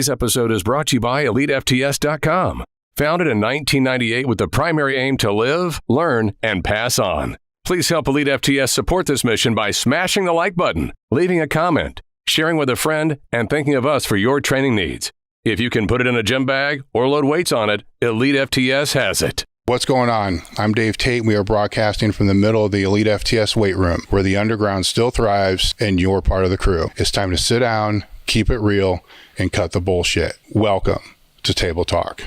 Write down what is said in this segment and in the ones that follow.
This episode is brought to you by EliteFTS.com. Founded in 1998 with the primary aim to live, learn, and pass on. Please help Elite FTS support this mission by smashing the like button, leaving a comment, sharing with a friend, and thinking of us for your training needs. If you can put it in a gym bag or load weights on it, Elite FTS has it. What's going on? I'm Dave Tate. We are broadcasting from the middle of the Elite FTS weight room, where the underground still thrives and you're part of the crew. It's time to sit down, keep it real, and cut the bullshit. Welcome to Table Talk.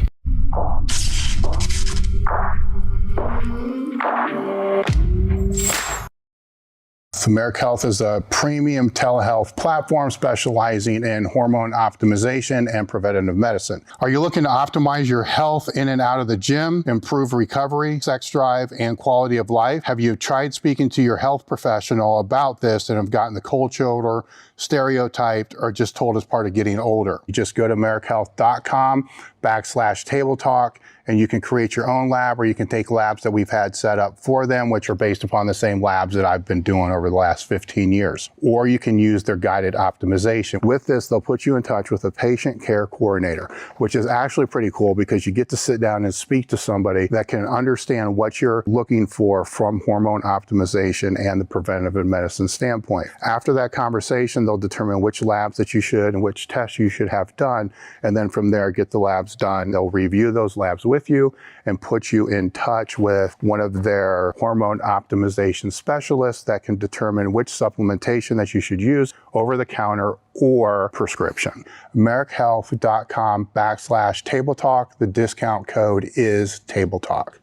America Health is a premium telehealth platform specializing in hormone optimization and preventative medicine. Are you looking to optimize your health in and out of the gym, improve recovery, sex drive, and quality of life? Have you tried speaking to your health professional about this and have gotten the cold shoulder, stereotyped, or just told it's part of getting older? You just go to americahealth.com/table talk, and you can create your own lab, or you can take labs that we've had set up for them, which are based upon the same labs that I've been doing over the last 15 years. Or you can use their guided optimization. With this, they'll put you in touch with a patient care coordinator, which is actually pretty cool because you get to sit down and speak to somebody that can understand what you're looking for from hormone optimization and the preventative medicine standpoint. After that conversation, they'll determine which labs that you should and which tests you should have done, and then from there, get the labs done. They'll review those labs with you and put you in touch with one of their hormone optimization specialists that can determine which supplementation that you should use over the counter or prescription. americahealth.com/table talk. The discount code is Table Talk.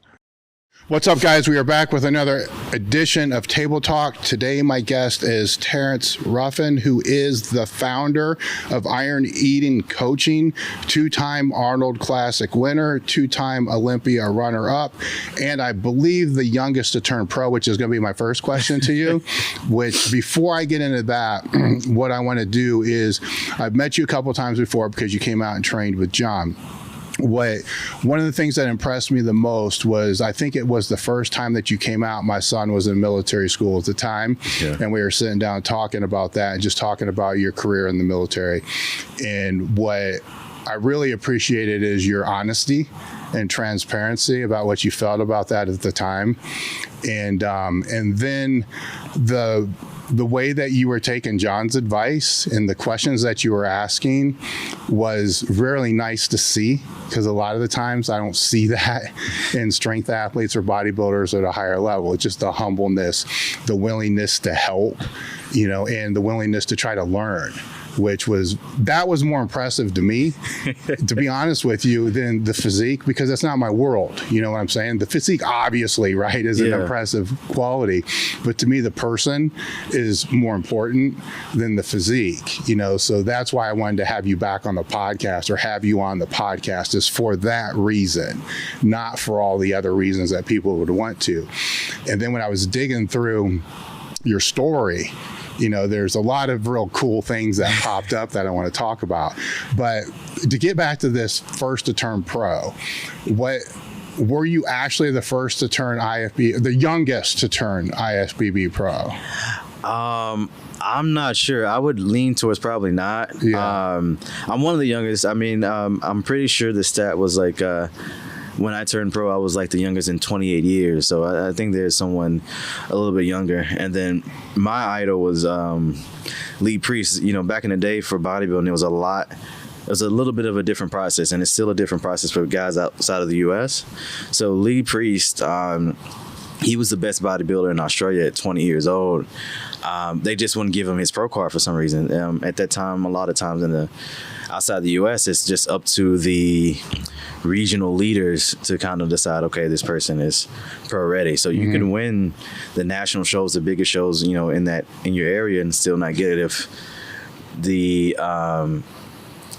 What's up, guys? We are back with another edition of Table Talk. Today, my guest is Terrence Ruffin, who is the founder of Iron Eating Coaching, two-time Arnold Classic winner, two-time Olympia runner-up, and I believe the youngest to turn pro, which is going to be my first question to you. Which, before I get into that, what I want to do is, I've met you a couple times before because you came out and trained with John. One of the things that impressed me the most was, I think it was the first time that you came out, my son was in military school at the time, and we were sitting down talking about that and just talking about your career in the military. And what I really appreciated is your honesty and transparency about what you felt about that at the time. And then the way that you were taking John's advice and the questions that you were asking was really nice to see, because a lot of the times I don't see that in strength athletes or bodybuilders at a higher level. It's just the humbleness, the willingness to help, and the willingness to try to learn, that was more impressive to me, to be honest with you, than the physique, because that's not my world. You know what I'm saying? The physique, obviously, right, is an impressive quality, but to me, the person is more important than the physique, so that's why I wanted to have you back on the podcast, or have you on the podcast, is for that reason, not for all the other reasons that people would want to. And then when I was digging through your story, there's a lot of real cool things that popped up that I want to talk about. But to get back to this first to turn pro, were you actually the first to turn the youngest to turn IFBB Pro? I'm not sure. I would lean towards probably not. Yeah. I'm one of the youngest. I mean, I'm pretty sure the stat was like, when I turned pro, I was like the youngest in 28 years. So I think there's someone a little bit younger. And then my idol was Lee Priest. Back in the day for bodybuilding, it was a little bit of a different process, and it's still a different process for guys outside of the U.S. So Lee Priest, he was the best bodybuilder in Australia at 20 years old. They just wouldn't give him his pro card for some reason. At that time, a lot of times outside the U.S., it's just up to the regional leaders to kind of decide, okay, this person is pro ready. So you can win the national shows, the biggest shows, in your area, and still not get it if the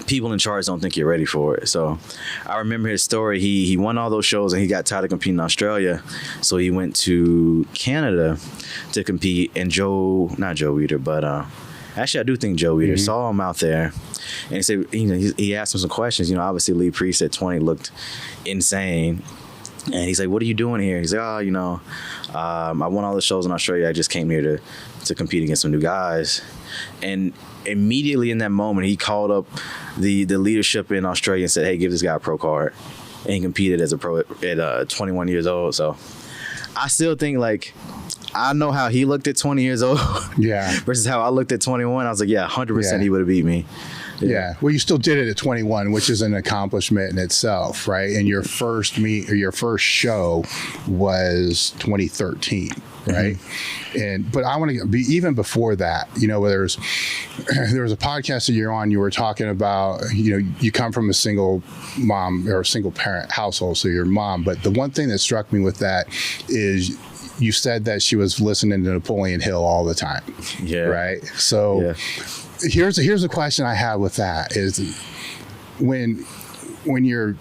people in charge don't think you're ready for it. So I remember his story. He won all those shows and he got tired of competing in Australia. So he went to Canada to compete, and not Joe Weider, but actually I do think Joe Weider saw him out there, and he said, he asked him some questions. Obviously Lee Priest at 20 looked insane. And he's like, what are you doing here? He's like, I won all the shows in Australia. I just came here to compete against some new guys. And immediately in that moment, he called up the leadership in Australia said, hey, give this guy a pro card. And he competed as a pro at 21 years old. So I still think, like, I know how he looked at 20 years old versus how I looked at 21. I was like, yeah, 100% he would have beat me. Yeah. Well, you still did it at 21, which is an accomplishment in itself, right? And your first meet or your first show was 2013, right? But I want to be even before that. You know, there was a podcast that you're on. You were talking about, you know, you come from a single mom or a single parent household, so your mom. But the one thing that struck me with that is you said that she was listening to Napoleon Hill all the time. Yeah. Right. So. Here's a question I have with that is when you're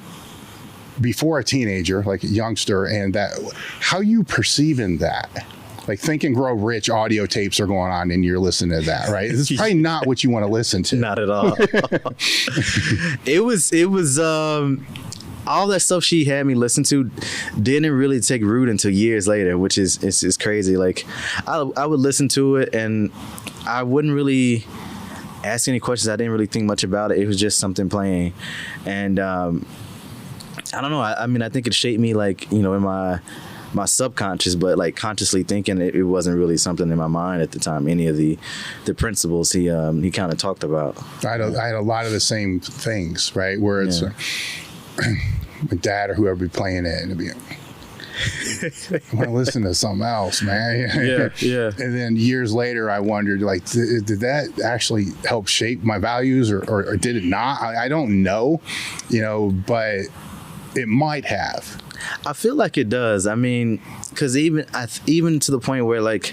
before a teenager, like a youngster, and that how you perceiving that, like Think and Grow Rich audio tapes are going on and you're listening to that, right? This is probably not what you want to listen to. Not at all. It was all that stuff she had me listen to didn't really take root until years later, which is crazy. Like I would listen to it and I wouldn't really ask any questions. I didn't really think much about it. It was just something playing. And I don't know. I mean, I think it shaped me, like, you know, in my subconscious, but like consciously thinking it wasn't really something in my mind at the time. Any of the principles he kind of talked about. I had a lot of the same things, right? Where it's my dad or whoever be playing it and it'd be, I want to listen to something else, man. Yeah. And then years later, I wondered, like, did that actually help shape my values or did it not? I don't know, you know, but it might have. I feel like it does. I mean, because even to the point where, like,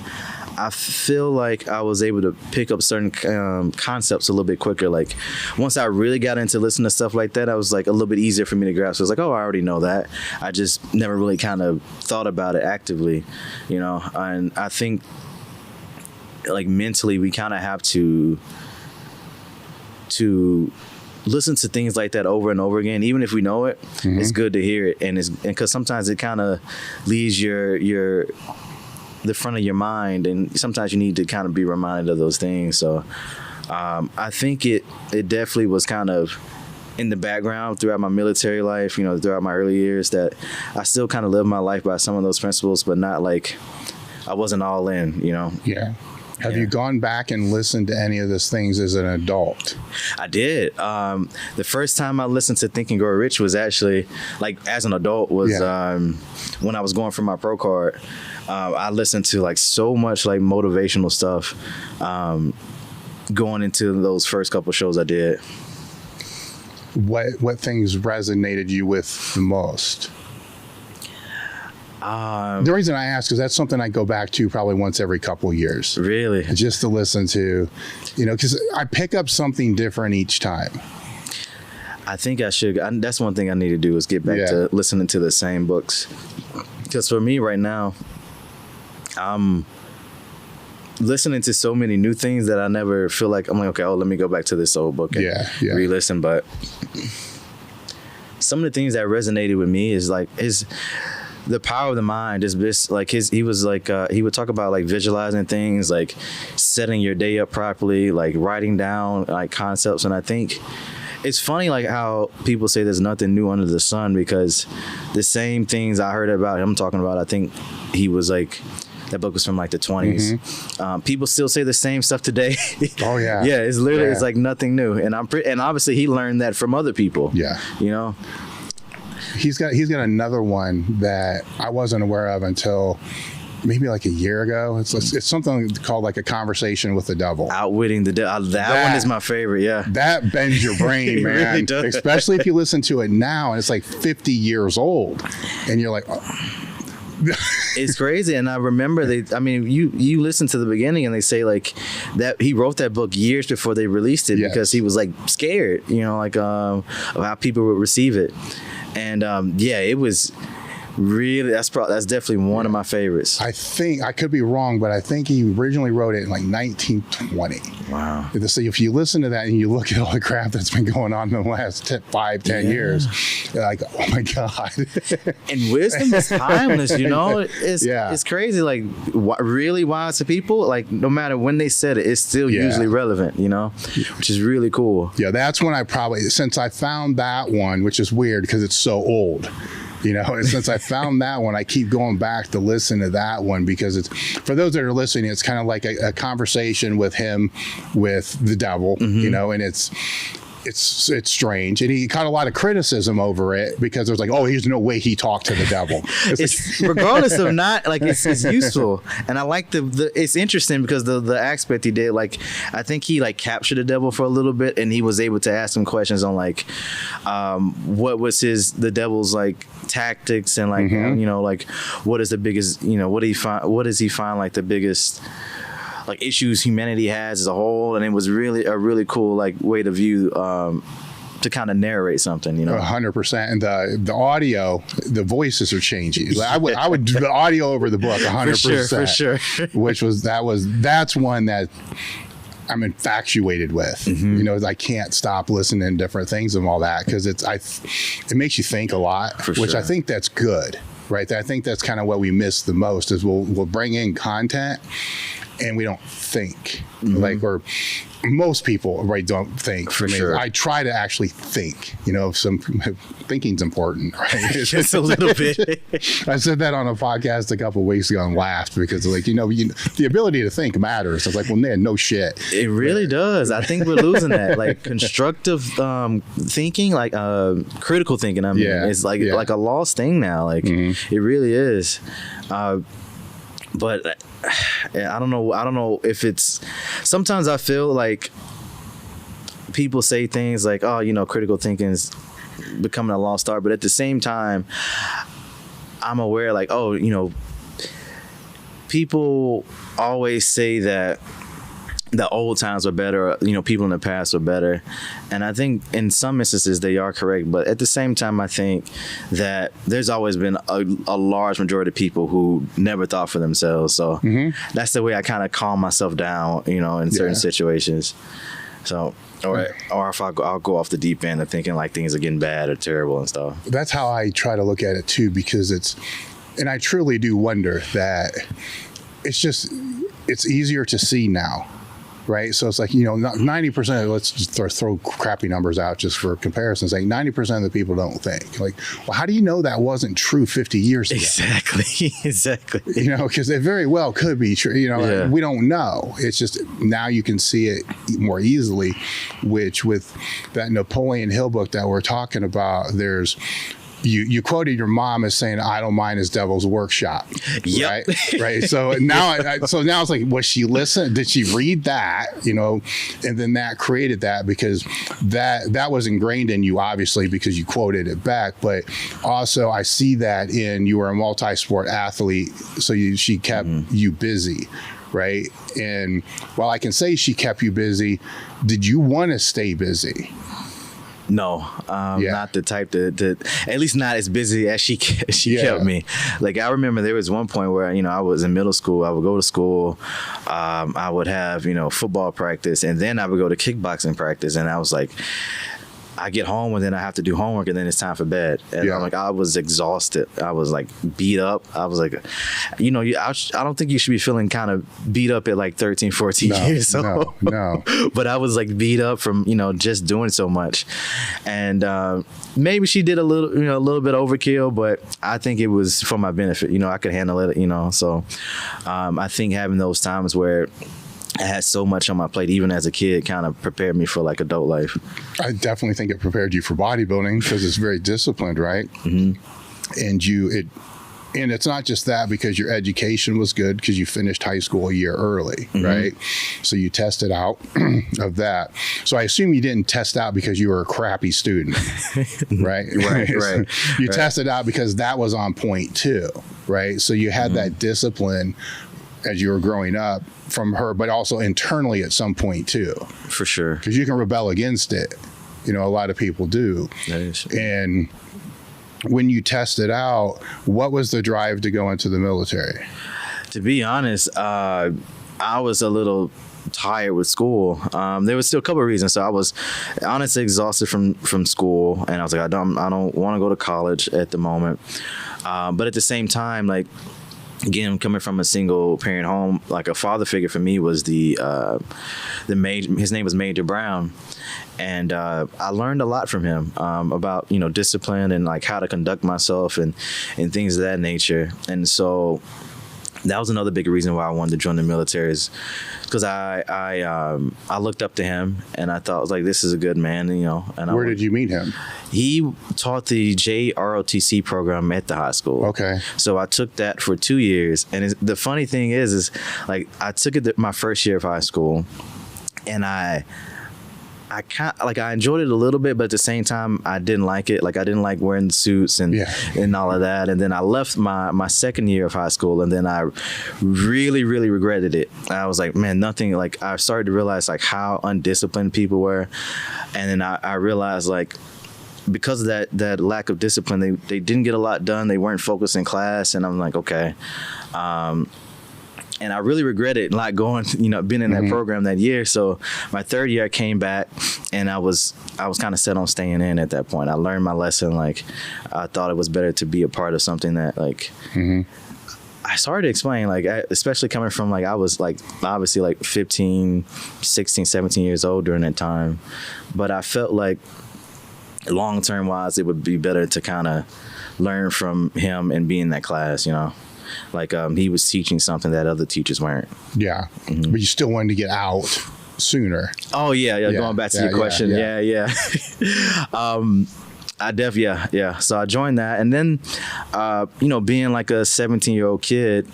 I feel like I was able to pick up certain concepts a little bit quicker. Like once I really got into listening to stuff like that, I was like a little bit easier for me to grasp. So it was like, oh, I already know that. I just never really kind of thought about it actively, you know. And I think like mentally we kind of have to listen to things like that over and over again. Even if we know it, it's good to hear it. And because sometimes it kind of leaves the front of your mind, and sometimes you need to kind of be reminded of those things. So I think it definitely was kind of in the background throughout my military life, you know, throughout my early years, that I still kind of live my life by some of those principles, but not like I wasn't all in, you know. Yeah. Have you gone back and listened to any of those things as an adult? I did. The first time I listened to Think and Grow Rich was actually, like, as an adult, was when I was going for my pro card. I listened to, like, so much, like, motivational stuff going into those first couple shows I did. What things resonated you with the most? The reason I ask is that's something I go back to probably once every couple years. Really? Just to listen to, you know, because I pick up something different each time. I think I should. That's one thing I need to do is get back to listening to the same books. Because for me right now, I'm listening to so many new things that I never feel like, I'm like, okay, let me go back to this old book and re-listen. But some of the things that resonated with me is the power of the mind. Is this like he would talk about like visualizing things, like setting your day up properly, like writing down like concepts. And I think it's funny like how people say there's nothing new under the sun, because the same things I heard about him talking about, I think he was like, that book was from like the 20s. People still say the same stuff today. Oh yeah. Yeah, it's literally it's like nothing new. And and obviously he learned that from other people. Yeah. You know. He's got another one that I wasn't aware of until maybe like a year ago. It's something called like A Conversation with the Devil. Outwitting the Devil. That one is my favorite. Yeah, that bends your brain, man. Really does. Especially if you listen to it now and it's like 50 years old, and you're like. It's crazy. And I remember you listen to the beginning and they say like that he wrote that book years before they released it because he was like scared, you know, like of how people would receive it. And it was Really, that's definitely one of my favorites. I think, I could be wrong, but I think he originally wrote it in like 1920. Wow. So if you listen to that and you look at all the crap that's been going on in the last 5-10 years, you're like, oh my God. And wisdom is timeless, you know? It's crazy. Like, really wise to people, like, no matter when they said it, it's still usually relevant, you know? Which is really cool. Yeah, that's when I probably, since I found that one, which is weird because it's so old. You know, and since I found that one, I keep going back to listen to that one because it's, for those that are listening, it's kind of like a conversation with him, with the devil, you know, and it's strange. And he caught a lot of criticism over it because it was like, oh, there's no way he talked to the devil. It's regardless of not, like, it's useful. And I like it's interesting because the aspect he did, like, I think he like captured the devil for a little bit and he was able to ask him questions on like, what was the devil's like tactics and like, you know, like what is the biggest, you know, what does he find like the biggest like issues humanity has as a whole, and it was really a really cool like way to view to kind of narrate something, you know. 100%. And the audio, the voices are changing. Like I would do the audio over the book 100%. For sure. That's one that I'm infatuated with. You know, I can't stop listening to different things and all that because it makes you think a lot, which I think that's good, right? I think that's kind of what we miss the most is we'll bring in content and we don't think like, or most people don't think. For sure. I try to actually think, you know, thinking's important, right? Just a little bit. I said that on a podcast a couple of weeks ago and laughed because like, you know, the ability to think matters. I was like, well, man, no shit. It really does. I think we're losing that. Like constructive thinking, like critical thinking. I mean, it's like a lost thing now. Like it really is. But I don't know if it's, sometimes I feel like people say things like, oh, you know, critical thinking's becoming a lost art. But at the same time, I'm aware like, oh, you know, people always say that the old times were better, you know, people in the past were better. And I think in some instances they are correct. But at the same time, I think that there's always been a large majority of people who never thought for themselves. So that's the way I kind of calm myself down, you know, in certain situations. So, or if I'll go off the deep end of thinking like things are getting bad or terrible and stuff. That's how I try to look at it too, because and I truly do wonder that it's easier to see now. Right. So it's like, you know, 90%, let's just throw crappy numbers out just for comparison's sake. 90% of the people don't think. Like, well, how do you know that wasn't true 50 years ago? Exactly. You know, because it very well could be true. You know, we don't know. It's just now you can see it more easily, which with that Napoleon Hill book that we're talking about, there's, you quoted your mom as saying, "I don't mind his devil's workshop." Yep. Right. So now it's like, was she listen? Did she read that? You know, and then that created that because that was ingrained in you, obviously, because you quoted it back. But also, I see that in you were a multi-sport athlete, so she kept you busy. Right. And while I can say she kept you busy, did you want to stay busy? No, not the type that at least not as busy as she kept me. Like I remember there was one point where, you know, I was in middle school, I would go to school, I would have, you know, football practice, and then I would go to kickboxing practice, and I was like, I get home and then I have to do homework and then it's time for bed. And I'm like, I was exhausted. I was like beat up. I was like, you know, I don't think you should be feeling kind of beat up at like 13, 14 years old. No. But I was like beat up from, you know, just doing so much. And maybe she did a little bit overkill, but I think it was for my benefit. You know, I could handle it, you know. So I think having those times where I had so much on my plate, even as a kid, kind of prepared me for like adult life. I definitely think it prepared you for bodybuilding because it's very disciplined, right? And and it's not just that, because your education was good because you finished high school a year early, right? So you tested out of that. So I assume you didn't test out because you were a crappy student, right? Right. You tested out because that was on point too, right? So you had that discipline as you were growing up from her, but also internally at some point too. For sure. Because you can rebel against it. You know, a lot of people do. That is. And when you tested out, what was the drive to go into the military? To be honest, I was a little tired with school. There was still a couple of reasons. So I was honestly exhausted from school, and I was like, I don't want to go to college at the moment. But at the same time, like, again, coming from a single parent home, like a father figure for me was his name was Major Brown. And I learned a lot from him about, discipline and like how to conduct myself and things of that nature. And so that was another big reason why I wanted to join the military, is because I looked up to him and I thought, I was like, this is a good man, And Where did you meet him? He taught the JROTC program at the high school. Okay. So I took that for 2 years. And the funny thing is like I took it my first year of high school, and I enjoyed it a little bit, but at the same time, I didn't like it. Like, I didn't like wearing the suits and all of that. And then I left my second year of high school, and then I really, really regretted it. I was like, man, I started to realize like how undisciplined people were. And then I realized, like, because of that lack of discipline, they didn't get a lot done. They weren't focused in class. And I'm like, okay. And I really regretted not going, being in that program that year. So my third year I came back, and I was kind of set on staying in at that point. I learned my lesson. Like, I thought it was better to be a part of something that, like, I started to explain, like, especially coming from, like, I was like obviously like 15, 16, 17 years old during that time. But I felt like long-term wise, it would be better to kind of learn from him and be in that class, Like, he was teaching something that other teachers weren't. Yeah. But you still wanted to get out sooner. Oh, yeah. Going back to your question. Yeah. So I joined that. And then, being like a 17-year-old kid,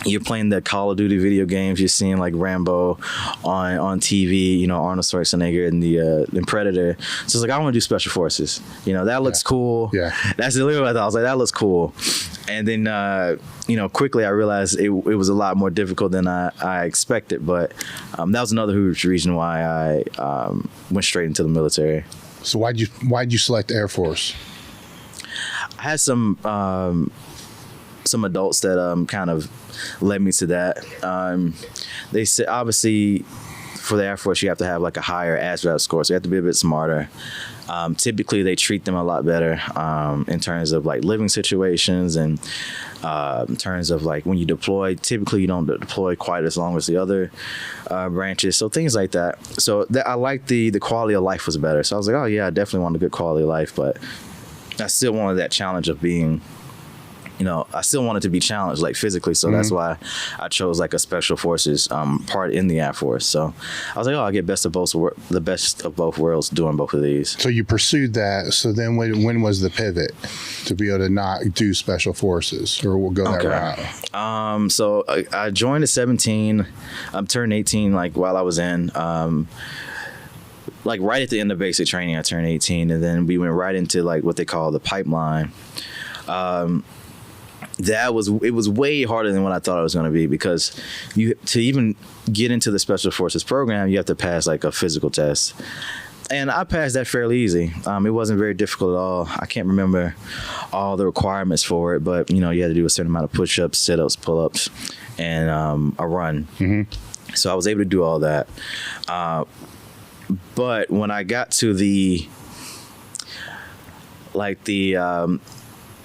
you're playing the Call of Duty video games. You're seeing like Rambo on TV, Arnold Schwarzenegger and the Predator. So it's like, I want to do Special Forces. That looks cool. Yeah. That's literally what I thought. I was like, that looks cool. And then, quickly I realized it was a lot more difficult than I expected. But that was another huge reason why I went straight into the military. So why'd you select the Air Force? I had some adults that kind of led me to that. They said, obviously, for the Air Force, you have to have like a higher ASVAB score, so you have to be a bit smarter. Typically, they treat them a lot better in terms of like living situations, and in terms of like when you deploy. Typically, you don't deploy quite as long as the other branches, so things like that. So I liked the quality of life was better. So I was like, oh yeah, I definitely want a good quality of life, but I still wanted that challenge of being. I still wanted to be challenged, like physically. So that's why I chose like a Special Forces part in the Air Force. So I was like, I get the best of both worlds doing both of these. So you pursued that. So then when was the pivot to be able to not do Special Forces or we'll go that route? So I joined at 17. Turned 18 like while I was in. Like right at the end of basic training, I turned 18, and then we went right into like what they call the pipeline. It was way harder than what I thought it was going to be, because to even get into the Special Forces program, you have to pass like a physical test. And I passed that fairly easy. It wasn't very difficult at all. I can't remember all the requirements for it, but you had to do a certain amount of push-ups, sit-ups, pull-ups, and a run. So I was able to do all that. But when I got to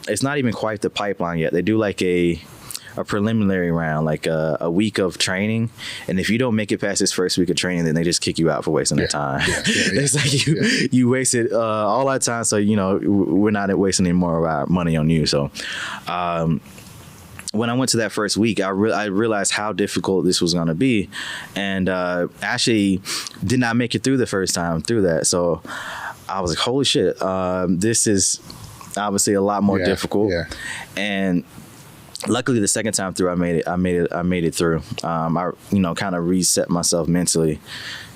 it's not even quite the pipeline yet. They do like a preliminary round, like a week of training. And if you don't make it past this first week of training, then they just kick you out for wasting their time. It's like you wasted all that time. So, we're not wasting any more of our money on you. So when I went to that first week, I realized how difficult this was going to be. And actually did not make it through the first time through that. So I was like, holy shit, this is obviously a lot more difficult. And luckily the second time through, I made it through. I kind of reset myself mentally,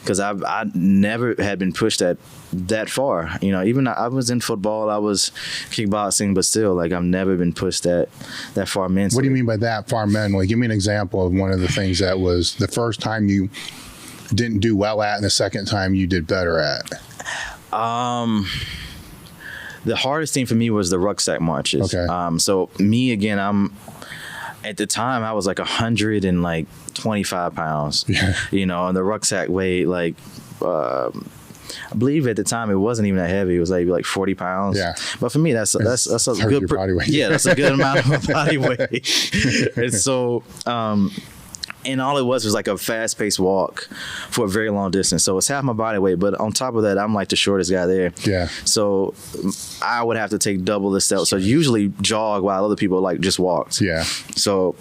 because I never had been pushed that far. Even I was in football, I was kickboxing, but still, like, I've never been pushed that far mentally. What do you mean by that far mentally? Give me an example of one of the things that was the first time you didn't do well at, and the second time you did better at. The hardest thing for me was the rucksack marches. Okay. So me again, at the time I was like 125 pounds. Yeah. You know, and the rucksack weighed like I believe at the time it wasn't even that heavy. It was like 40 pounds. Yeah. But for me, that's a good body weight. Yeah, that's a good amount of body weight. And so, and all it was like a fast-paced walk for a very long distance. So it's half my body weight, but on top of that, I'm like the shortest guy there. Yeah. So I would have to take double the steps. So usually jog while other people like just walked. Yeah. So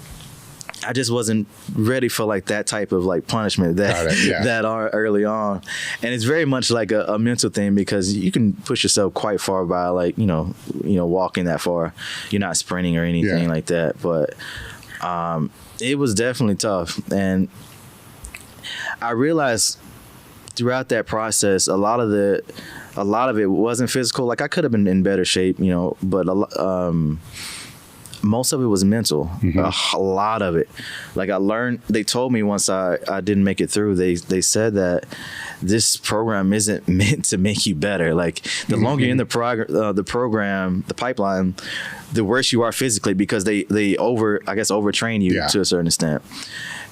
I just wasn't ready for like that type of like punishment that are early on. And it's very much like a mental thing, because you can push yourself quite far by like, you know, walking that far. You're not sprinting or anything like that. But it was definitely tough. And I realized throughout that process, a lot of it wasn't physical. Like I could have been in better shape, you know, but most of it was mental. A lot of it. Like I learned, they told me once I didn't make it through, they said that this program isn't meant to make you better. Like the longer you're in the program, the pipeline, the worse you are physically, because they overtrain you to a certain extent.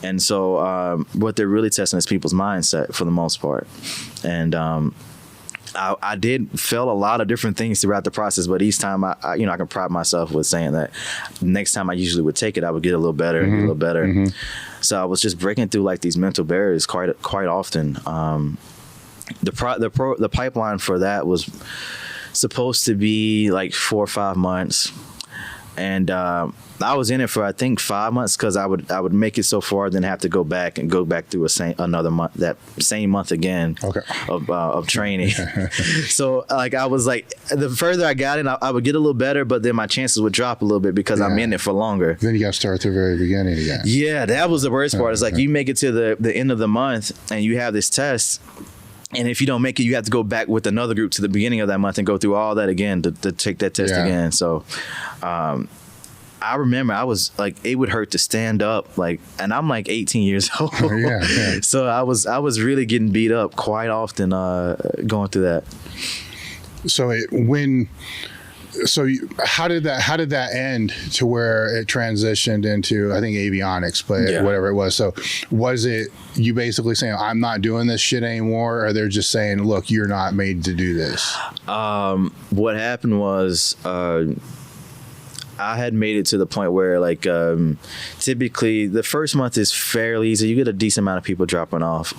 And so what they're really testing is people's mindset for the most part. And I did feel a lot of different things throughout the process, but each time I can pride myself with saying that next time I usually would take it, I would get a little better and get a little better. So I was just breaking through like these mental barriers quite often. The pipeline for that was supposed to be like 4 or 5 months, and I was in it for I think 5 months, because I would make it so far, then have to go back through another month, that same month again of training. So like I was like, the further I got in, I would get a little better, but then my chances would drop a little bit because I'm in it for longer. Then you got to start at the very beginning again. Yeah, that was the worst part. It's like you make it to the end of the month and you have this test. And if you don't make it, you have to go back with another group to the beginning of that month and go through all that again to take that test again. So I remember I was like, it would hurt to stand up, like, and I'm like 18 years old. So I was really getting beat up quite often going through that. So how did that end to where it transitioned into, I think, avionics, but whatever it was. So was it you basically saying, I'm not doing this shit anymore, or they're just saying, look, you're not made to do this? What happened was I had made it to the point where like typically the first month is fairly easy. You get a decent amount of people dropping off.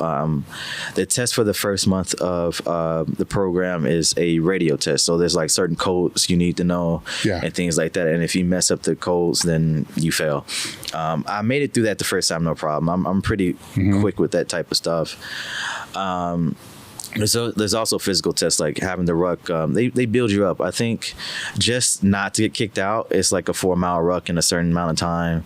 The test for the first month of the program is a radio test. So there's like certain codes you need to know and things like that. And if you mess up the codes, then you fail. I made it through that the first time, no problem. I'm pretty quick with that type of stuff. So there's also physical tests, like having the ruck. They build you up. I think just not to get kicked out, it's like a 4-mile ruck in a certain amount of time.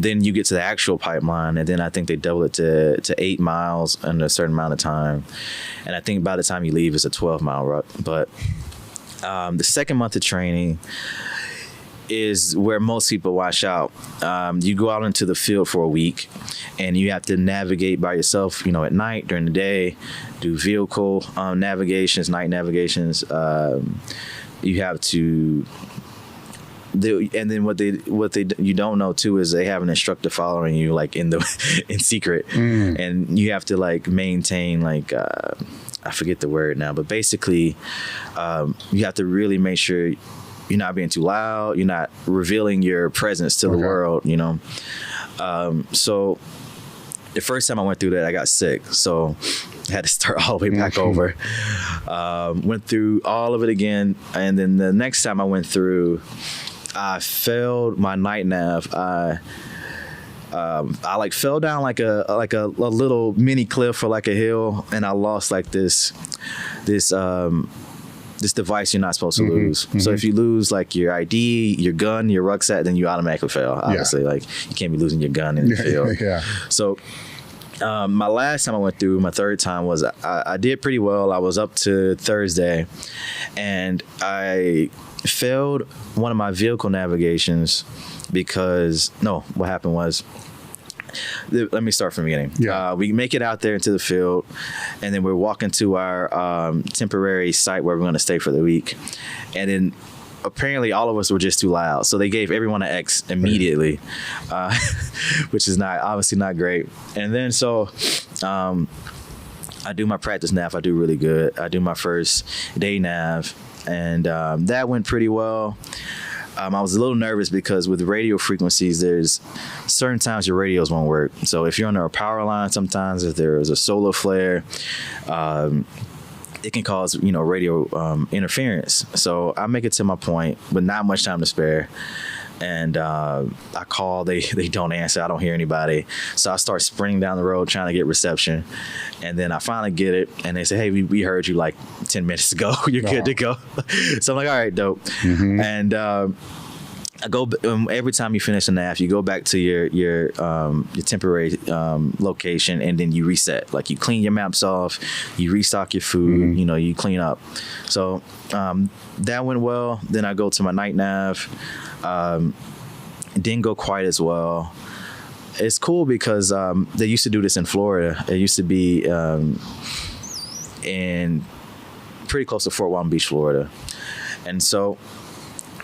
Then you get to the actual pipeline, and then I think they double it to 8 miles in a certain amount of time. And I think by the time you leave, it's a 12-mile ruck. But the second month of training is where most people wash out. You go out into the field for a week, and you have to navigate by yourself, at night, during the day, do vehicle navigations, night navigations. You have to, and then what you don't know too is they have an instructor following you, like in secret, and you have to like maintain like I forget the word now, but basically you have to really make sure you're not being too loud, you're not revealing your presence to the world, So the first time I went through that, I got sick. So I had to start all the way back over. Went through all of it again. And then the next time I went through, I failed my night nav. I like fell down like a little mini cliff or like a hill, and I lost like this device you're not supposed to lose. So if you lose like your ID, your gun, your rucksack, then you automatically fail. Obviously, like you can't be losing your gun in the field. So my last time I went through, my third time, was I did pretty well. I was up to Thursday, and I failed one of my vehicle navigations because what happened was let me start from the beginning. Yeah. We make it out there into the field, and then we're walking to our temporary site where we're going to stay for the week. And then apparently all of us were just too loud. So they gave everyone an X immediately, which is obviously not great. And then so I do my practice nav. I do really good. I do my first day nav, and that went pretty well. I was a little nervous because with radio frequencies, there's certain times your radios won't work. So if you're under a power line, sometimes if there's a solar flare, it can cause, radio interference. So I make it to my point with not much time to spare. And I call, they don't answer. I don't hear anybody. So I start sprinting down the road trying to get reception. And then I finally get it. And they say, hey, we heard you like 10 minutes ago. You're good to go. So I'm like, all right, dope. Mm-hmm. And I go every time you finish a nav, you go back to your temporary location, and then you reset. Like you clean your maps off, you restock your food, Mm-hmm. You clean up. So that went well. Then I go to my night nav. It didn't go quite as well. It's cool because they used to do this in Florida. It used to be in pretty close to Fort Walton Beach, Florida. And so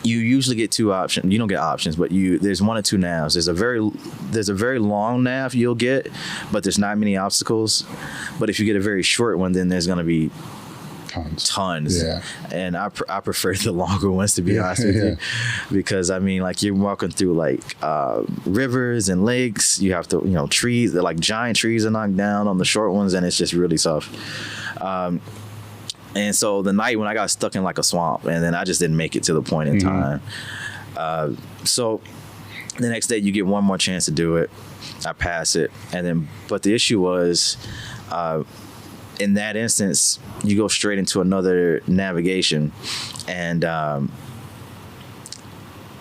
you usually get two options. You don't get options, but there's one or two navs. There's a very long nav you'll get, but there's not many obstacles. But if you get a very short one, then there's going to be tons. Yeah. And I prefer the longer ones, to be honest with you, because I mean, like you're walking through like rivers and lakes. You have to, trees. They're like giant trees are knocked down on the short ones, and it's just really tough. And so the night when I got stuck in like a swamp, and then I just didn't make it to the point in time. So the next day you get one more chance to do it. I pass it, but the issue was, in that instance, you go straight into another navigation, and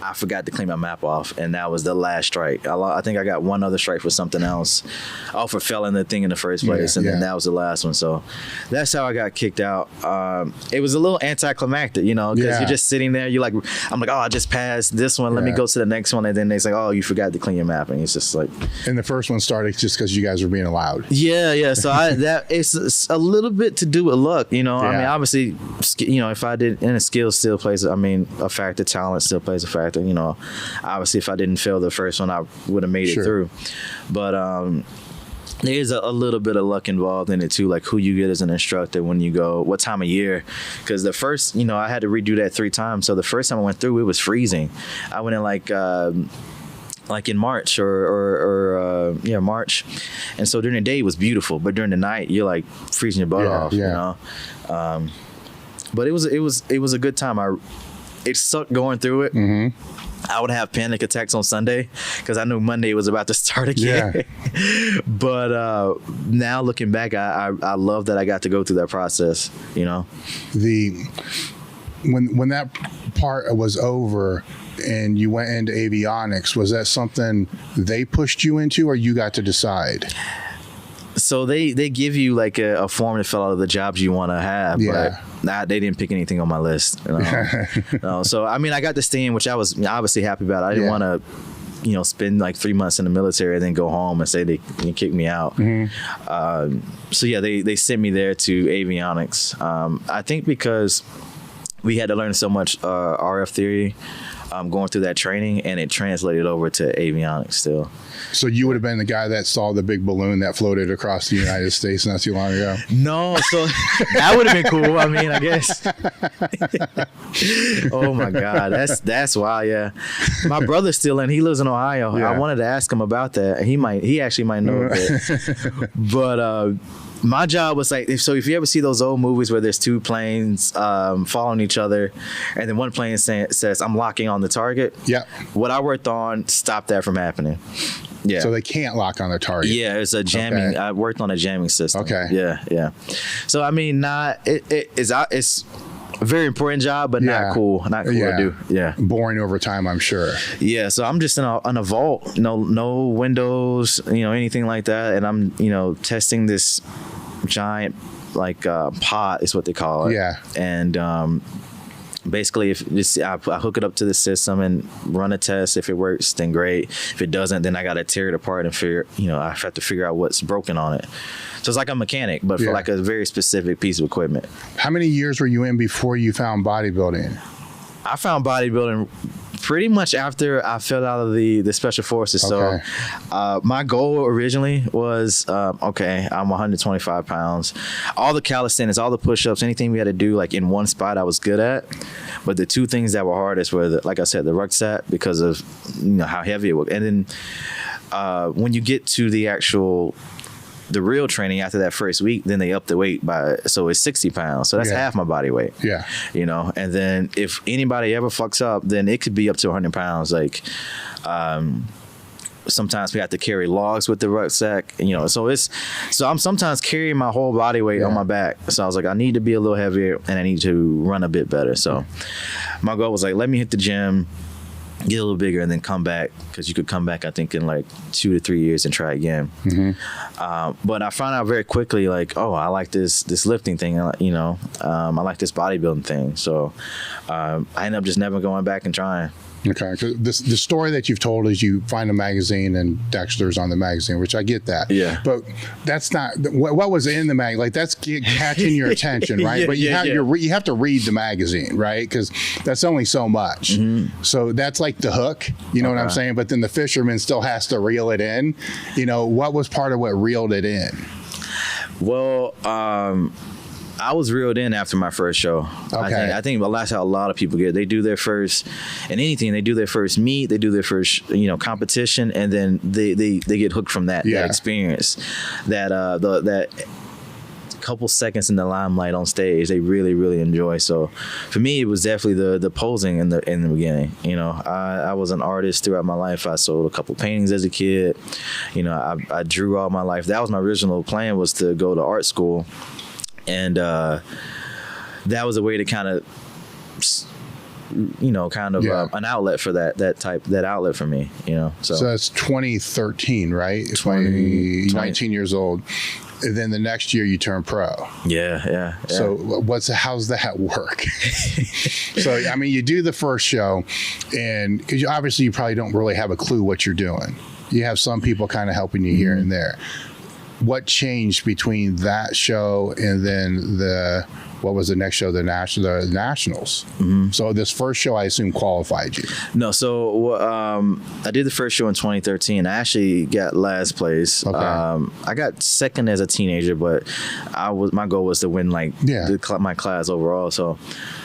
I forgot to clean my map off, and that was the last strike. I think I got one other strike for something else. For failing the thing in the first place, and then that was the last one. So that's how I got kicked out. It was a little anticlimactic, because you're just sitting there. I'm like, oh, I just passed this one. Let me go to the next one, and then they say, oh, you forgot to clean your map, and it's just like. And the first one started just because you guys were being allowed. Yeah. So it's a little bit to do with luck, I mean, obviously, if I did, and a skill still plays. I mean, a factor. Talent still plays a factor. Obviously, if I didn't fail the first one, I would have made it through. But there's a little bit of luck involved in it too, like who you get as an instructor when you go, what time of year. Because the first, I had to redo that 3 times. So the first time I went through, it was freezing. I went in like in March or March. And so during the day it was beautiful, but during the night you're like freezing your butt off, But it was a good time. It sucked going through it. Mm-hmm. I would have panic attacks on Sunday because I knew Monday was about to start again. Yeah. But now looking back, I love that I got to go through that process. When that part was over and you went into avionics, was that something they pushed you into, or you got to decide? So they give you like a form to fill out of the jobs you want to have, but they didn't pick anything on my list. So I mean, I got to stay in, which I was obviously happy about. I didn't want to, spend like 3 months in the military and then go home and say they can kick me out. Mm-hmm. So they sent me there to avionics. I think because we had to learn so much RF theory. Going through that training, and it translated over to avionics still. So you would have been the guy that saw the big balloon that floated across the United States not too long ago? No, so that would have been cool. I mean, I guess. Oh my God, that's wild. Yeah, my brother's still in. He lives in Ohio. I wanted to ask him about that. He actually might know a bit. But my job was like, if you ever see those old movies where there's 2 planes following each other, and then one plane says, I'm locking on the target. Yeah. What I worked on stopped that from happening. Yeah. So they can't lock on the target. Yeah, it's a jamming. Okay. I worked on a jamming system. Okay. Yeah. So I mean, it's a very important job, but not cool to do. Yeah. Boring over time, I'm sure. Yeah. So I'm just in a vault, no windows, anything like that. And I'm, testing this giant, like, pot is what they call it. Yeah. And, basically, if I hook it up to the system and run a test. If it works, then great. If it doesn't, then I got to tear it apart and I have to figure out what's broken on it. So it's like a mechanic, but for like a very specific piece of equipment. How many years were you in before you found bodybuilding? I found bodybuilding pretty much after I fell out of the special forces. Okay. So my goal originally was, I'm 125 pounds. All the calisthenics, all the push-ups, anything we had to do like in one spot I was good at. But the two things that were hardest were, like I said, the rucksack, because of how heavy it was. And then when you get to the real training after that first week, then they up the weight so it's 60 pounds. So that's half my body weight. Yeah. And then if anybody ever fucks up, then it could be up to 100 pounds. Like, sometimes we have to carry logs with the rucksack, so I'm sometimes carrying my whole body weight on my back. So I was like, I need to be a little heavier and I need to run a bit better. So my goal was like, let me hit the gym, get a little bigger, and then come back, because you could come back, I think, in like 2 to 3 years and try again. But I found out very quickly, like, oh, I like this lifting thing, I like this bodybuilding thing. So I ended up just never going back and trying. Okay, because the story that you've told is you find a magazine and Dexter's on the magazine, which I get that. Yeah. But that's not what was in the mag. Like, that's catching your attention, right? But you have to read the magazine, right? Because that's only so much. So that's like the hook. You know what I'm saying? But then the fisherman still has to reel it in. What was part of what reeled it in? Well, I was reeled in after my first show. Okay. I think that's how a lot of people get. They do their first, in anything, they do their first meet, they do their first, competition, and then they get hooked from that experience, that couple seconds in the limelight on stage, they really, really enjoy. So for me, it was definitely the posing in the beginning. I was an artist throughout my life. I sold a couple paintings as a kid. I drew all my life. That was my original plan, was to go to art school. And that was a way to kind of an outlet for that outlet for me, So that's 2013, right? 19 years old. And then the next year you turn pro. Yeah. So how's that work? So, you do the first show, and because obviously you probably don't really have a clue what you're doing. You have some people kind of helping you here and there. What changed between that show and then what was the next show? The Nationals. So this first show, I assume, qualified you. No, so I did the first show in 2013. I actually got last place. Okay. I got second as a teenager, but my goal was to win my class overall. So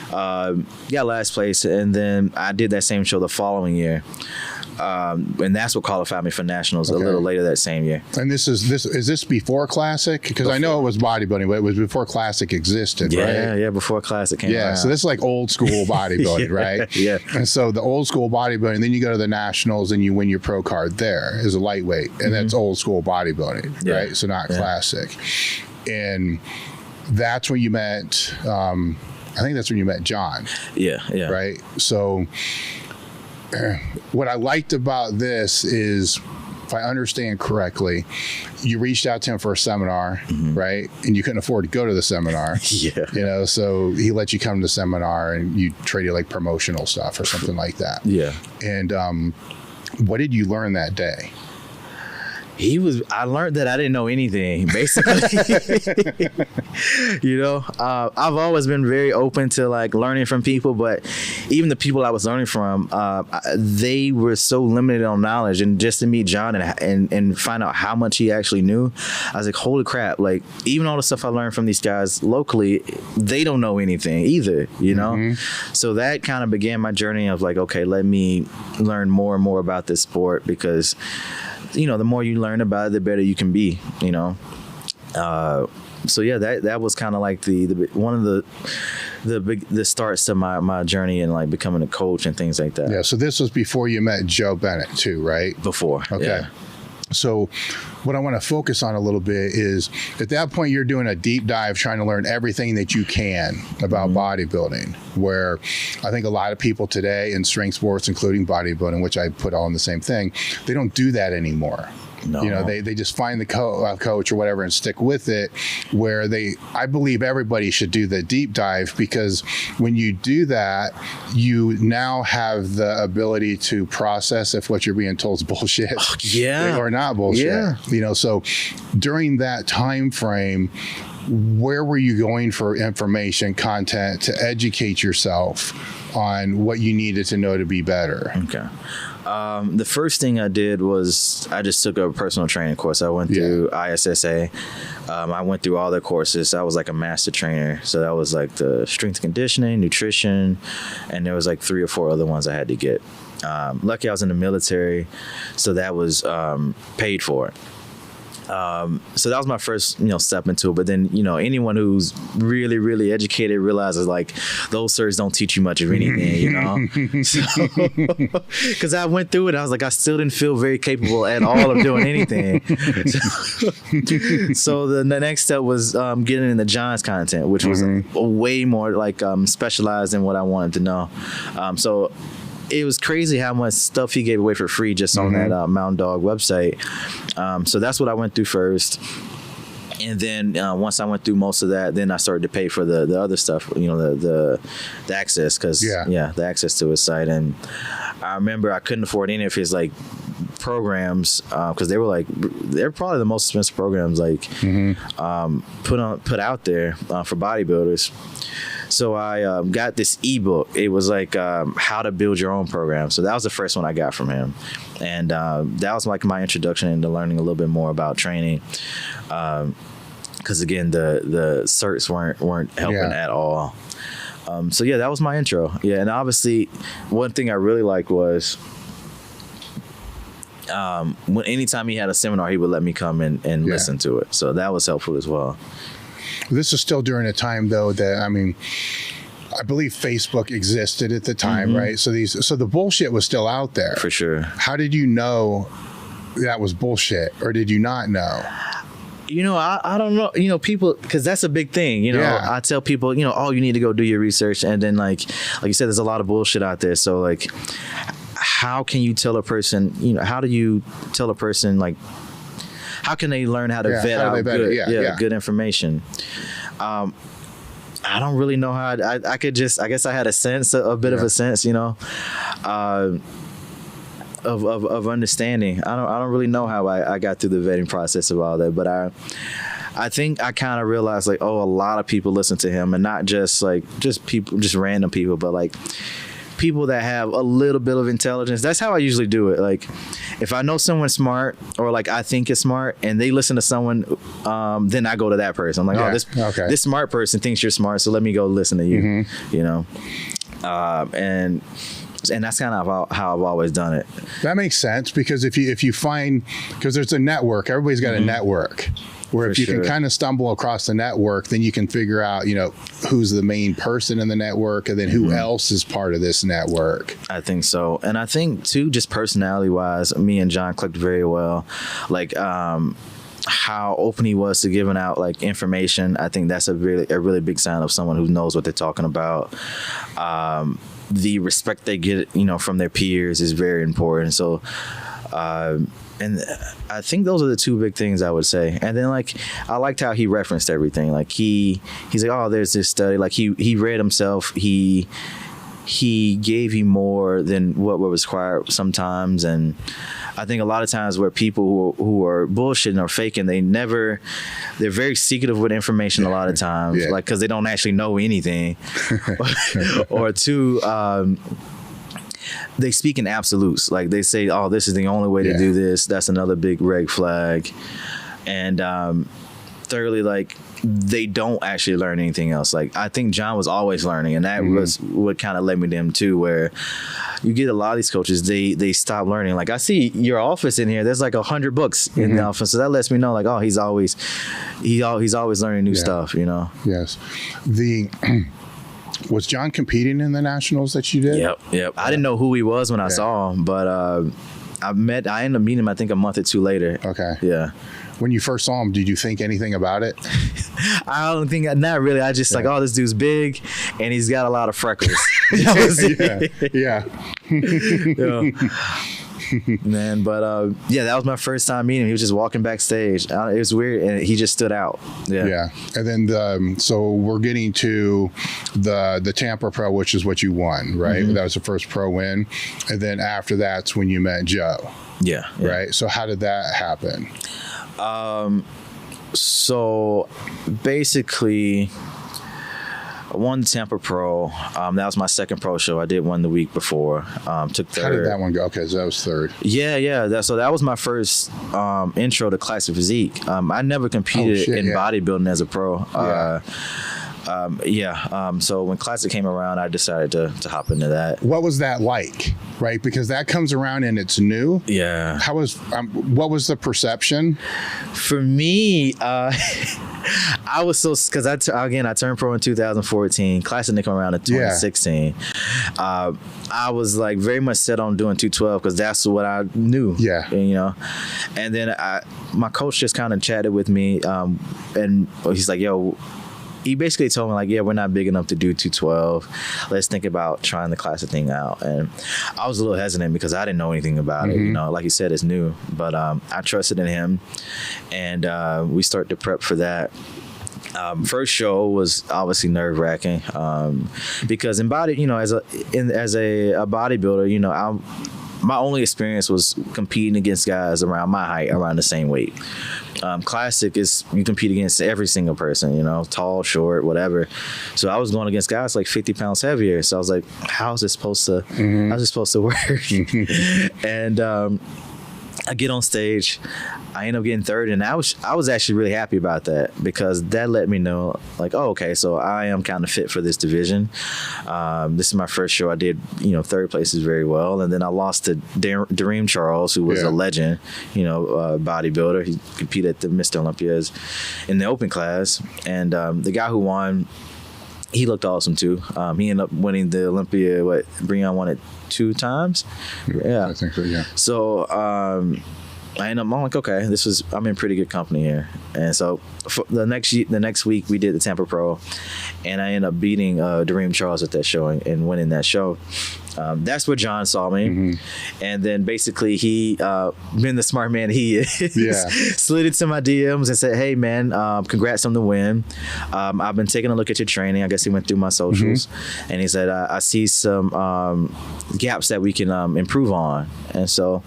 got last place, and then I did that same show the following year. And that's what qualified me for Nationals a little later that same year. And is this before Classic? Because I know it was bodybuilding, but it was before Classic existed, right? Yeah, before Classic came around. So this is like old school bodybuilding, right? Yeah. And so the old school bodybuilding, then you go to the Nationals and you win your pro card there as a lightweight, and that's old school bodybuilding, right? So not Classic. And that's when you met, I think that's when you met John. Yeah. Right? So what I liked about this is, if I understand correctly, you reached out to him for a seminar, right? And you couldn't afford to go to the seminar. So he let you come to the seminar and you traded like promotional stuff or something like that. Yeah. And what did you learn that day? I learned that I didn't know anything, basically. I've always been very open to like learning from people, but even the people I was learning from, they were so limited on knowledge. And just to meet John and find out how much he actually knew, I was like, holy crap. Like, even all the stuff I learned from these guys locally, they don't know anything either, So that kind of began my journey of like, okay, let me learn more and more about this sport, because the more you learn about it, the better you can be, So yeah, that was kind of like the one of the starts to my journey in like becoming a coach and things like that. Yeah. So this was before you met Joe Bennett too, right? Before. Okay. Yeah. So what I want to focus on a little bit is, at that point, you're doing a deep dive, trying to learn everything that you can about bodybuilding, where I think a lot of people today in strength sports, including bodybuilding, which I put all in the same thing, they don't do that anymore. No. You know, they just find the coach or whatever and stick with it, where I believe everybody should do the deep dive, because when you do that, you now have the ability to process if what you're being told is bullshit or not bullshit. Yeah. You know, so during that time frame, where were you going for information, content to educate yourself on what you needed to know to be better? Okay. The first thing I did was I just took a personal training course. I went through ISSA. I went through all their courses. I was like a master trainer. So that was like the strength and conditioning, nutrition, and there was like 3 or 4 other ones I had to get. Lucky I was in the military, so that was paid for. So that was my first, step into it. But then, anyone who's really, really educated realizes like those certs don't teach you much of anything, Because I went through it, I was like, I still didn't feel very capable at all of doing anything. So the next step was getting into John's content, which was way more like specialized in what I wanted to know. So it was crazy how much stuff he gave away for free just on that Mountain Dog website. So that's what I went through first. And then once I went through most of that, then I started to pay for the other stuff, the access, because the access to his site. And I remember I couldn't afford any of his like programs because they're probably the most expensive programs put out there for bodybuilders. So I got this ebook. It was like how to build your own program. So that was the first one I got from him, and that was like my introduction into learning a little bit more about training. Because again, the certs weren't helping at all. So yeah, that was my intro. Yeah, and obviously, one thing I really liked was anytime he had a seminar, he would let me come and listen to it. So that was helpful as well. This is still during a time, though, that, I believe Facebook existed at the time, right? So the bullshit was still out there. For sure. How did you know that was bullshit, or did you not know? I don't know, people, because that's a big thing, I tell people, oh, you need to go do your research. And then like you said, there's a lot of bullshit out there. So like, how can you tell a person, how do you tell a person, like, how can they learn how to vet out good information? I don't really know how. I guess I had a sense, a bit of a sense, of understanding. I don't really know how I got through the vetting process of all that, but I think I kind of realized like, oh, a lot of people listen to him, and not just random people, but like people that have a little bit of intelligence. That's how I usually do it. Like, if I know someone's smart, or like I think is smart, and they listen to someone, then I go to that person. I'm like, this smart person thinks you're smart, so let me go listen to you. And that's kind of how I've always done it. That makes sense, because if you find, because there's a network, everybody's got a network. Where if you can kind of stumble across the network, then you can figure out, who's the main person in the network, and then who else is part of this network. I think so. And I think too, just personality wise, me and John clicked very well. Like, how open he was to giving out like information. I think that's a really big sign of someone who knows what they're talking about. The respect they get, from their peers is very important. So, and I think those are the 2 big things I would say. And then like, I liked how he referenced everything. Like he's like, oh, there's this study. Like he read himself. He gave you more than what was required sometimes. And I think a lot of times where people who are bullshitting or faking, they're very secretive with information a lot of times, like, because they don't actually know anything. Or 2, they speak in absolutes. Like they say, oh, this is the only way to do this. That's another big red flag. And thirdly, like, they don't actually learn anything else. Like, I think John was always learning, and that was what kind of led me to him too, where you get a lot of these coaches, they stop learning. Like, I see your office in here, there's like 100 books in the office. So that lets me know like, oh, he's always learning new stuff, Yes. Was John competing in the nationals that you did? Yep. I didn't know who he was when I saw him, but I ended up meeting him, I think, a month or 2 later. Okay. Yeah. When you first saw him, did you think anything about it? I don't think, not really. I just like, oh, this dude's big and he's got a lot of freckles. That was it. man. But yeah, that was my first time meeting him. He was just walking backstage. It was weird, and he just stood out. Yeah. And then so we're getting to the Tampa Pro, which is what you won, right? That was the first pro win. And then after that's when you met Joe. Yeah. Right. So how did that happen? So basically, I won the Tampa Pro. That was my second pro show. I did one the week before. Took third. How did that one go? Okay, so that was third. Yeah. So that was my first intro to classic physique. I never competed in bodybuilding as a pro. So when classic came around, I decided to hop into that. What was that like? Right, because that comes around and it's new. Yeah. How was what was the perception? For me, I was so, because I turned pro in 2014. Classic didn't come around in 2016. I was like very much set on doing 212 because that's what I knew. Yeah. You know, and then my coach just kind of chatted with me, and he's like, "Yo." He basically told me like, yeah, we're not big enough to do 212. Let's think about trying the classic thing out. And I was a little hesitant because I didn't know anything about it. You know, like you said, it's new. But I trusted in him, and we started to prep for that. First show was obviously nerve-wracking because as a bodybuilder, you know, my only experience was competing against guys around my height, around the same weight. Classic is you compete against every single person, you know, tall, short, whatever. So I was going against guys like 50 pounds heavier. So I was like, how's this supposed to work? And I get on stage. I end up getting third, and I was actually really happy about that because that let me know, like, oh, okay, so I am kind of fit for this division. This is my first show. I did, you know, third place is very well, and then I lost to Dareem Charles, who was a legend, you know, bodybuilder. He competed at the Mr. Olympias in the open class, and the guy who won, he looked awesome too. He ended up winning the Olympia. Breon won it 2 times. Yeah, I think so. Yeah. So I'm like, okay, I'm in pretty good company here. And so for the next week we did the Tampa Pro, and I ended up beating Dareem Charles at that show and winning that show. That's where John saw me. And then basically he, being the smart man he is, slid into my DMs and said, hey man, congrats on the win. I've been taking a look at your training. I guess he went through my socials, and he said, I see some gaps that we can improve on. And so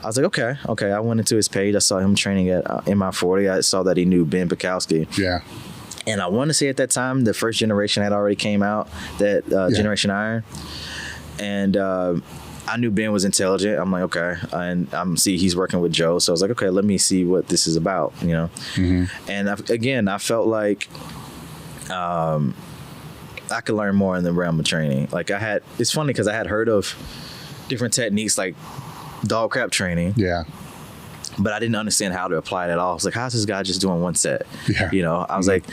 I was like, okay. I went into his page. I saw him training at MI40. I saw that he knew Ben Bukowski. Yeah. And I want to say at that time, the first generation had already came out, that Generation Iron. And I knew Ben was intelligent. I'm like, okay. And he's working with Joe. So I was like, okay, let me see what this is about, you know? And I felt like I could learn more in the realm of training. Like it's funny because I had heard of different techniques like dog crap training. Yeah. But I didn't understand how to apply it at all. I was like, how's this guy just doing one set? Yeah. You know, I was like,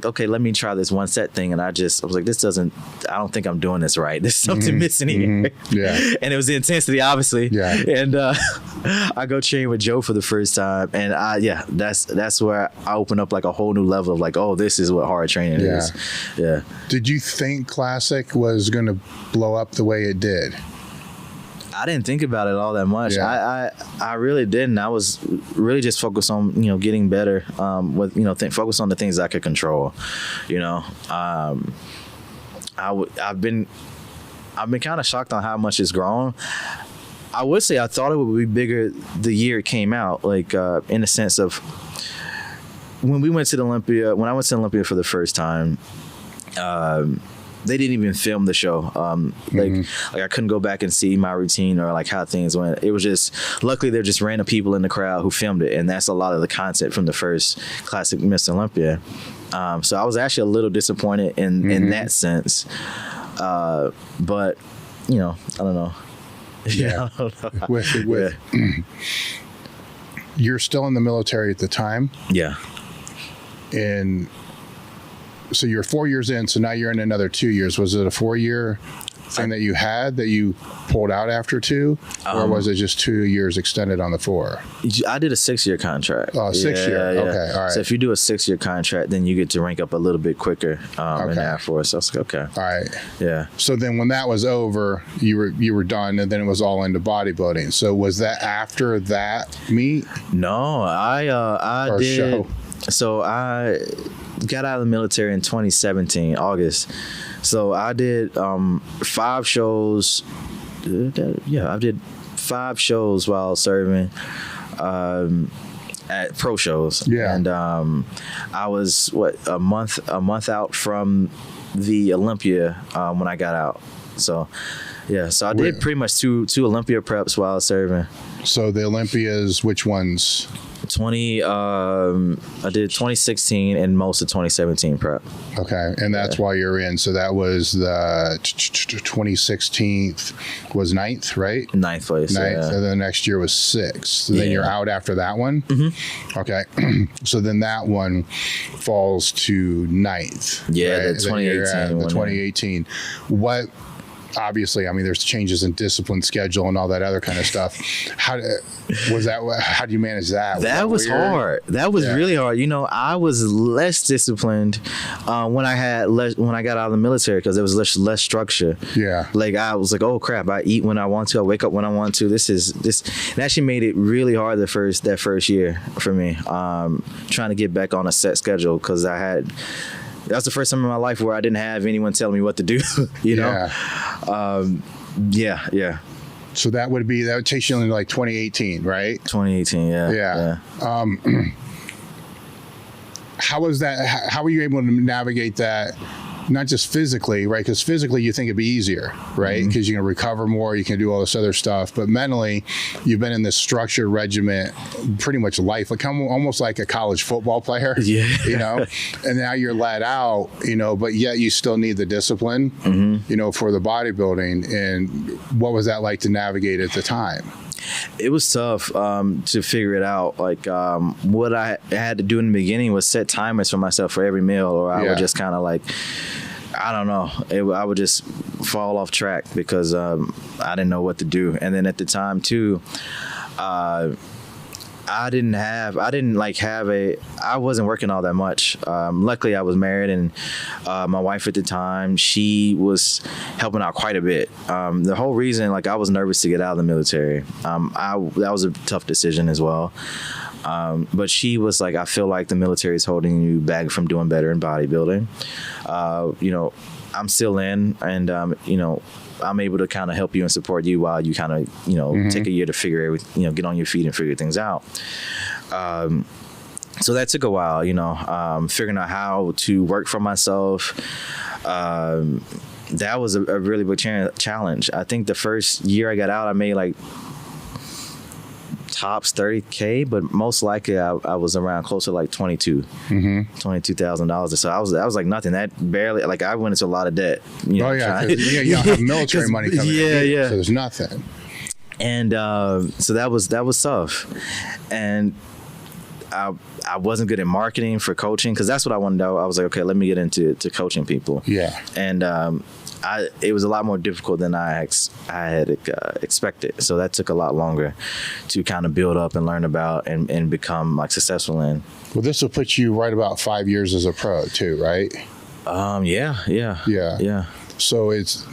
okay, let me try this one set thing. And I was like, I don't think I'm doing this right. There's something missing here. Yeah. And it was the intensity, obviously. Yeah. And I go train with Joe for the first time. And that's where I open up like a whole new level of like, oh, this is what hard training is. Yeah. Did you think Classic was going to blow up the way it did? I didn't think about it all that much. Yeah. I really didn't. I was really just focused on, you know, getting better with, you know, focus on the things I could control. You know, I've been kind of shocked on how much it's grown. I would say I thought it would be bigger the year it came out, like in the sense of when I went to the Olympia for the first time, they didn't even film the show. Like I couldn't go back and see my routine or like how things went. It was just, luckily they're just random people in the crowd who filmed it. And that's a lot of the content from the first classic Mr. Olympia. So I was actually a little disappointed in that sense. But, you know, I don't know. Yeah. I don't know. You're still in the military at the time. Yeah. And so you're 4 years in, so now you're in another 2 years. Was it a 4-year thing that you had that you pulled out after 2, or was it just 2 years extended on the 4? I did a 6-year contract. Oh, 6 year. Yeah. Okay, all right. So if you do a 6-year contract, then you get to rank up a little bit quicker in the Air Force. So I was like, okay. All right. Yeah. So then when that was over, you were done, and then it was all into bodybuilding. So was that after that meet? No, I or did. Show? So I got out of the military in 2017, August. So I did 5 shows. Yeah, I did 5 shows while serving at pro shows. Yeah. And I was a month out from the Olympia when I got out. So yeah, so I did pretty much two Olympia preps while serving. So the Olympias, which ones? I did 2016 and most of 2017 prep. Okay, and that's why you're in. So that was the 2016 was 9th, right? 9th place. 9th, Yeah. and then the next year was 6th. So then you're out after that one? Mm-hmm. Okay, so then that one falls to 9th. Yeah, right? the 2018 The one. 2018. What? Obviously, I mean, there's changes in discipline, schedule, and all that other kind of stuff. How do you manage that? That was weird? hard. That was really hard. You know, I was less disciplined when I got out of the military because there was less structure. Yeah. Like I was like, oh crap! I eat when I want to. I wake up when I want to. This. It actually made it really hard that first year for me. Trying to get back on a set schedule because that's the first time in my life where I didn't have anyone telling me what to do, you know? Yeah. So that would take you into like 2018, right? 2018, yeah. How was that? How were you able to navigate that? Not just physically, right? Because physically you think it'd be easier, right? Because you can recover more, you can do all this other stuff. But mentally, you've been in this structured regiment pretty much life, like almost like a college football player, you know? And now you're let out, you know, but yet you still need the discipline, you know, for the bodybuilding. And what was that like to navigate at the time? It was tough to figure it out. Like what I had to do in the beginning was set timers for myself for every meal, or I would just kind of like, I don't know, I would just fall off track because I didn't know what to do. And then at the time too, I wasn't working all that much. Luckily I was married, and my wife at the time, she was helping out quite a bit. The whole reason, like, I was nervous to get out of the military. That was a tough decision as well. But she was like, I feel like the military is holding you back from doing better in bodybuilding. You know, I'm still in, and you know, I'm able to kind of help you and support you while you kind of, you know, take a year to figure everything, you know, get on your feet and figure things out. So that took a while, you know, figuring out how to work for myself. That was a really big challenge. I think the first year I got out, I made like tops $30K, but most likely I was around closer to like $22,000. So that was like nothing. That barely, like, I went into a lot of debt. You know, you don't have military money coming in, so there's nothing. And so that was tough, and I wasn't good at marketing for coaching because that's what I wanted to do. I was like, okay, let me get into coaching people. Yeah, and it was a lot more difficult than I had expected. So that took a lot longer to kind of build up and learn about and become like successful in. Well, this will put you right about 5 years as a pro too, right? Yeah. So it's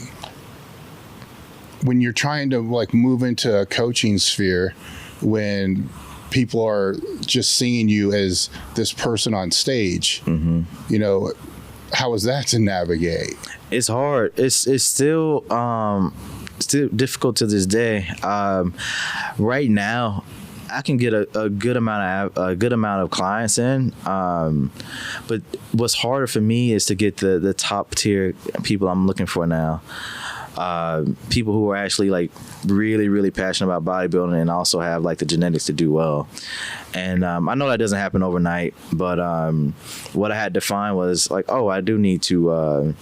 when you're trying to like move into a coaching sphere, when people are just seeing you as this person on stage, you know, how is that to navigate? It's hard. It's still difficult to this day. Right now, I can get a good amount of clients in, but what's harder for me is to get the top tier people I'm looking for now. People who are actually like really, really passionate about bodybuilding and also have like the genetics to do well. And I know that doesn't happen overnight, but what I had to find was like, oh, I do need to.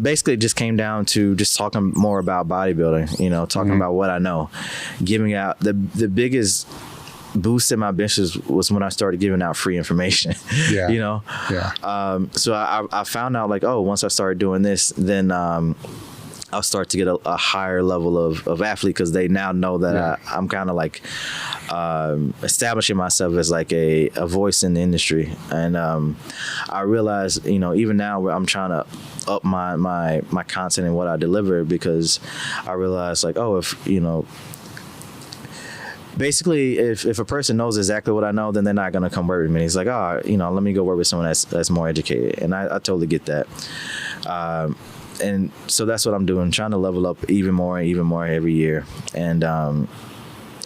Basically, it just came down to just talking more about bodybuilding. You know, talking about what I know, giving out the biggest boost in my business was when I started giving out free information. Yeah. You know. Yeah. So I found out like, oh, once I started doing this, then I I'll start to get a higher level of athlete, because they now know that I'm kind of like establishing myself as like a voice in the industry. And I realize, you know, even now where I'm trying to up my content and what I deliver, because I realize like, oh, if, you know, basically, if a person knows exactly what I know, then they're not going to come work with me. He's like, oh, you know, let me go work with someone that's more educated. And I totally get that. And so that's what I'm doing, trying to level up even more every year. And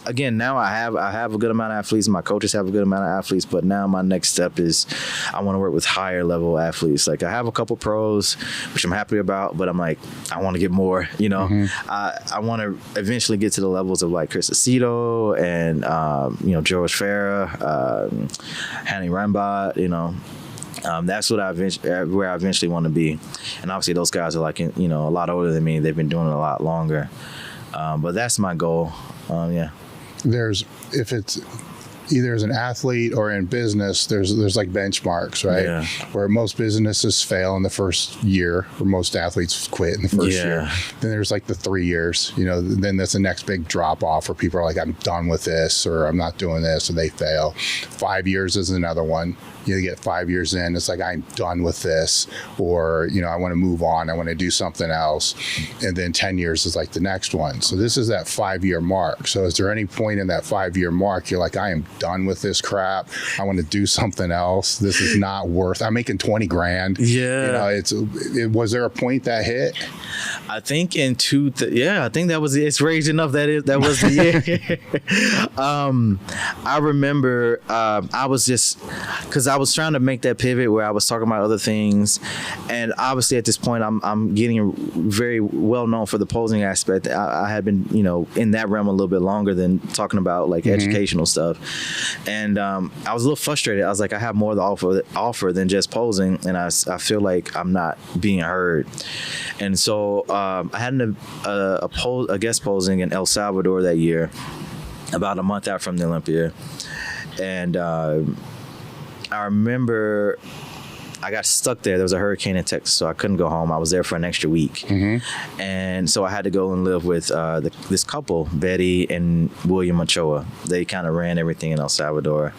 again, now I have a good amount of athletes. My coaches have a good amount of athletes, but now my next step is I want to work with higher level athletes. Like, I have a couple pros, which I'm happy about, but I'm like, I want to get more, you know. I want to eventually get to the levels of like Chris Aceto and, you know, George Farah, Hanny Rambot, you know. That's what where I eventually want to be. And obviously those guys are like, you know, a lot older than me. They've been doing it a lot longer. But that's my goal. Yeah. If it's either as an athlete or in business, there's like benchmarks, right? Yeah. Where most businesses fail in the first year, or most athletes quit in the first year. Then there's like the 3 years, you know, then that's the next big drop off where people are like, I'm done with this, or I'm not doing this, and they fail. 5 years is another one. You get 5 years in, it's like, I'm done with this, or, you know, I want to move on, I want to do something else. And then 10 years is like the next one. So this is that 5 year mark. So is there any point in that 5 year mark you're like, I am done with this crap, I want to do something else, this is not worth, I'm making 20 grand. Yeah. You know, was there a point that hit? I think I think that was, it's raging enough that was the year. I remember I was just, because I was trying to make that pivot where I was talking about other things, and obviously at this point I'm getting very well known for the posing aspect. I had been, you know, in that realm a little bit longer than talking about like educational stuff, and I was a little frustrated. I was like, I have more to offer than just posing, and I feel like I'm not being heard. And so I had a guest posing in El Salvador that year, about a month out from the Olympia, and I remember I got stuck there. There was a hurricane in Texas, so I couldn't go home. I was there for an extra week. And so I had to go and live with this couple, Betty and William Ochoa. They kind of ran everything in El Salvador.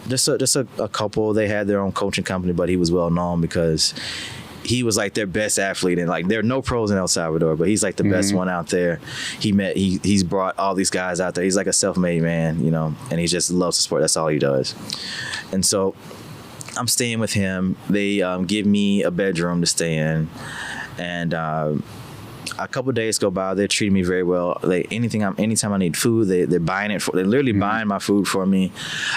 Just a couple. They had their own coaching company, but he was well known because he was like their best athlete, and like there are no pros in El Salvador, but he's like the best one out there. He's brought all these guys out there. He's like a self-made man, you know, and he just loves the sport. That's all he does. And so I'm staying with him. They give me a bedroom to stay in, and a couple of days go by. They're treating me very well. Anytime I need food, they're buying it. They're literally buying my food for me.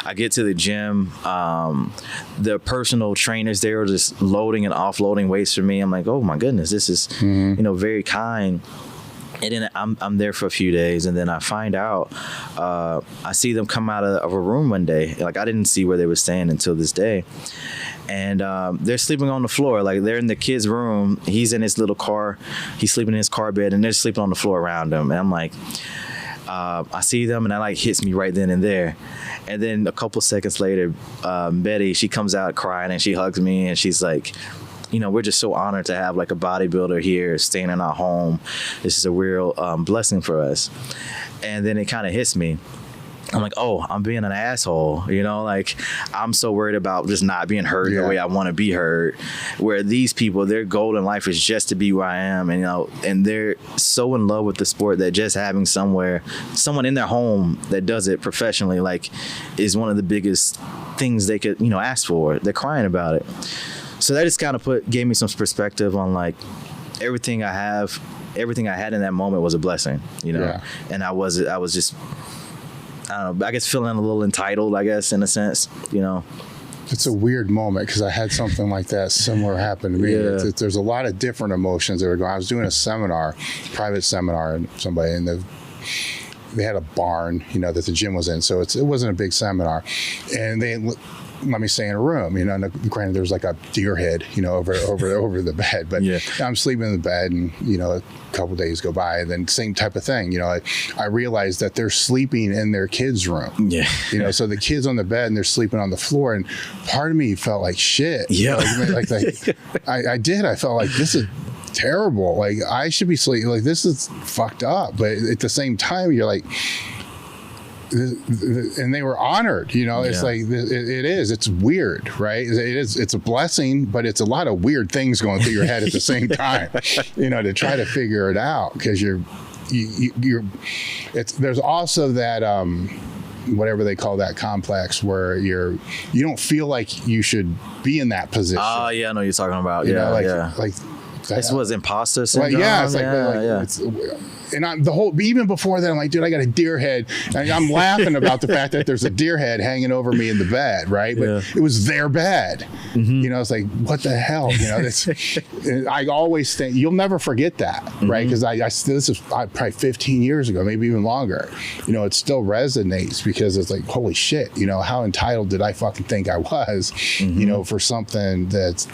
I get to the gym. The personal trainers there are just loading and offloading weights for me. I'm like, oh my goodness, this is you know, very kind. And then I'm there for a few days, and then I find out, I see them come out of a room one day. Like, I didn't see where they were staying until this day. And they're sleeping on the floor. Like, they're in the kid's room. He's in his little car. He's sleeping in his car bed, and they're sleeping on the floor around him. And I'm like, I see them, and that like hits me right then and there. And then a couple seconds later, Betty, she comes out crying, and she hugs me, and she's like, you know, we're just so honored to have like a bodybuilder here staying in our home. This is a real blessing for us. And then it kind of hits me. I'm like, oh, I'm being an asshole, you know, like I'm so worried about just not being heard the way I want to be heard, where these people, their goal in life is just to be where I am, and, you know, and they're so in love with the sport that just having someone in their home that does it professionally, like, is one of the biggest things they could, you know, ask for. They're crying about it. So that just kind of gave me some perspective on like everything I had in that moment was a blessing, you know. And I was just, I don't know, I guess feeling a little entitled, I guess, in a sense, you know. It's a weird moment because I had something like that similar happen to me. There's a lot of different emotions that were going. I was doing a seminar, private seminar, and somebody, and they had a barn, you know, that the gym was in, so it wasn't a big seminar, and they let me stay in a room, you know, and granted there's like a deer head, you know, over the bed, but I'm sleeping in the bed, and, you know, a couple days go by, and then same type of thing, you know, I realized that they're sleeping in their kids' room, you know, so the kids on the bed and they're sleeping on the floor, and part of me felt like shit, I felt like this is, terrible. Like, I should be sleeping. Like, this is fucked up. But at the same time, you're like, and they were honored, you know. It's like, it is, it's weird, right? It's a blessing, but it's a lot of weird things going through your head at the same time, you know, to try to figure it out, because there's also that whatever they call that complex, where you don't feel like you should be in that position. Oh yeah, I know what you're talking about. You know, like this was imposter syndrome. Like, yeah, it's and I'm even before that, I'm like, dude, I got a deer head, and I'm laughing about the fact that there's a deer head hanging over me in the bed, right? But it was their bed. You know, it's like, what the hell, you know? I always think you'll never forget that, right? Because this is probably 15 years ago, maybe even longer. You know, it still resonates, because it's like, holy shit, you know, how entitled did I fucking think I was, you know, for something that's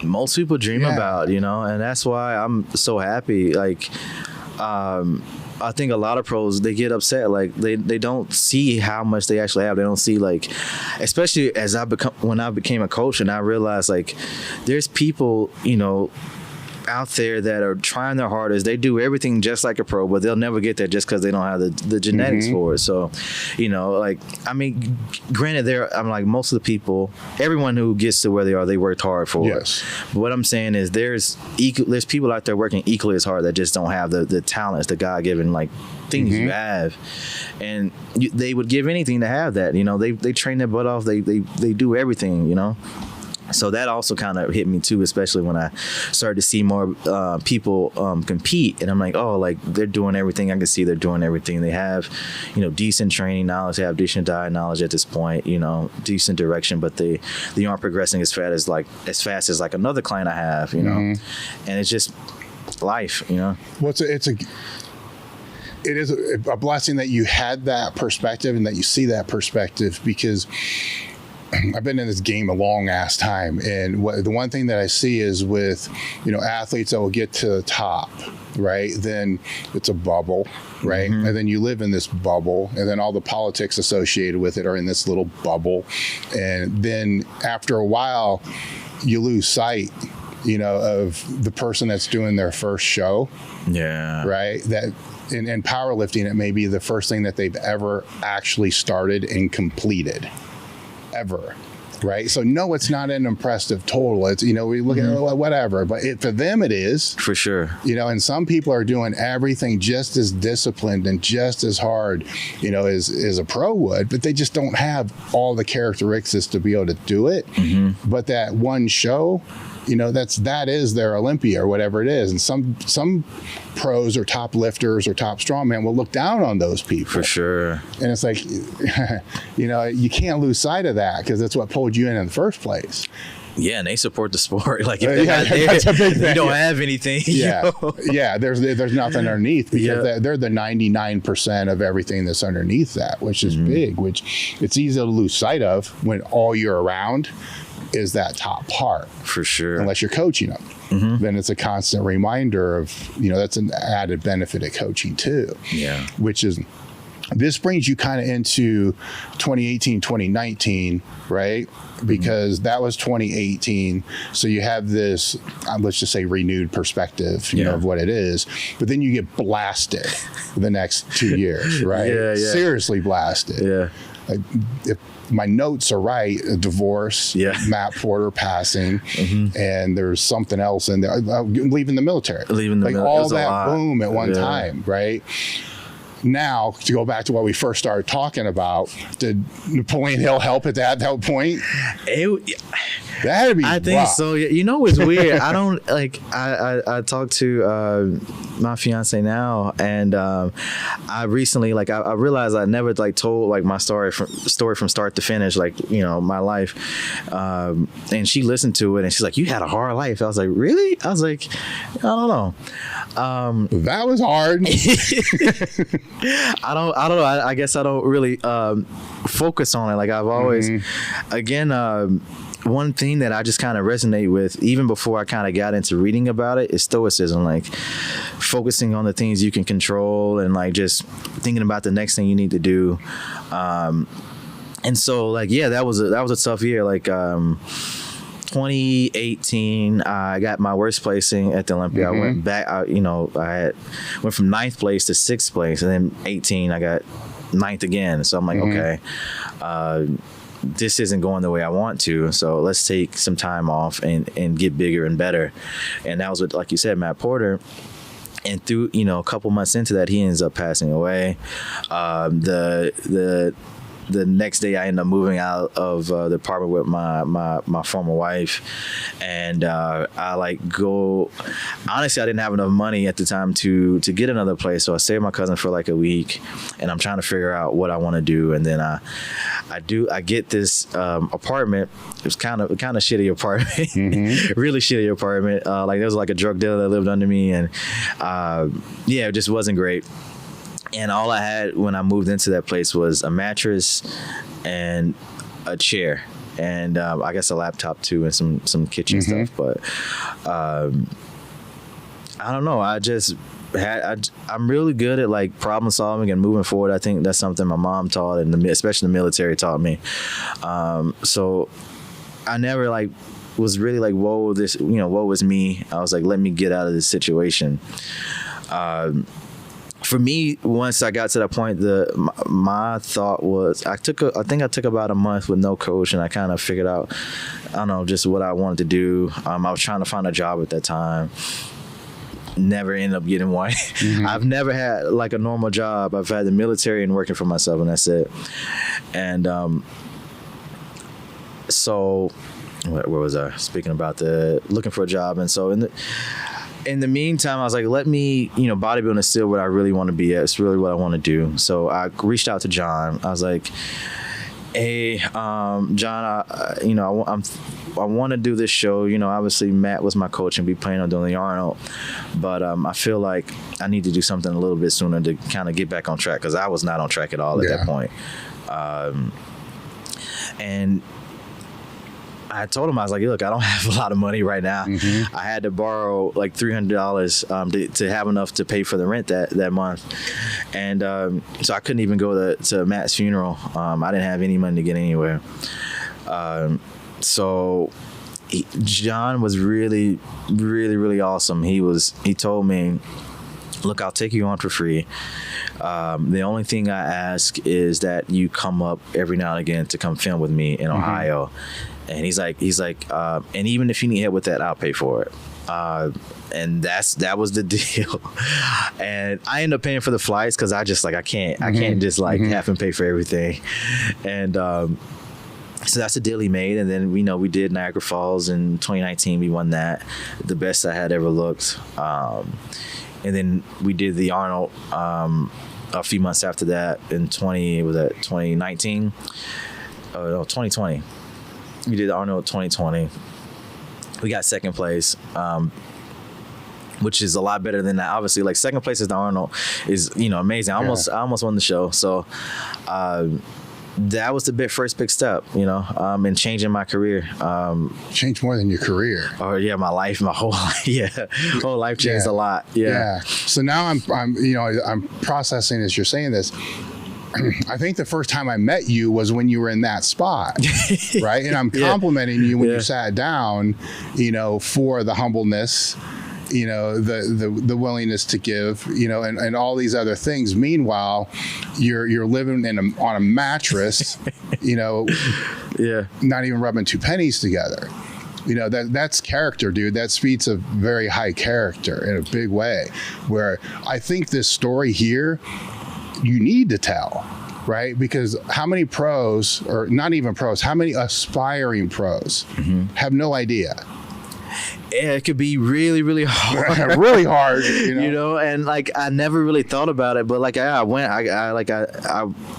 most people dream about, you know, and that's why I'm so happy. Like, I think a lot of pros, they get upset. Like, they don't see how much they actually have. They don't see, like, especially as when I became a coach, and I realized, like, there's people, you know, out there that are trying their hardest. They do everything just like a pro, but they'll never get there just because they don't have the genetics for it. So, you know, like, I mean, granted, I'm like, most of the people, everyone who gets to where they are, they worked hard for it. But what I'm saying is there's people out there working equally as hard that just don't have the talents, the God-given, like, things you have, and they would give anything to have that. You know, they train their butt off. They do everything, you know. So that also kind of hit me too, especially when I started to see more people compete, and I'm like, oh, like, they're doing everything. I can see they're doing everything. They have, you know, decent training knowledge, they have decent diet knowledge at this point, you know, decent direction, but they aren't progressing as fast as like another client I have, you know, and it's just life, you know. Well, it is a blessing that you had that perspective and that you see that perspective, because I've been in this game a long ass time, and the one thing that I see is with, you know, athletes that will get to the top, right? Then it's a bubble, right? And then you live in this bubble, and then all the politics associated with it are in this little bubble, and then after a while, you lose sight, you know, of the person that's doing their first show. Yeah. Right? That in powerlifting, it may be the first thing that they've ever actually started and completed. Ever, right? So no, it's not an impressive total. It's, you know, we look at whatever, but for them it is, for sure. You know, and some people are doing everything just as disciplined and just as hard, you know, as a pro would, but they just don't have all the characteristics to be able to do it. But that one show, you know, that is their Olympia or whatever it is. And some pros or top lifters or top strongman will look down on those people. For sure. And it's like, you know, you can't lose sight of that, because that's what pulled you in the first place. Yeah, and they support the sport. Like, if that's a big thing. You don't have anything. Yeah, yeah. There's nothing underneath, because they're the 99% of everything that's underneath that, which is big. Which it's easy to lose sight of when all you're around is that top part. For sure. Unless you're coaching them, then it's a constant reminder of, you know, that's an added benefit of coaching too. Yeah. Which is, this brings you kind of into 2018, 2019, right? Because that was 2018. So you have this, let's just say, renewed perspective, you know, of what it is. But then you get blasted the next 2 years, right? Seriously blasted. Yeah. Like, if my notes are right, a divorce, Matt Porter passing, and there's something else in there. Leaving the military. Like, all that boom at one time, right? Now, to go back to what we first started talking about, did Napoleon Hill help at that point? That'd be I think so. You know what's weird? I don't, like, I talked to my fiance now, and I recently, like, I realized I never, like, told, like, my story from start to finish, like, you know, my life, and she listened to it, and she's like, you had a hard life. I was like, really? I was like, I don't know. That was hard. I don't know. I guess I don't really focus on it. Like, I've always, again, one thing that I just kind of resonate with, even before I kind of got into reading about it, is stoicism. Like, focusing on the things you can control, and, like, just thinking about the next thing you need to do. And so, like, yeah, that was a tough year. Like, 2018, I got my worst placing at the Olympia. I went back, I went from 9th place to 6th place, and then 18, I got 9th again. So I'm like, okay, this isn't going the way I want to. So let's take some time off and get bigger and better. And that was what, like you said, Matt Porter. And through, a couple months into that, he ends up passing away. The next day I ended up moving out of the apartment with my former wife, and honestly, I didn't have enough money at the time to get another place, so I stayed with my cousin for like a week, and I'm trying to figure out what I want to do. And then I get this apartment. It was kind of shitty apartment, really shitty apartment. There was like a drug dealer that lived under me, and it just wasn't great. And all I had when I moved into that place was a mattress and a chair, and I guess a laptop too, and some kitchen stuff. But I don't know. I'm really good at like problem solving and moving forward. I think that's something my mom taught, and especially the military taught me. So I never was really like, whoa, woe was me. I was like, let me get out of this situation. For me, once I got to that point, my thought was I think I took about a month with no coach, and I kind of figured out, I don't know, just what I wanted to do. I was trying to find a job at that time. Never ended up getting one. I've never had like a normal job. I've had the military and working for myself, and that's it. And so where was I? Speaking about looking for a job. And so in the meantime, I was like, let me, bodybuilding is still what I really want to be at. It's really what I want to do. So I reached out to John. I was like, hey, John, I want to do this show. Obviously Matt was my coach, and we planned on doing the Arnold. But I feel like I need to do something a little bit sooner to kind of get back on track, because I was not on track at all at that point. And I told him, I was like, look, I don't have a lot of money right now. I had to borrow like $300 to have enough to pay for the rent that month. And so I couldn't even go to Matt's funeral. I didn't have any money to get anywhere. So John was really, really, really awesome. He told me, look, I'll take you on for free. The only thing I ask is that you come up every now and again to come film with me in Ohio. And he's like, and even if you need help with that, I'll pay for it. And that was the deal. And I ended up paying for the flights, because I can't just have him pay for everything. And so that's the deal he made. And then we did Niagara Falls in 2019. We won that, the best I had ever looked. And then we did the Arnold a few months after that in 2019? Oh no, 2020. We did Arnold 2020. We got second place, which is a lot better than that. Obviously, like second place is the Arnold is amazing. I almost won the show. So that was the first big step, in changing my career. Changed more than your career. Oh yeah, my whole life. Whole life changed a lot. Yeah. So now I'm processing as you're saying this. I think the first time I met you was when you were in that spot, right? And I'm complimenting you when you sat down, for the humbleness, the willingness to give, and all these other things. Meanwhile, you're living on a mattress, not even rubbing two pennies together. That's character, dude. That speaks of very high character in a big way, where I think this story here, you need to tell, right? Because how many pros, or not even pros, how many aspiring pros have no idea? Yeah, it could be really, really hard. Really hard, and like I never really thought about it, but like I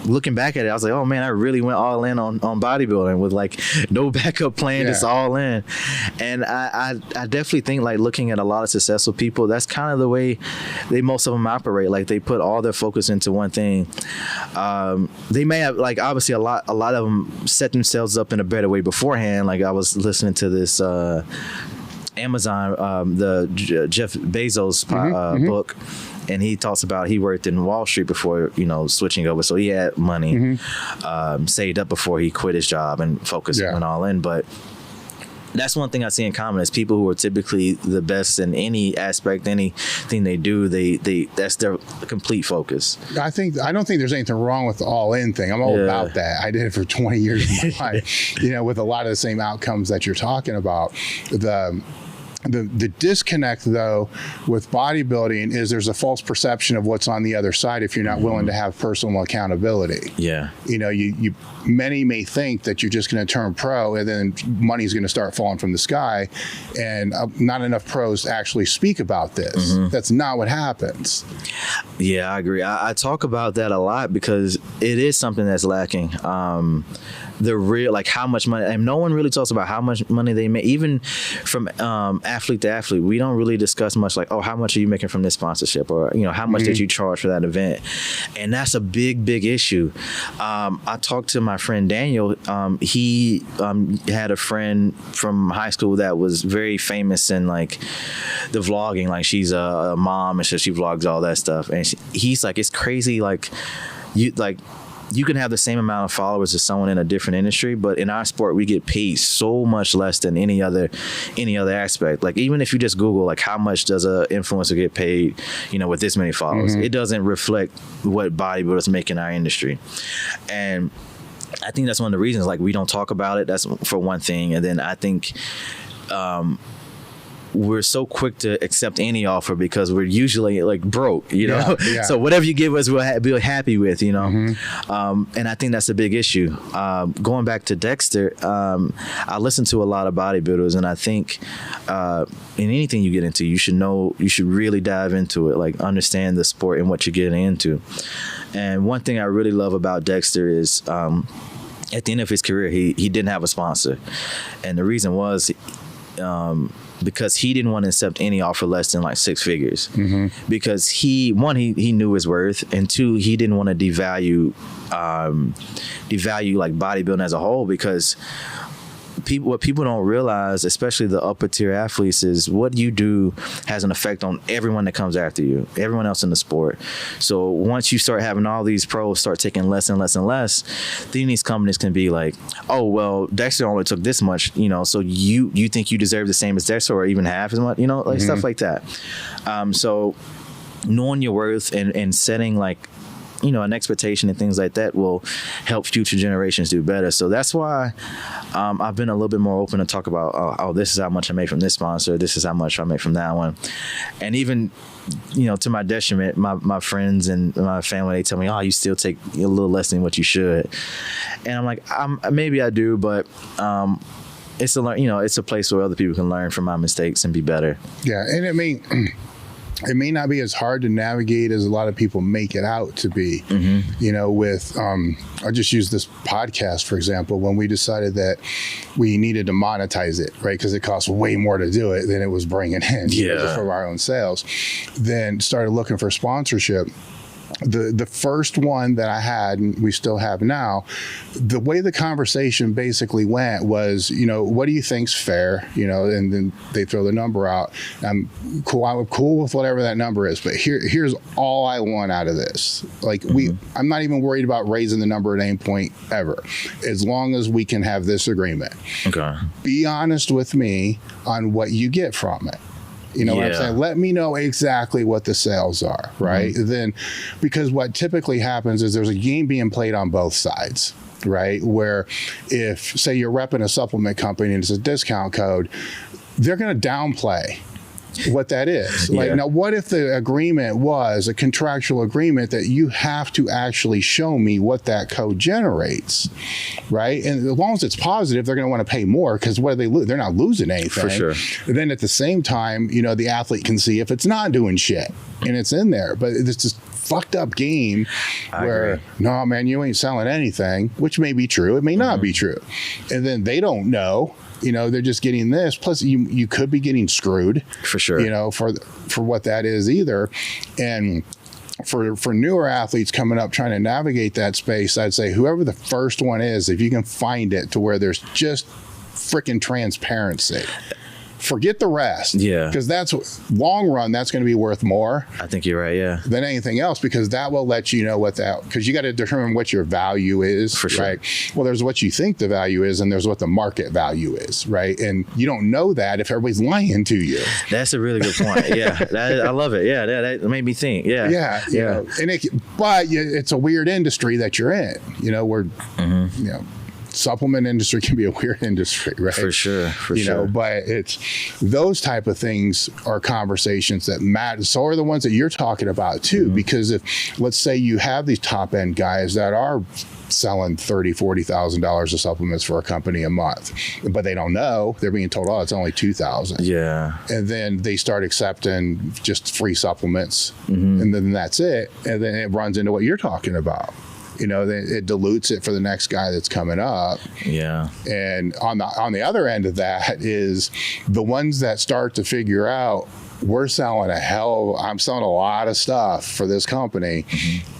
looking back at it, I was like, oh man, I really went all in on bodybuilding with like no backup plan, just all in. And I definitely think, like, looking at a lot of successful people, that's kind of the way most of them operate. Like they put all their focus into one thing. They may have, like, obviously a lot of them set themselves up in a better way beforehand. Like I was listening to this Amazon, the Jeff Bezos book, and he talks about he worked in Wall Street before switching over, so he had money saved up before he quit his job and focused went all in. But that's one thing I see in common is people who are typically the best in any aspect, anything they do, they that's their complete focus. I don't think there's anything wrong with the all-in thing. I'm all about that. I did it for 20 years of my life, with a lot of the same outcomes that you're talking about. The disconnect, though, with bodybuilding is there's a false perception of what's on the other side if you're not willing to have personal accountability. Yeah. Many may think that you're just going to turn pro and then money's going to start falling from the sky, and not enough pros actually speak about this. That's not what happens. Yeah, I agree. I talk about that a lot because it is something that's lacking. The real, like how much money, and no one really talks about how much money they make, even from athlete to athlete. We don't really discuss much like, oh, how much are you making from this sponsorship, or how much did you charge for that event? And that's a big issue. I talked to my friend Daniel. He had a friend from high school that was very famous in like the vlogging. Like she's a mom, and so she vlogs all that stuff. And he's like, it's crazy. You can have the same amount of followers as someone in a different industry, but in our sport, we get paid so much less than any other aspect. Like even if you just Google like how much does a influencer get paid, with this many followers, it doesn't reflect what bodybuilders make in our industry. And I think that's one of the reasons like we don't talk about it. That's for one thing. And then I think we're so quick to accept any offer because we're usually like broke, Yeah. So whatever you give us, we'll be happy with, And I think that's a big issue. Going back to Dexter, I listen to a lot of bodybuilders, and I think in anything you get into, you should really dive into it, like understand the sport and what you're getting into. And one thing I really love about Dexter is at the end of his career, he didn't have a sponsor. And the reason was because he didn't want to accept any offer less than like 6 figures, because he knew his worth, and 2, he didn't want to devalue like bodybuilding as a whole, because what people don't realize, especially the upper tier athletes, is what you do has an effect on everyone that comes after you, everyone else in the sport. So once you start having all these pros start taking less and less and less, then these companies can be like, oh, well, Dexter only took this much, so you think you deserve the same as Dexter or even half as much, like stuff like that. So knowing your worth and setting like, an expectation and things like that will help future generations do better. So that's why I've been a little bit more open to talk about, oh, this is how much I made from this sponsor. This is how much I made from that one. And even, to my detriment, my friends and my family, they tell me, oh, you still take a little less than what you should. And I'm like, maybe I do, but it's a place where other people can learn from my mistakes and be better. Yeah. And it may not be as hard to navigate as a lot of people make it out to be. I'll just use this podcast, for example. When we decided that we needed to monetize it, right, because it costs way more to do it than it was bringing in just from our own sales, then started looking for sponsorship. The first one that I had, and we still have now, the way the conversation basically went was, what do you think's fair? And then they throw the number out. I'm cool with whatever that number is, but here's all I want out of this. Like I'm not even worried about raising the number at any point ever, as long as we can have this agreement. Okay. Be honest with me on what you get from it. What I'm saying? Let me know exactly what the sales are, right? Then, because what typically happens is there's a game being played on both sides, right? Where if, say, you're repping a supplement company and it's a discount code, they're going to downplay what that is. Like, now what if the agreement was a contractual agreement that you have to actually show me what that code generates, right? And as long as it's positive, they're going to want to pay more, because what do they lose? They're not losing anything. For sure. And then at the same time, the athlete can see if it's not doing shit and it's in there. But it's just fucked up game where, no, man, you ain't selling anything, which may be true. It may not be true. And then they don't know. They're just getting this. Plus, you could be getting screwed. For sure. For what that is either. And for newer athletes coming up trying to navigate that space, I'd say whoever the first one is, if you can find it to where there's just freaking transparency. forget the rest. Yeah. Because that's long run, that's going to be worth more. I think you're right. Yeah. Than anything else, because that will let you know what that, because you got to determine what your value is. For sure. Right. Well, there's what you think the value is, and there's what the market value is. Right. And you don't know that if everybody's lying to you. That's a really good point. Yeah. I love it. Yeah. That made me think. Yeah. Yeah. You know, and but it's a weird industry that you're in, you know, where, you know, supplement industry can be a weird industry, right? For sure. You know, but it's those type of things are conversations that matter. So are the ones that you're talking about too, because if, let's say you have these top end guys that are selling $30,000-$40,000 of supplements for a company a month, but they don't know, they're being told, oh, it's only $2,000. Yeah. And then they start accepting just free supplements, and then that's it. And then it runs into what you're talking about. You know, it dilutes it for the next guy that's coming up. Yeah. And on the other end of that is the ones that start to figure out, I'm selling a lot of stuff for this company,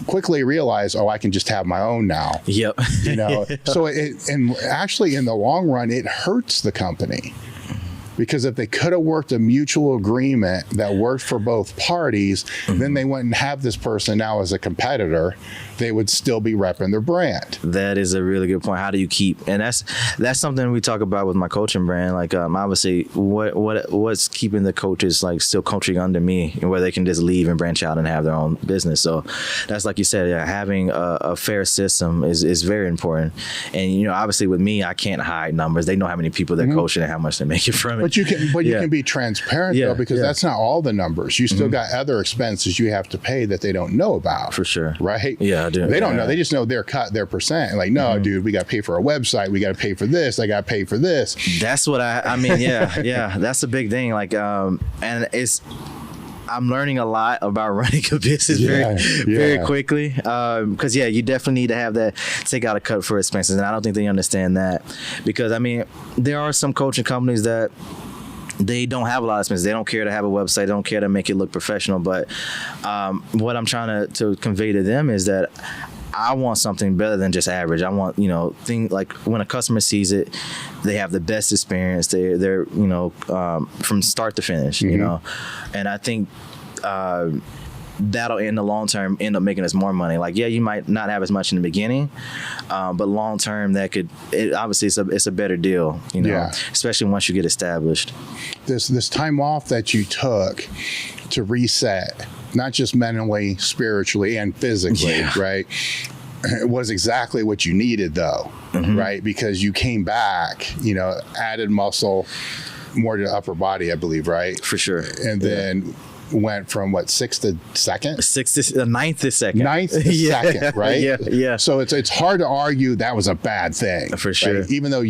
quickly realize, oh, I can just have my own now. Yep. You know, so and actually in the long run, it hurts the company. Because if they could have worked a mutual agreement that worked for both parties, then they wouldn't have this person now as a competitor. They would still be repping their brand. That is a really good point. How do you keep? And that's something we talk about with my coaching brand. Like obviously, what's keeping the coaches like still coaching under me, and where they can just leave and branch out and have their own business. So that's like you said, having a fair system is very important. And you know, obviously with me, I can't hide numbers. They know how many people they're coaching and how much they're making from it. But you can be transparent though, because that's not all the numbers. You still got other expenses you have to pay that they don't know about. For sure. Right? Yeah, I do. They don't know. They just know their cut, their percent. Like, no, dude, we got to pay for our website. We got to pay for this. I got to pay for this. That's what I mean. Yeah. That's a big thing. Like, and I'm learning a lot about running a business very quickly. Because you definitely need to have that, take out a cut for expenses. And I don't think they understand that, because I mean, there are some coaching companies that they don't have a lot of expenses. They don't care to have a website. They don't care to make it look professional. But what I'm trying to convey to them is that I want something better than just average. I want, things like when a customer sees it, they have the best experience. They're from start to finish, you know. And I think that'll in the long term end up making us more money. Like, you might not have as much in the beginning, but long term obviously it's a better deal, especially once you get established. This time off that you took to reset, not just mentally, spiritually, and physically, right? It was exactly what you needed though, right? Because you came back, added muscle, more to the upper body, I believe, right? For sure. And then went from sixth to second? Ninth to second. Ninth to second, right? Yeah. So it's hard to argue that was a bad thing. For sure. Right? Even though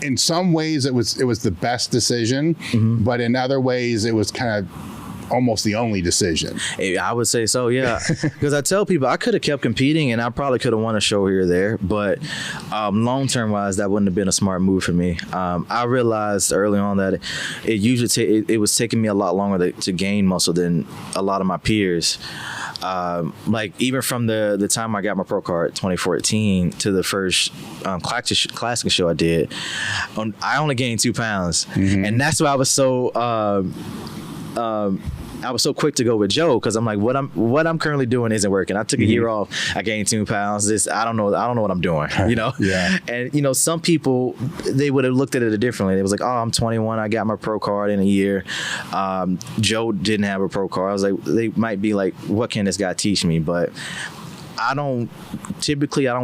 in some ways it was the best decision, but in other ways it was kind of almost the only decision. I would say so, yeah. Because I tell people I could have kept competing and I probably could have won a show here or there, but long-term wise, that wouldn't have been a smart move for me. I realized early on that it was taking me a lot longer to gain muscle than a lot of my peers. Like even from the time I got my pro card 2014 to the first classic show I did, I only gained 2 pounds. And that's why I was so quick to go with Joe, because I'm like, what I'm currently doing isn't working. I took a year off. I gained 2 pounds. I don't know what I'm doing. Yeah. And some people, they would have looked at it differently. It was like, oh, I'm 21. I got my pro card in a year. Joe didn't have a pro card. I was like, they might be like, what can this guy teach me? But I don't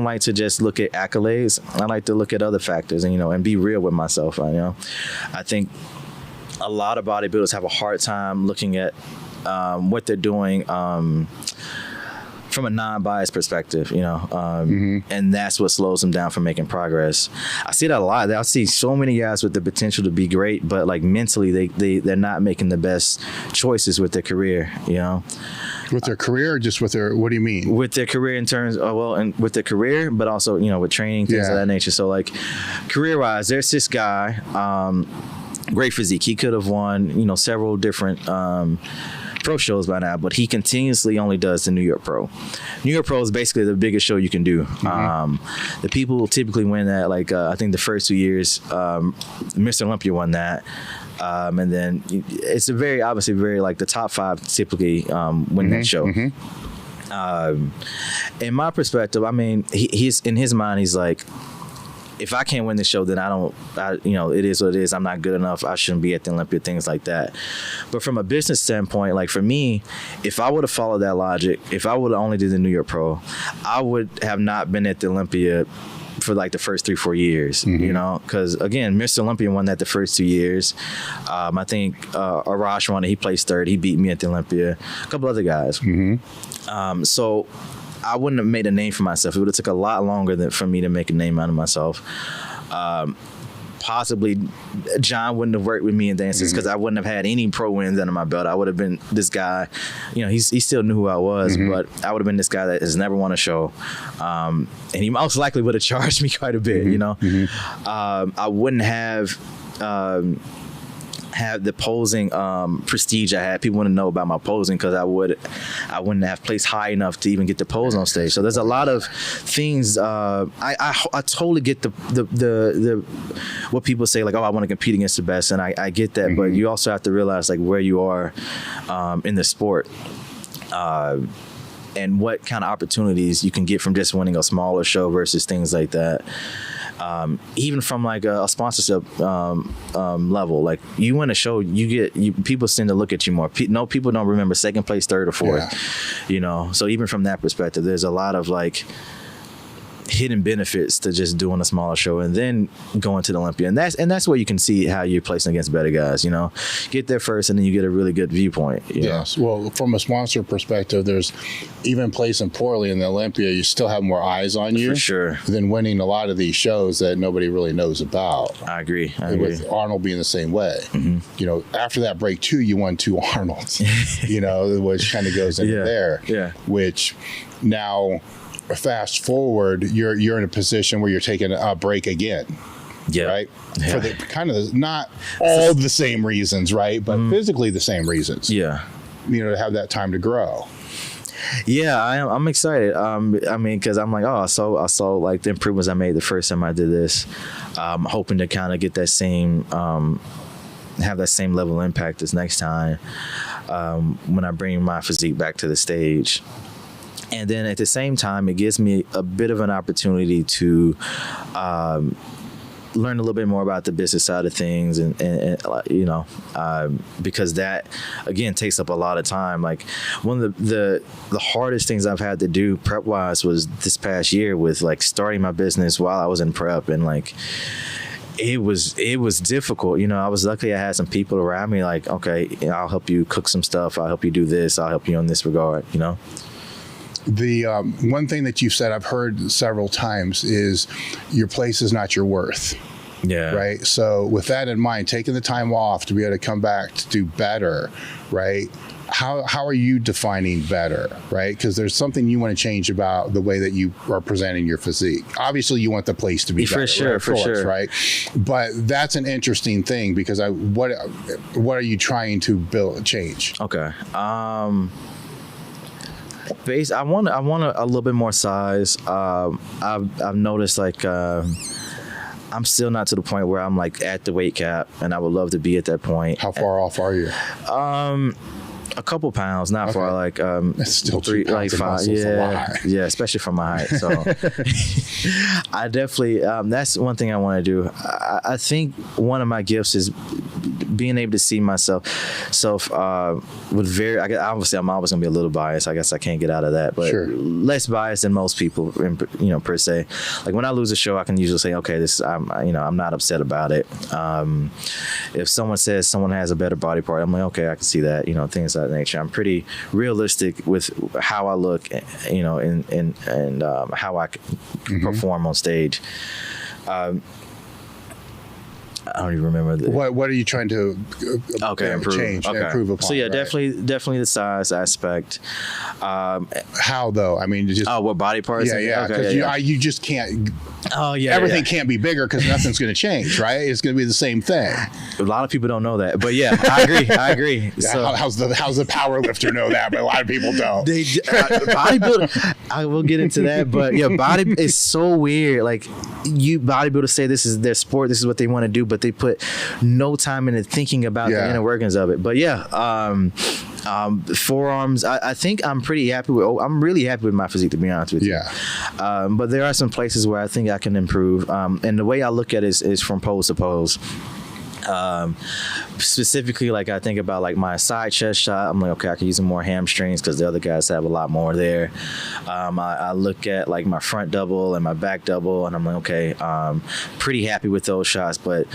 like to just look at accolades. I like to look at other factors and be real with myself. I think a lot of bodybuilders have a hard time looking at what they're doing from a non-biased perspective, and that's what slows them down from making progress. I see that a lot. I see so many guys with the potential to be great, but like mentally, they're not making the best choices with their career, With their career, or just with their, what do you mean? With their career in terms, and with their career, but also, with training, things of that nature. So like career-wise, there's this guy, great physique. He could have won, several different pro shows by now, but he continuously only does the New York Pro. New York Pro is basically the biggest show you can do. The people typically win that, like I think the first 2 years, Mr. Olympia won that. And then it's obviously very like the top 5 typically win that show. In my perspective, I mean, he's in his mind, he's like, if I can't win the show, then it is what it is. I'm not good enough. I shouldn't be at the Olympia, things like that. But from a business standpoint, like for me, if I would have followed that logic, if I would have only did the New York Pro, I would have not been at the Olympia for like the first 3-4 years, you know, because again, Mr. Olympia won that the first 2 years. I think Arash won it. He placed 3rd. He beat me at the Olympia. A couple other guys. So I wouldn't have made a name for myself. It would have took a lot longer for me to make a name out of myself. Possibly John wouldn't have worked with me in dances because I wouldn't have had any pro wins under my belt. I would have been this guy, you know, he still knew who I was, but I would have been this guy that has never won a show. And he most likely would have charged me quite a bit, you know. I wouldn't have the posing prestige I had. People want to know about my posing because I wouldn't have placed high enough to even get the pose on stage. So there's a lot of things. I totally get the what people say, like, oh, I want to compete against the best, and I get that, but you also have to realize like where you are in the sport. And what kind of opportunities you can get from just winning a smaller show versus things like that. Even from like a sponsorship level, like you win a show, people tend to look at you more. People don't remember second place, 3rd, or 4th, you know. So even from that perspective, there's a lot of like hidden benefits to just doing a smaller show and then going to the Olympia, and that's where you can see how you're placing against better guys. You know, get there first, and then you get a really good viewpoint. Yes. Well, from a sponsor perspective, there's even placing poorly in the Olympia, you still have more eyes on you for sure than winning a lot of these shows that nobody really knows about. I agree. With Arnold being the same way. You know, after that break 2, you won 2 Arnolds. You know, which kind of goes into there. Yeah. Which now, fast forward, you're in a position where you're taking a break again. Right? For the kind of not all the same reasons, right? But physically the same reasons. You know, to have that time to grow. Yeah, I'm excited. I mean, because I'm like, oh, I saw like the improvements I made the first time I did this. I'm hoping to kind of get that same, have that same level of impact this next time when I bring my physique back to the stage. And then at the same time, it gives me a bit of an opportunity to learn a little bit more about the business side of things, and you know, because that again takes up a lot of time. Like one of the hardest things I've had to do prep wise was this past year with like starting my business while I was in prep, and like it was difficult. You know, I was lucky I had some people around me like, okay, I'll help you cook some stuff, I'll help you do this, I'll help you in this regard, you know. The one thing that you've said, I've heard several times, is your place is not your worth. Right. So with that in mind, taking the time off to be able to come back to do better, right? How are you defining better, right? Because there's something you want to change about the way that you are presenting your physique. Obviously, you want the place to be better, for sure, right? for sure, right? But that's an interesting thing because what are you trying to change? Okay. I want a little bit more size. I've noticed like I'm still not to the point where I'm like at the weight cap, and I would love to be at that point. How far off are you? A couple pounds, not far. Like it's still 3, like 5. Yeah, especially for my height. So I definitely that's one thing I want to do. I think one of my gifts is being able to see myself with obviously I'm always gonna be a little biased. I guess I can't get out of that, but less biased than most people, you know, per se. Like when I lose a show, I can usually say, okay, I'm not upset about it. If someone says someone has a better body part, I'm like, okay, I can see that, you know, things of that nature. I'm pretty realistic with how I look, you know, and how I perform on stage. I don't even remember. What are you trying to improve. improve upon? So yeah, right? definitely the size aspect. How though? I mean, just what body parts? Yeah, because you just can't. Everything can't be bigger because nothing's going to change, right? It's going to be the same thing. A lot of people don't know that, but yeah, I agree. So how's the power lifter know that? But a lot of people don't. Bodybuilder, I will get into that, but yeah, body is so weird. Like bodybuilders say this is their sport, this is what they want to do, but they put no time into thinking about the inner workings of it. But yeah, forearms, I think I'm pretty happy with. I'm really happy with my physique, to be honest with you. Yeah. But there are some places where I think I can improve. And the way I look at it is from pose to pose. Specifically, like I think about like my side chest shot. I'm like, okay, I can use some more hamstrings because the other guys have a lot more there. I look at like my front double and my back double, and I'm like, okay, pretty happy with those shots. But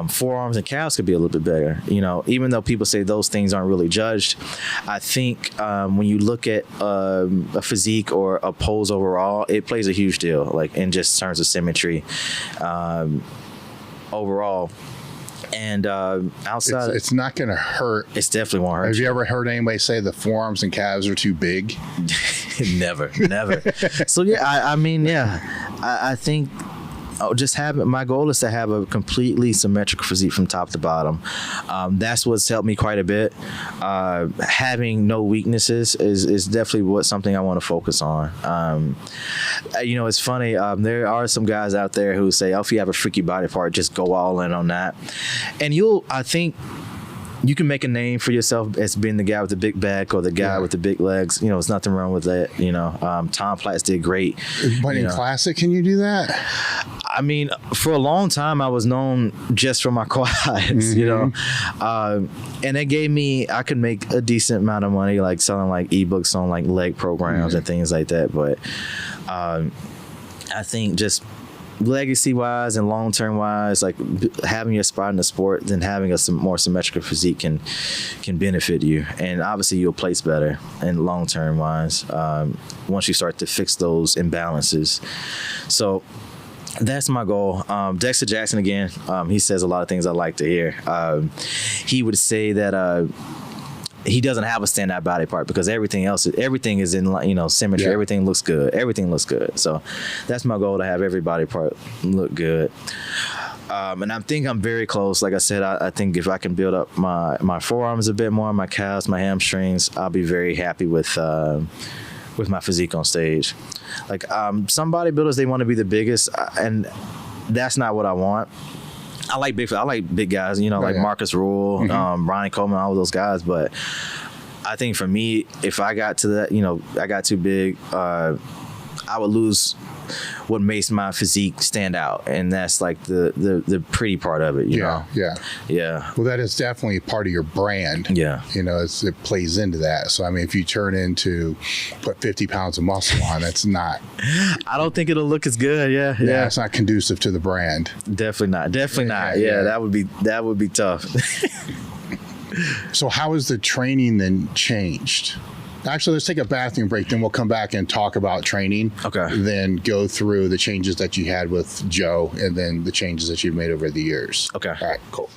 forearms and calves could be a little bit better. You know, even though people say those things aren't really judged, I think when you look at a physique or a pose overall, it plays a huge deal. Like in just terms of symmetry, overall. And outside, it's not going to hurt. It's definitely won't hurt. Have you ever heard anybody say the forearms and calves are too big? Never. So yeah, I think my goal is to have a completely symmetrical physique from top to bottom. That's what's helped me quite a bit. Having no weaknesses is definitely something I want to focus on. You know, it's funny. There are some guys out there who say, "Oh, if you have a freaky body part, just go all in on that." And I think you can make a name for yourself as being the guy with the big back or the guy with the big legs. You know, there's nothing wrong with that. You know, Tom Platz did great. But in classic, can you do that? I mean, for a long time, I was known just for my quads, you know, and it gave me, I could make a decent amount of money, like selling like ebooks on like leg programs and things like that. But I think just legacy wise and long term wise, like having your spot in the sport, then having a more symmetrical physique can benefit you, and obviously you'll place better and long term wise once you start to fix those imbalances. So that's my goal. Dexter Jackson, again, he says a lot of things I like to hear. He would say that he doesn't have a standout body part because everything is in symmetry. Everything looks good. So that's my goal, to have every body part look good. And I think I'm very close. Like I said, I think if I can build up my forearms a bit more, my calves, my hamstrings, I'll be very happy with my physique on stage. Like some bodybuilders, they want to be the biggest, and that's not what I want. I like big guys, you know, like Marcus Rule, Ronnie Coleman, all of those guys. But I think for me, if I got to that, you know, I got too big, I would lose what makes my physique stand out, and that's like the pretty part of it, you know. Yeah. Well, that is definitely part of your brand. Yeah. You know, it plays into that. So I mean, if you turn into put 50 pounds of muscle on, that's not. I don't think it'll look as good. Yeah. It's not conducive to the brand. Definitely not. Yeah. That would be tough. So how has the training then changed? Actually, let's take a bathroom break, then we'll come back and talk about training. Okay. Then go through the changes that you had with Joe and then the changes that you've made over the years. Okay. All right, cool.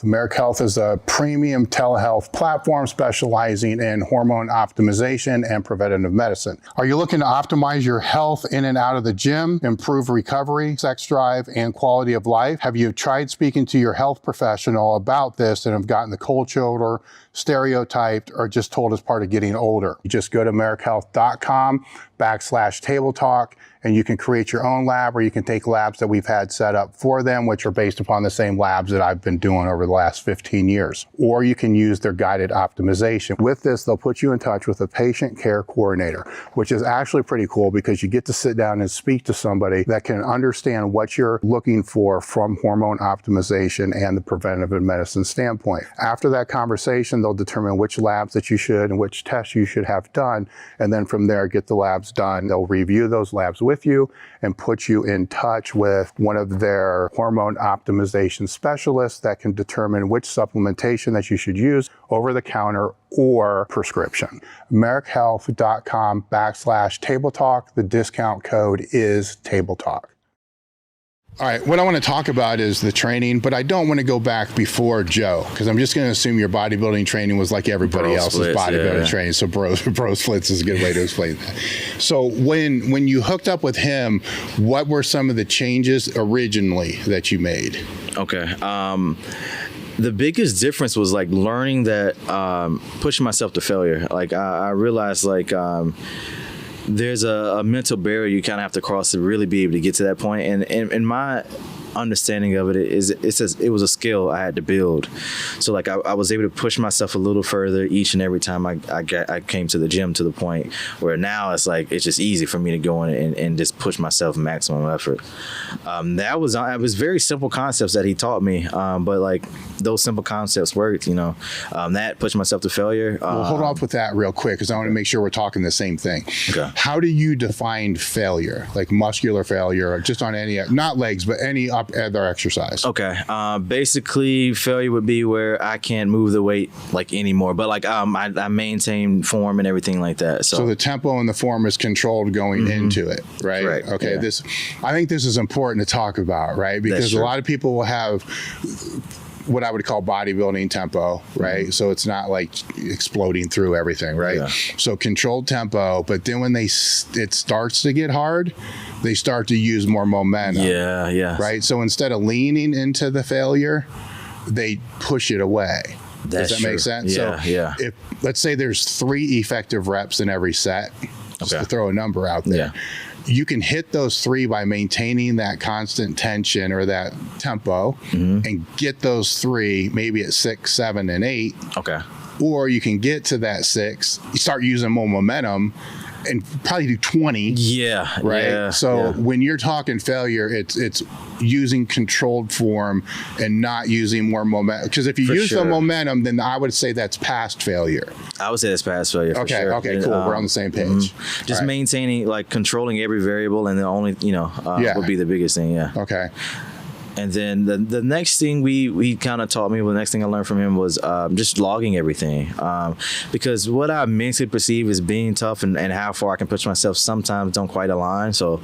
Merck Health is a premium telehealth platform specializing in hormone optimization and preventative medicine. Are you looking to optimize your health in and out of the gym, improve recovery, sex drive, and quality of life? Have you tried speaking to your health professional about this and have gotten the cold shoulder, stereotyped, or just told as part of getting older? You just go to americhealth.com/table talk, and you can create your own lab, or you can take labs that we've had set up for them, which are based upon the same labs that I've been doing over the last 15 years. Or you can use their guided optimization. With this, they'll put you in touch with a patient care coordinator, which is actually pretty cool because you get to sit down and speak to somebody that can understand what you're looking for from hormone optimization and the preventative medicine standpoint. After that conversation, they'll determine which labs that you should and which tests you should have done, and then from there, get the labs done. They'll review those labs with you and put you in touch with one of their hormone optimization specialists that can determine which supplementation that you should use over the counter or prescription. americhealth.com/table talk. The discount code is table talk. All right, what I want to talk about is the training, but I don't want to go back before Joe, because I'm just going to assume your bodybuilding training was like everybody else's bodybuilding training. So bro splits is a good way to explain that. So when you hooked up with him, what were some of the changes originally that you made? Okay. The biggest difference was like learning that pushing myself to failure. Like I realized like there's a mental barrier you kind of have to cross to really be able to get to that point. And my understanding of it is it was a skill I had to build. So like I was able to push myself a little further each and every time I came to the gym, to the point where now it's like it's just easy for me to go in and just push myself maximum effort. It was very simple concepts that he taught me, but like those simple concepts worked, you know. That pushed myself to failure. Well, hold off with that real quick, because I want to make sure we're talking the same thing. Okay. How do you define failure, like muscular failure, or just on any, not legs, but any other exercise? Okay. Basically, failure would be where I can't move the weight like anymore, but like I maintain form and everything like that. So the tempo and the form is controlled going into it, right? Right. Okay. Yeah. I think this is important to talk about, right? Because a lot of people will have what I would call bodybuilding tempo, right? So it's not like exploding through everything, right? Yeah. So controlled tempo, but then when it starts to get hard, they start to use more momentum. Yeah. Right? So instead of leaning into the failure, they push it away. Does that make sense? Yeah. If, let's say there's 3 effective reps in every set, just to throw a number out there. Yeah. You can hit those 3 by maintaining that constant tension or that tempo and get those 3 maybe at 6, 7, and 8. Okay. Or you can get to that 6, you start using more momentum and probably do 20. Yeah. Right. Yeah, so when you're talking failure, it's using controlled form and not using more momentum. Because if you use the momentum, then I would say that's past failure. I would say that's past failure. For sure. Okay, cool. We're on the same page. Just maintaining, like controlling every variable, and the only, would be the biggest thing. Yeah. Okay. And then the next thing we kind of taught me, the next thing I learned from him was just logging everything. Because what I mentally perceive as being tough and how far I can push myself sometimes don't quite align. So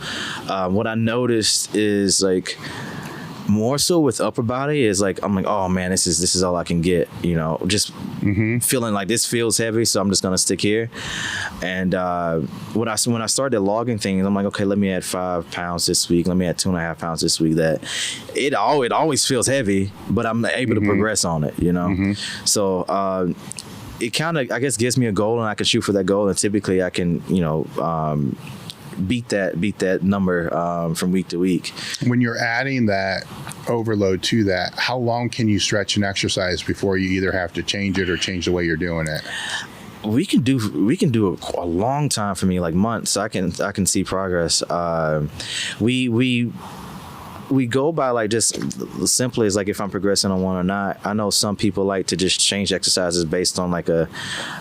what I noticed is like, more so with upper body is like, I'm like, oh man, this is all I can get, just feeling like this feels heavy, so I'm just gonna stick here. And when I started logging things, I'm like, okay, let me add 5 pounds this week, let me add 2.5 pounds this week. That it always feels heavy, but I'm able to progress on it, So it kind of, I guess, gives me a goal, and I can shoot for that goal, and typically I can, beat that number from week to week. When you're adding that overload to that, how long can you stretch an exercise before you either have to change it or change the way you're doing it? We can do a long time for me, like months. I can see progress. We go by like just simply as like if I'm progressing on one or not. I know some people like to just change exercises based on like a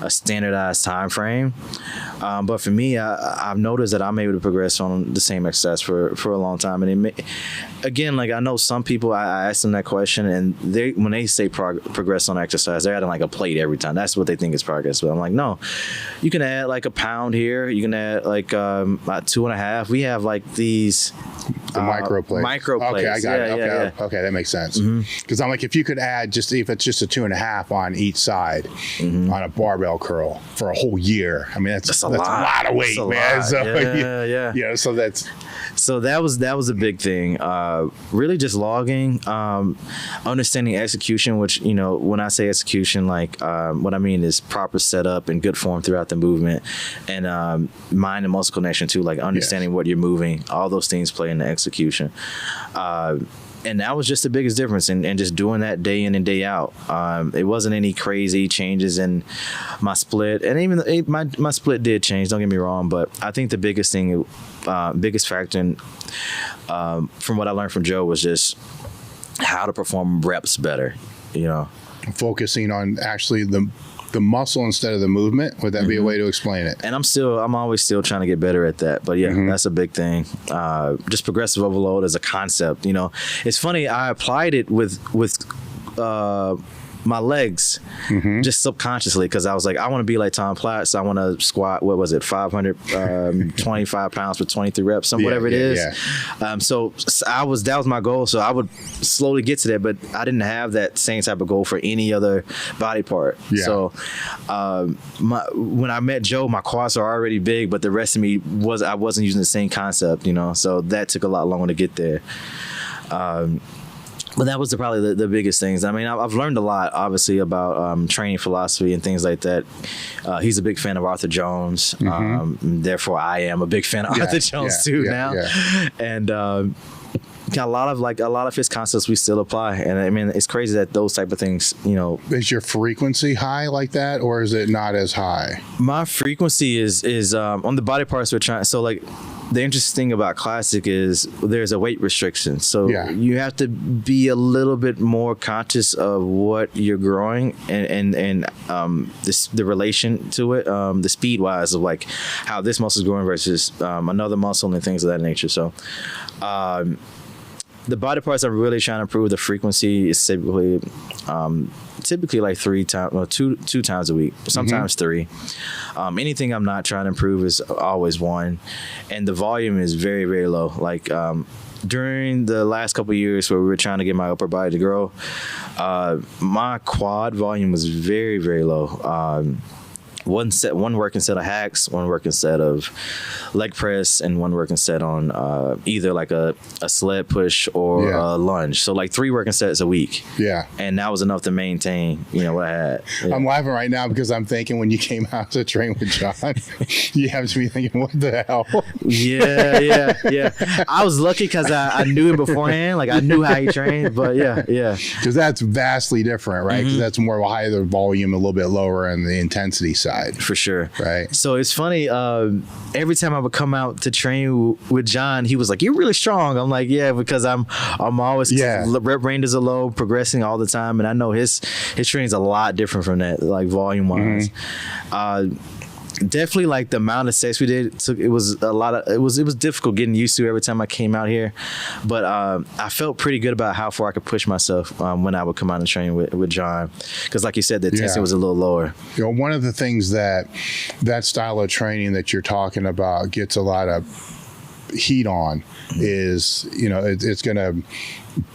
standardized time frame. But for me, I've noticed that I'm able to progress on the same exercise for a long time. And again, like I know some people, I ask them that question, and when they say progress on exercise, they're adding like a plate every time. That's what they think is progress. But I'm like, no, you can add like a pound here. You can add like 2.5. We have like these micro plates. Okay, I got it. Okay, that makes sense. Because I'm like, if you could add if it's just a 2.5 on each side on a barbell curl for a whole year, I mean that's a lot of weight, man. So So that was a big thing. Really just logging, understanding execution, which, when I say execution, like what I mean is proper setup and good form throughout the movement, and mind and muscle connection too, like understanding what you're moving. All those things play into execution. And that was just the biggest difference, and just doing that day in and day out. It wasn't any crazy changes in my split, and even my split did change, don't get me wrong, but I think the biggest thing, biggest factor from what I learned from Joe was just how to perform reps better, Focusing on actually the muscle instead of the movement. Would that be a way to explain it? And I'm always still trying to get better at that. But that's a big thing. Just progressive overload as a concept. It's funny. I applied it with my legs, just subconsciously, because I was like, I want to be like Tom Platz. I want to squat, 525 pounds for 23 reps, whatever it is. So that was my goal. So I would slowly get to that, but I didn't have that same type of goal for any other body part. Yeah. So when I met Joe, my quads are already big, but the rest of me I wasn't using the same concept, you know. So that took a lot longer to get there. But that was probably the biggest things. I mean, I've learned a lot, obviously, about training philosophy and things like that. He's a big fan of Arthur Jones. Therefore, I am a big fan of Arthur Jones too now. Yeah. And got a lot of his concepts we still apply. And I mean, it's crazy that those type of things, you know. Is your frequency high like that, or is it not as high? My frequency is on the body parts we're trying. So like, the interesting thing about classic is there's a weight restriction. So you have to be a little bit more conscious of what you're growing and the relation to it, the speed wise of like how this muscle is growing versus another muscle and things of that nature. So the body parts I'm really trying to improve, the frequency is typically like two times a week, sometimes three. Anything I'm not trying to improve is always one, and the volume is very, very low. Like during the last couple of years where we were trying to get my upper body to grow, my quad volume was very, very low. One working set of hacks, one working set of leg press, and one working set on either like a sled push or a lunge. So like 3 working sets a week. Yeah. And that was enough to maintain, you know, what I had. Yeah. I'm laughing right now because I'm thinking when you came out to train with John, you have to be thinking, what the hell? Yeah. I was lucky because I knew him beforehand. Like I knew how he trained, but yeah. Because that's vastly different, right? Because that's more of a higher volume, a little bit lower on the intensity side. For sure. Right. So it's funny, every time I would come out to train with John, he was like, "You're really strong." I'm like, "Yeah," because I'm always rep ranges are low, progressing all the time, and I know his training's a lot different from that, like volume wise. Definitely like the amount of sets we did it was difficult getting used to every time I came out here, but I felt pretty good about how far I could push myself when I would come out and train with John, because like you said, the intensity was a little lower. You know, one of the things that style of training that you're talking about gets a lot of heat on is, you know, it's gonna,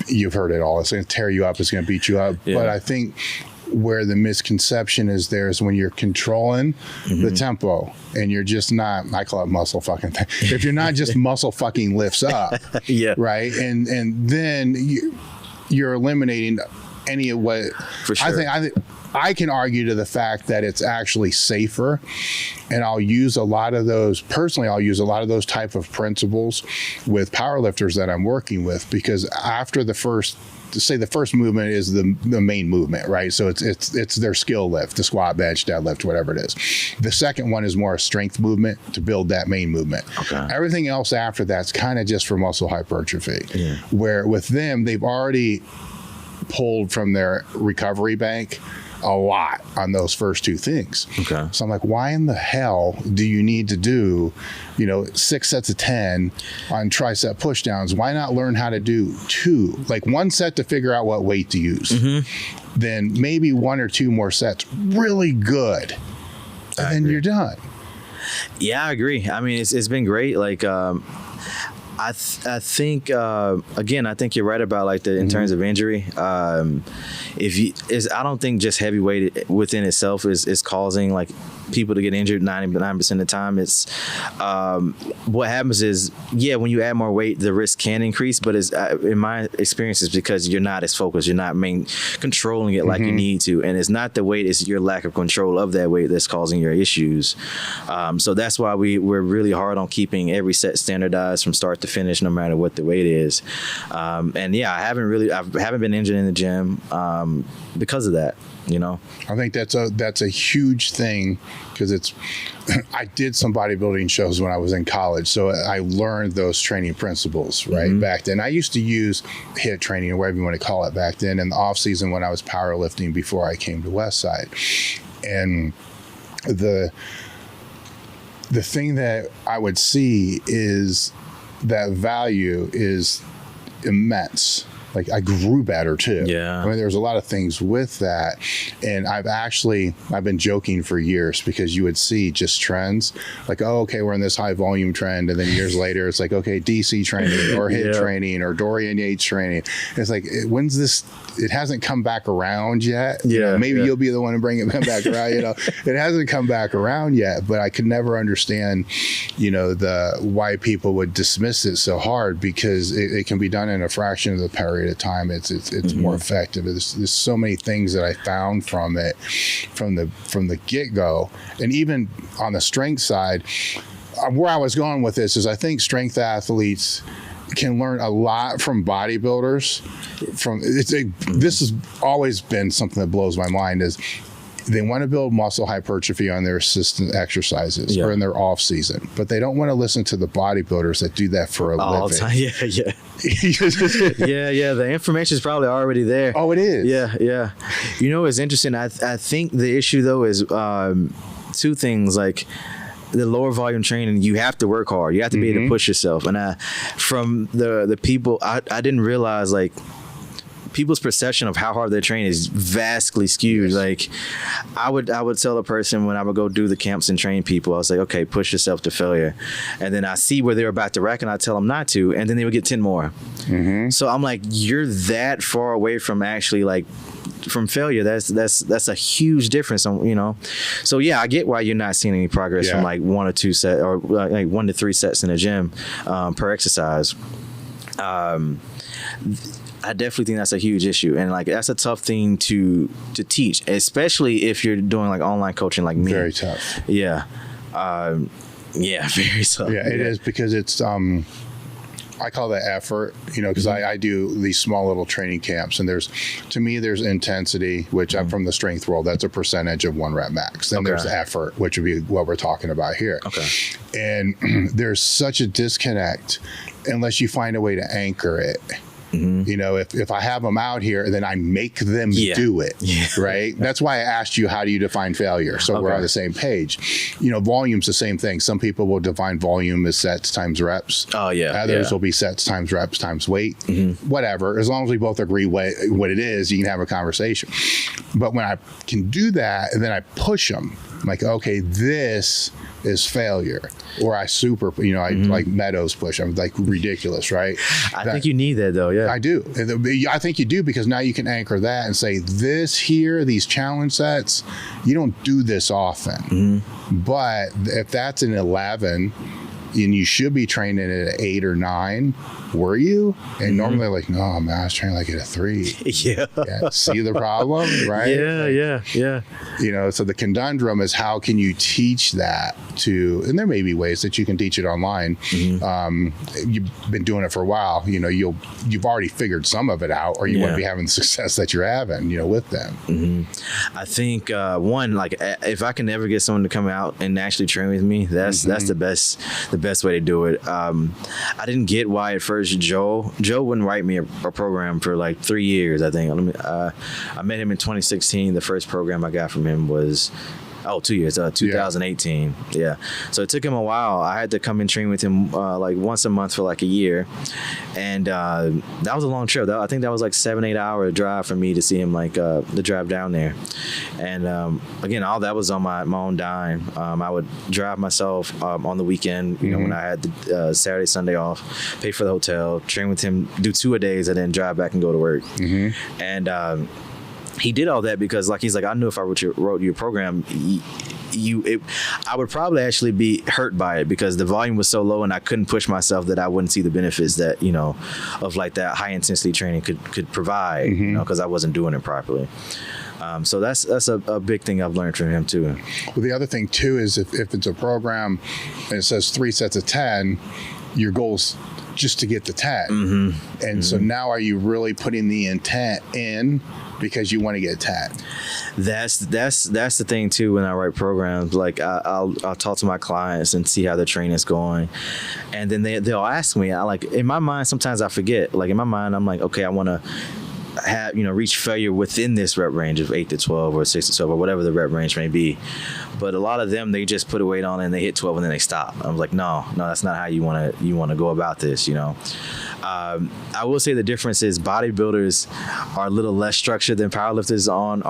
you've heard it all, it's gonna tear you up, it's gonna beat you up. But I think where the misconception is there is when you're controlling the tempo and you're just not, I call it muscle fucking thing. If you're not just muscle fucking lifts up, right? And then you're eliminating any of what, for sure. I think I can argue to the fact that it's actually safer, and I'll use a lot of those, personally, I'll use a lot of those type of principles with powerlifters that I'm working with, because after the first, say the first movement is the main movement, right? So it's their skill lift, the squat, bench, deadlift, whatever it is. The second one is more a strength movement to build that main movement. Okay. Everything else after that's kind of just for muscle hypertrophy. Yeah. Where with them, they've already pulled from their recovery bank a lot on those first 2 things. Okay. So I'm like, why in the hell do you need to do, 6 sets of 10 on tricep pushdowns? Why not learn how to do 2? Like 1 set to figure out what weight to use. Then maybe 1 or 2 more sets, really good. And then you're done. Yeah, I agree. I mean, it's been great. Like, I think again, I think you're right about like in terms of injury. I don't think just heavyweight within itself is causing like people to get injured 99% of the time. It's what happens is, when you add more weight, the risk can increase, but it's, in my experience, it's because you're not as focused, you're not controlling it like you need to, and it's not the weight, it's your lack of control of that weight that's causing your issues. So that's why we're really hard on keeping every set standardized from start to finish, no matter what the weight is. And I haven't been injured in the gym because of that. I think that's a huge thing, because I did some bodybuilding shows when I was in college, so I learned those training principles right back then. I used to use HIIT training, or whatever you want to call it, back then in the off season when I was powerlifting before I came to Westside. And the thing that I would see is that value is immense. like I grew better too. Yeah. I mean, there's a lot of things with that. And I've been joking for years because you would see just trends like, oh, okay, we're in this high volume trend. And then years later, it's like, okay, DC training or HIIT training or Dorian Yates training. It's like, when's this? It hasn't come back around yet. Yeah. You know, maybe you'll be the one to bring it back around. You know, it hasn't come back around yet, but I could never understand, you know, why people would dismiss it so hard, because it can be done in a fraction of the period of time. It's more effective. There's so many things that I found from it, from the get-go. And even on the strength side, where I was going with this is I think strength athletes can learn a lot from bodybuilders. This has always been something that blows my mind is they want to build muscle hypertrophy on their assistant exercises or in their off season, but they don't want to listen to the bodybuilders that do that for a all living. time. Yeah. The information is probably already there. Oh, it is. Yeah. You know, it's interesting. I think the issue though is two things. Like the lower volume training, you have to work hard. You have to be able to push yourself. And from the people, I didn't realize like people's perception of how hard they train is vastly skewed. Like I would tell a person when I would go do the camps and train people, I was like, okay, push yourself to failure. And then I see where they're about to wreck and I tell them not to, and then they would get 10 more. So I'm like, you're that far away from actually like from failure. That's a huge difference, you know. So yeah, I get why you're not seeing any progress from like 1 or 2 sets or like 1 to 3 sets in the gym per exercise. I definitely think that's a huge issue, and like that's a tough thing to teach, especially if you're doing like online coaching like me. Very tough. Yeah, very tough. Yeah, it is, because it's I call that effort, you know, because I do these small little training camps, and there's intensity, which I'm from the strength world. That's a percentage of 1 rep max. Then there's effort, which would be what we're talking about here. Okay. And there's such a disconnect unless you find a way to anchor it. You know, if I have them out here, then I make them do it, right? That's why I asked you, how do you define failure? So we're on the same page. You know, volume's the same thing. Some people will define volume as sets times reps. Others will be sets times reps times weight, whatever. As long as we both agree what it is, you can have a conversation. But when I can do that, and then I push them, I'm like, okay, this is failure. Or I I like Meadows push. I'm like ridiculous, right? I think you need that though. Yeah, I do. I think you do, because now you can anchor that and say, this here, these challenge sets, you don't do this often. But if that's an 11 and you should be training at an 8 or 9, were you? And normally like, no, man, I was training like at a 3. See the problem, right? Yeah. You know, so the conundrum is, how can you teach that to, and there may be ways that you can teach it online. You've been doing it for a while, you know, you've already figured some of it out, or you wouldn't be having the success that you're having, you know, with them. I think one, like if I can ever get someone to come out and actually train with me, that's the best way to do it. I didn't get why at first Joe wouldn't write me a program for like 3 years. I think I met him in 2016. The first program I got from him was 2 years, 2018. Yeah. So it took him a while. I had to come and train with him like once a month for like a year. And that was a long trip. I think that was like 7-8 hour drive for me to see him, like the drive down there. And again, all that was on my own dime. I would drive myself on the weekend, you know, when I had the Saturday, Sunday off, pay for the hotel, train with him, do 2 a days, and then drive back and go to work. And he did all that because, like, he's like, I knew if I wrote your program, I would probably actually be hurt by it, because the volume was so low and I couldn't push myself, that I wouldn't see the benefits that, you know, of like that high intensity training could provide, you know, because I wasn't doing it properly. So that's a big thing I've learned from him too. Well, the other thing too is if it's a program and it says 3 sets of 10, your goal's just to get the 10. And so now, are you really putting the intent in because you want to get 10? That's the thing too. When I write programs, like I'll talk to my clients and see how their training's going, and then they'll ask me. In my mind, sometimes I forget. Like in my mind, I'm like, okay, I want to have, reach failure within this rep range of 8 to 12 or 6 to 12 or whatever the rep range may be. But a lot of them, they just put a weight on and they hit 12 and then they stop. I was like, no, that's not how you want to go about this, I will say the difference is bodybuilders are a little less structured than powerlifters on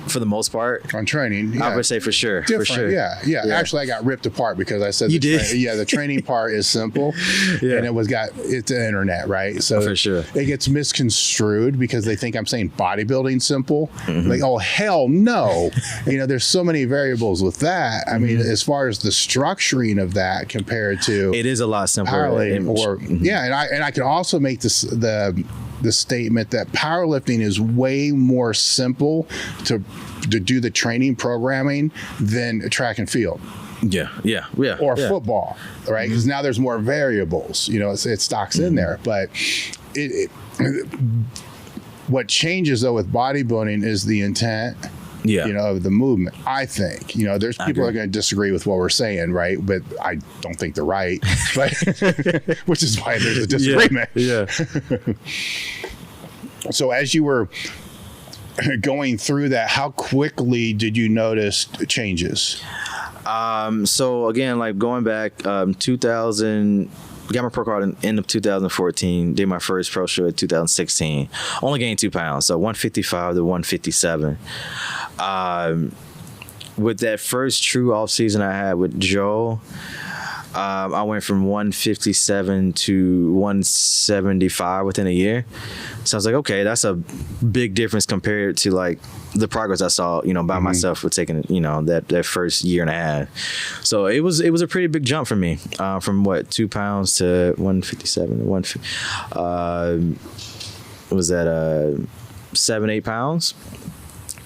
for the most part. On training, yeah. I would say for sure. Different, for sure. Yeah. Actually, I got ripped apart because I said the training part is simple, and it's the internet, right? So for sure, it gets misconstrued because they think I'm saying bodybuilding simple. Like, oh hell no! There's so many variables with that. I mean, as far as the structuring of that compared to it is a lot simpler. Powerlifting, and I can also make the statement that powerlifting is way more simple to do the training programming than track and field. Or football, right? Because now there's more variables. It stocks in there, but what changes though with bodybuilding is the intent. Of the movement. I think, there's people that are going to disagree with what we're saying, right? But I don't think they're right, but which is why there's a disagreement. So as you were going through that, how quickly did you notice changes? So again, like going back, 2000, got my pro card in end of 2014, did my first pro show in 2016, only gained 2 pounds. So 155 to 157. With that first true off season I had with Joe, I went from 157 to 175 within a year. So I was like, okay, that's a big difference compared to like the progress I saw, by myself with taking, that first year and a half. So it was a pretty big jump for me, from 2 pounds to 157, was that 7-8 pounds?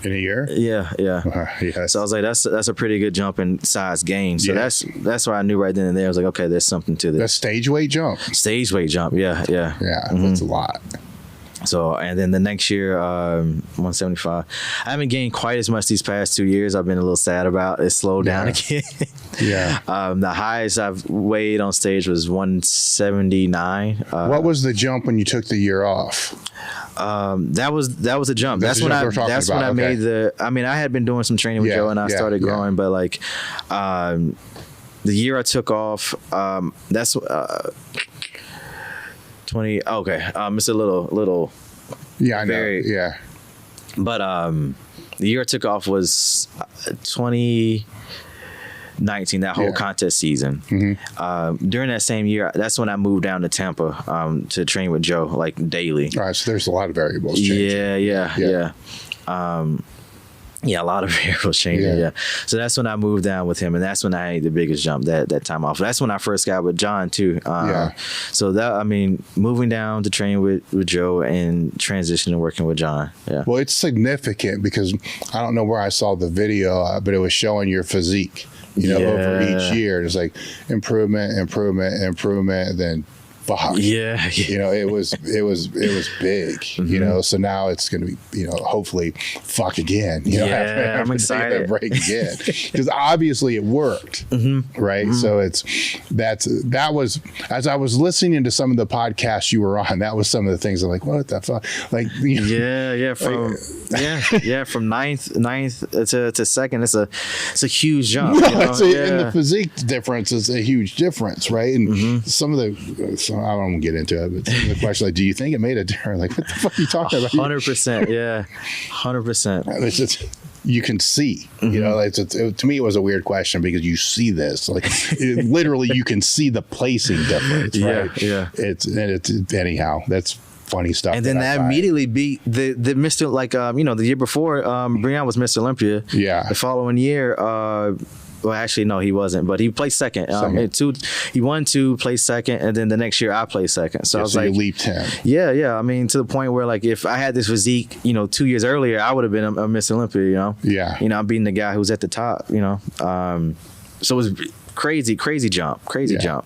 In a year? Yeah. Yes. So I was like, that's a pretty good jump in size gain. So that's why I knew right then and there. I was like, okay, there's something to this. That's stage weight jump. Yeah. That's a lot. So, and then the next year, 175. I haven't gained quite as much these past 2 years. I've been a little sad about it. Slowed down again. The highest I've weighed on stage was 179. What was the jump when you took the year off? That was a jump. That's when I made the. I mean, I had been doing some training with Joe, and I started growing. But like, the year I took off, that's 20. Okay, it's a little. Yeah, I know. But the year I took off was 2019. That whole contest season. During that same year, that's when I moved down to Tampa to train with Joe like daily. All right, so there's a lot of variables changing. Yeah. A lot of variables changing. Yeah. So that's when I moved down with him, and that's when I had the biggest jump that time off. That's when I first got with John too. So moving down to train with Joe and transitioning working with John. Yeah. Well, it's significant because I don't know where I saw the video, but it was showing your physique. Over each year, it's like improvement, and then fuck. It was big. So now it's going to be, hopefully fuck again. I'm excited. Break again because obviously it worked, right? So that was as I was listening to some of the podcasts you were on. That was some of the things I'm like, what the fuck? Like, from ninth to second, it's a huge jump. And the physique difference is a huge difference, right? And some of the I don't want to get into it, but some of the questions like, do you think it made a difference? Like, what the fuck are you talking about? 100%, yeah, 100%. It's just, you can see, to me, it was a weird question because you see this, like, literally, you can see the placing difference, right? Yeah. It's anyhow, that's funny stuff. And then that immediately beat the Mr. the year before, Brian was Mr. Olympia. Yeah. The following year, well, actually, no, he wasn't, but he placed second. He won 2, placed second, and then the next year I placed second. So I was like, you leaped him. Yeah. I mean, to the point where like if I had this physique, 2 years earlier, I would have been a Miss Olympia. Yeah. I'm beating the guy who's at the top. So it was crazy jump. Jump.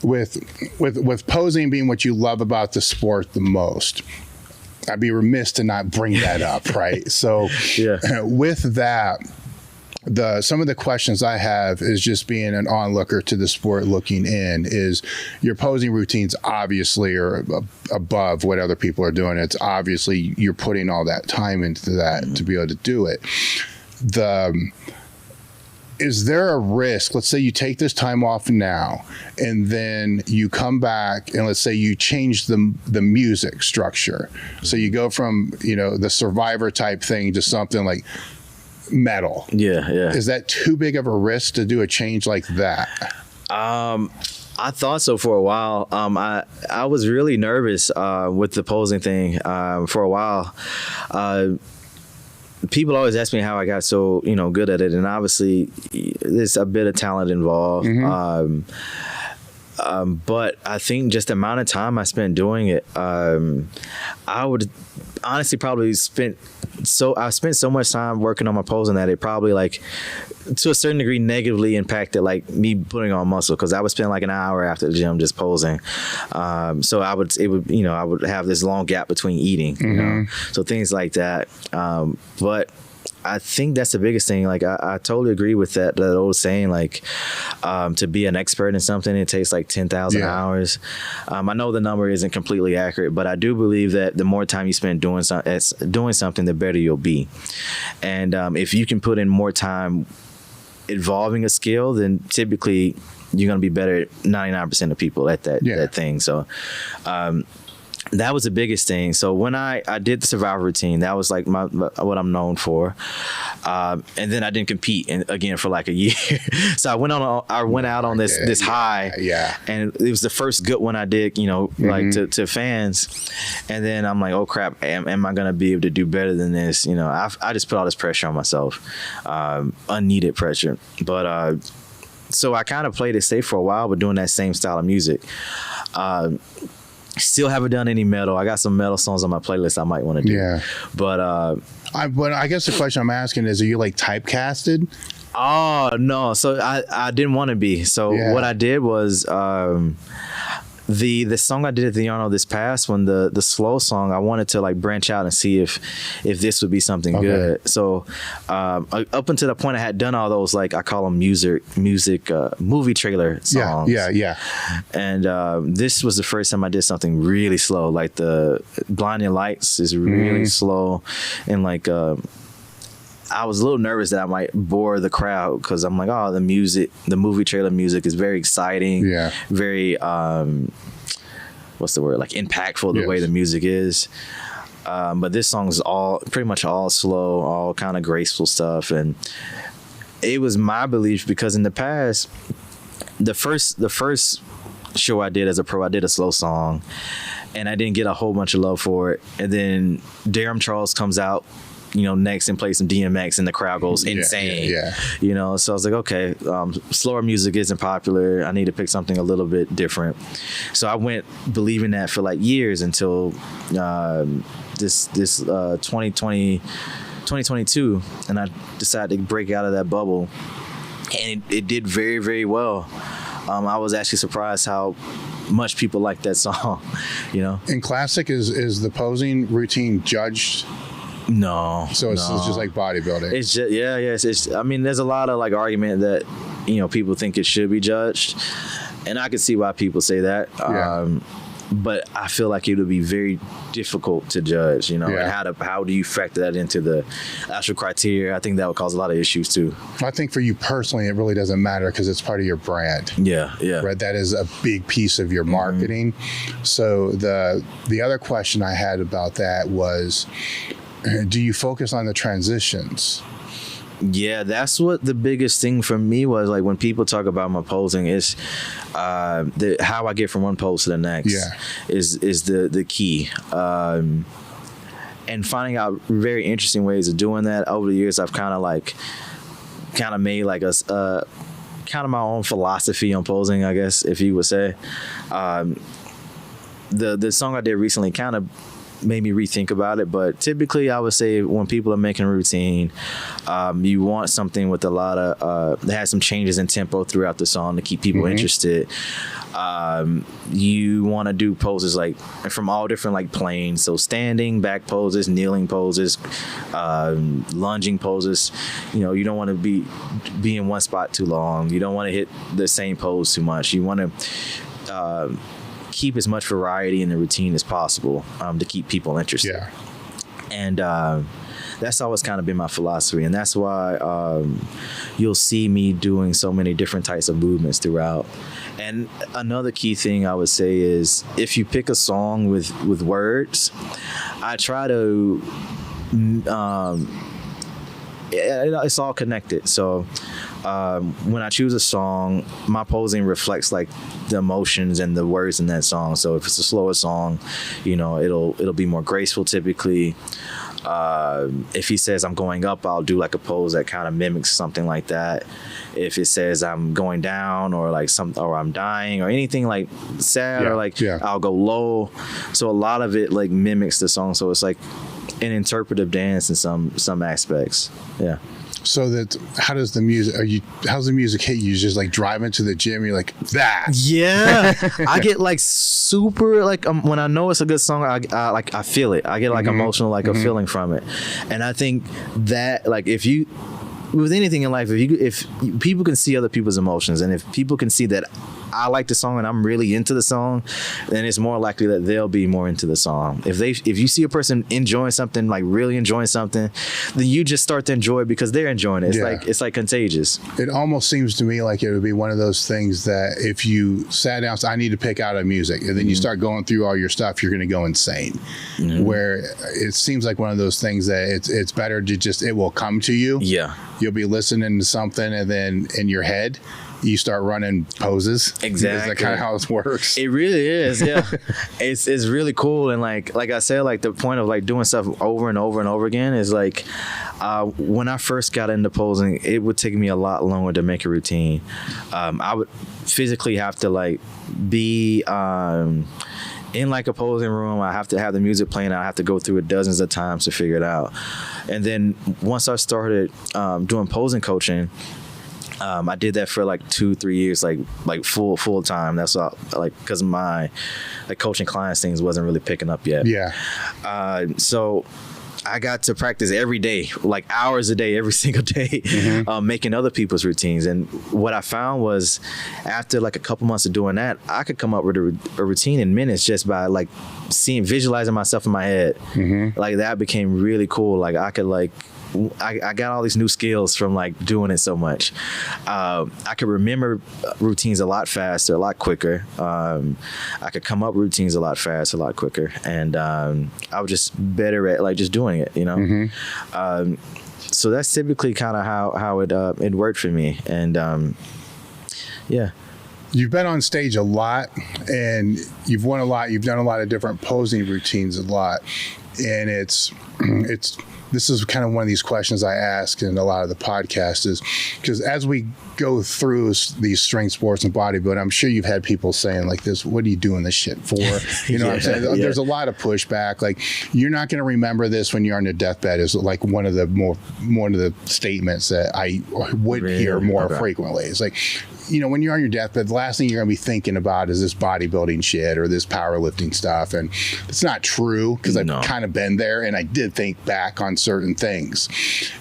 With posing being what you love about the sport the most, I'd be remiss to not bring that up, right? So with that. some of the questions I have is just being an onlooker to the sport looking in is your posing routines obviously are above what other people are doing. It's obviously you're putting all that time into that to be able to do it. Is there a risk? Let's say you take this time off now and then you come back and let's say you change the music structure. So you go from, the Survivor type thing to something like metal. Yeah. Is that too big of a risk to do a change like that? I thought so for a while. I was really nervous with the posing thing for a while. People always ask me how I got so good at it, and obviously there's a bit of talent involved. But I think just the amount of time I spent doing it, I would honestly probably spent so much time working on my posing that it probably to a certain degree negatively impacted me putting on muscle, because I would spend an hour after the gym just posing. So I would have this long gap between eating, so things like that. But I think that's the biggest thing. I totally agree with that old saying, to be an expert in something, it takes 10,000 hours. I know the number isn't completely accurate, but I do believe that the more time you spend doing something, the better you'll be. And if you can put in more time evolving a skill, then typically you're going to be better at 99% of people at that thing. So that was the biggest thing. So when I did the Survivor routine, that was what I'm known for. And then I didn't compete again for a year. So I went out on this high. Yeah. And it was the first good one I did, to fans. And then I'm like, oh crap, am I going to be able to do better than this? I just put all this pressure on myself, unneeded pressure. But so I kind of played it safe for a while, but doing that same style of music. Still haven't done any metal. I got some metal songs on my playlist I might want to do. Yeah. But I guess the question I'm asking is, are you typecasted? Oh no. So I didn't want to be. So what I did was the song I did at the Arnold this past one, the slow song, I wanted to branch out and see if this would be something good. So up until the point I had done all those, I call them movie trailer songs. Yeah. And this was the first time I did something really slow. The Blinding Lights is really slow, and I was a little nervous that I might bore the crowd, because I'm the movie trailer music is very exciting, very what's the word, impactful, the way the music is. But this song is pretty much all slow, all kind of graceful stuff. And it was my belief, because in the past, the first show I did as a pro, I did a slow song and I didn't get a whole bunch of love for it. And then Darren Charles comes out next and play some DMX, and the crowd goes insane. So I was like, okay, slower music isn't popular. I need to pick something a little bit different. So I went believing that for years until this 2022, and I decided to break out of that bubble, and it did very, very well. I was actually surprised how much people like that song. In classic, is the posing routine judged? No. So it's just like bodybuilding. It's just It's I mean, there's a lot of argument that people think it should be judged, and I can see why people say that. But I feel like it would be very difficult to judge. And how do you factor that into the actual criteria? I think that would cause a lot of issues too. I think for you personally, it really doesn't matter, because it's part of your brand. Yeah. Right. That is a big piece of your marketing. So the other question I had about that was, do you focus on the transitions? Yeah, that's what the biggest thing for me was. When people talk about my posing, is how I get from one pose to the next is the key. And finding out very interesting ways of doing that. Over the years, I've kind of made a kind of my own philosophy on posing, I guess, if you would say. The song I did recently kind of made me rethink about it. But typically, I would say when people are making a routine, you want something with a lot of that has some changes in tempo throughout the song to keep people interested. You want to do poses like from all different like planes, so standing, back poses, kneeling poses, lunging poses. You know, you don't want to be in one spot too long. You don't want to hit the same pose too much. You want to keep as much variety in the routine as possible to keep people interested. Yeah. And that's always kind of been my philosophy, and that's why you'll see me doing so many different types of movements throughout. And another key thing I would say is if you pick a song with words, I try to it's all connected. So when I choose a song, my posing reflects like the emotions and the words in that song. So if it's a slower song, you know, it'll be more graceful typically. If he says I'm going up, I'll do like a pose that kind of mimics something like that. If it says I'm going down or like or I'm dying or anything like sad or like I'll go low. So a lot of it like mimics the song. So it's like an interpretive dance in some aspects. Yeah. So how's the music hit you? Just like driving to the gym, you're like that. Yeah, I get like super like when I know it's a good song, I feel it. I get like emotional, like a feeling from it. And I think that like if you with anything in life, if people can see other people's emotions, and if people can see that I like the song and I'm really into the song, then it's more likely that they'll be more into the song. If you see a person enjoying something, like really enjoying something, then you just start to enjoy it because they're enjoying it. It's like contagious. It almost seems to me like it would be one of those things that if you sat down, so I need to pick out a music, and then you start going through all your stuff, you're going to go insane. Where it seems like one of those things that it's better to just, it will come to you. Yeah. You'll be listening to something, and then in your head, you start running poses. Exactly. Is that kind of how it works? It really is, yeah. It's really cool. And like I said, like the point of like doing stuff over and over and over again is like when I first got into posing, it would take me a lot longer to make a routine. I would physically have to like be in like a posing room. I have to have the music playing. I have to go through it dozens of times to figure it out. And then once I started doing posing coaching, I did that for like 2-3 years, like full time. That's all, like because my like coaching clients things wasn't really picking up yet. Yeah. So I got to practice every day, like hours a day, every single day, making other people's routines. And what I found was after like a couple months of doing that, I could come up with a routine in minutes just by like visualizing myself in my head. Like that became really cool. Like I could like, I got all these new skills from like doing it so much. I could remember routines a lot faster, a lot quicker. I could come up with routines a lot faster, a lot quicker. And I was just better at like just doing it, you know? So that's typically kind of how it worked for me. And yeah. You've been on stage a lot, and you've won a lot. You've done a lot of different posing routines a lot. And this is kind of one of these questions I ask in a lot of the podcasts, is because as we go through these strength sports and bodybuilding, I'm sure you've had people saying like this, what are you doing this shit for? You know what I'm saying? There's a lot of pushback. Like, you're not going to remember this when you're on your deathbed, is like one of the statements that I would hear more frequently. It's like, you know, when you're on your deathbed, the last thing you're going to be thinking about is this bodybuilding shit or this powerlifting stuff. And it's not true, because I've kind of been there, and I did think back on certain things.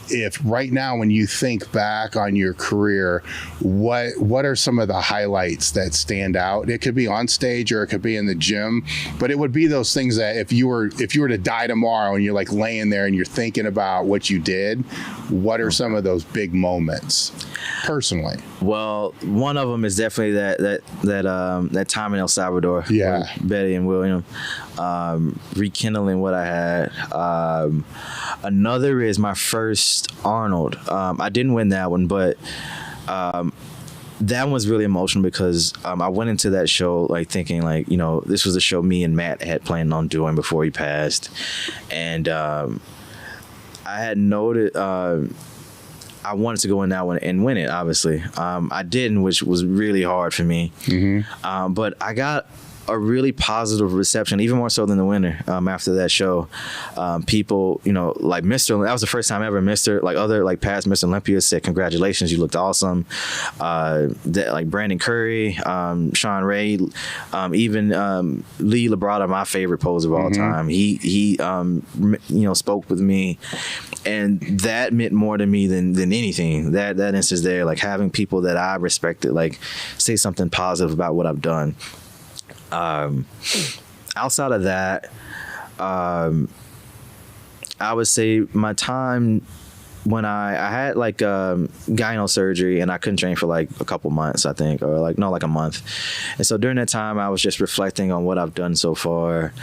If right now, when you think back on your career, what are some of the highlights that stand out? It could be on stage or it could be in the gym, but it would be those things that if you were to die tomorrow and you're like laying there and you're thinking about what you did, what are some of those big moments personally? Well, one of them is definitely that time in El Salvador. Yeah. With Betty and William, rekindling what I had. Another is my first Arnold. I didn't win that one, but that was really emotional because I went into that show like thinking like, you know, this was a show me and Matt had planned on doing before he passed. And I had noted I wanted to go in that one and win it, obviously. I didn't, which was really hard for me. But I got a really positive reception, even more so than the winner. After that show, people, like Mr. That was the first time ever other past Mr. Olympia said, "Congratulations, you looked awesome." Like Brandon Curry, Sean Ray, even Lee Labrada, my favorite poser of all time. He spoke with me, and that meant more to me than anything. That instance there, like having people that I respected, like say something positive about what I've done. Outside of that, I would say my time when I had like gyno surgery and I couldn't train for like a couple months, I think, or like a month. And so during that time, I was just reflecting on what I've done so far.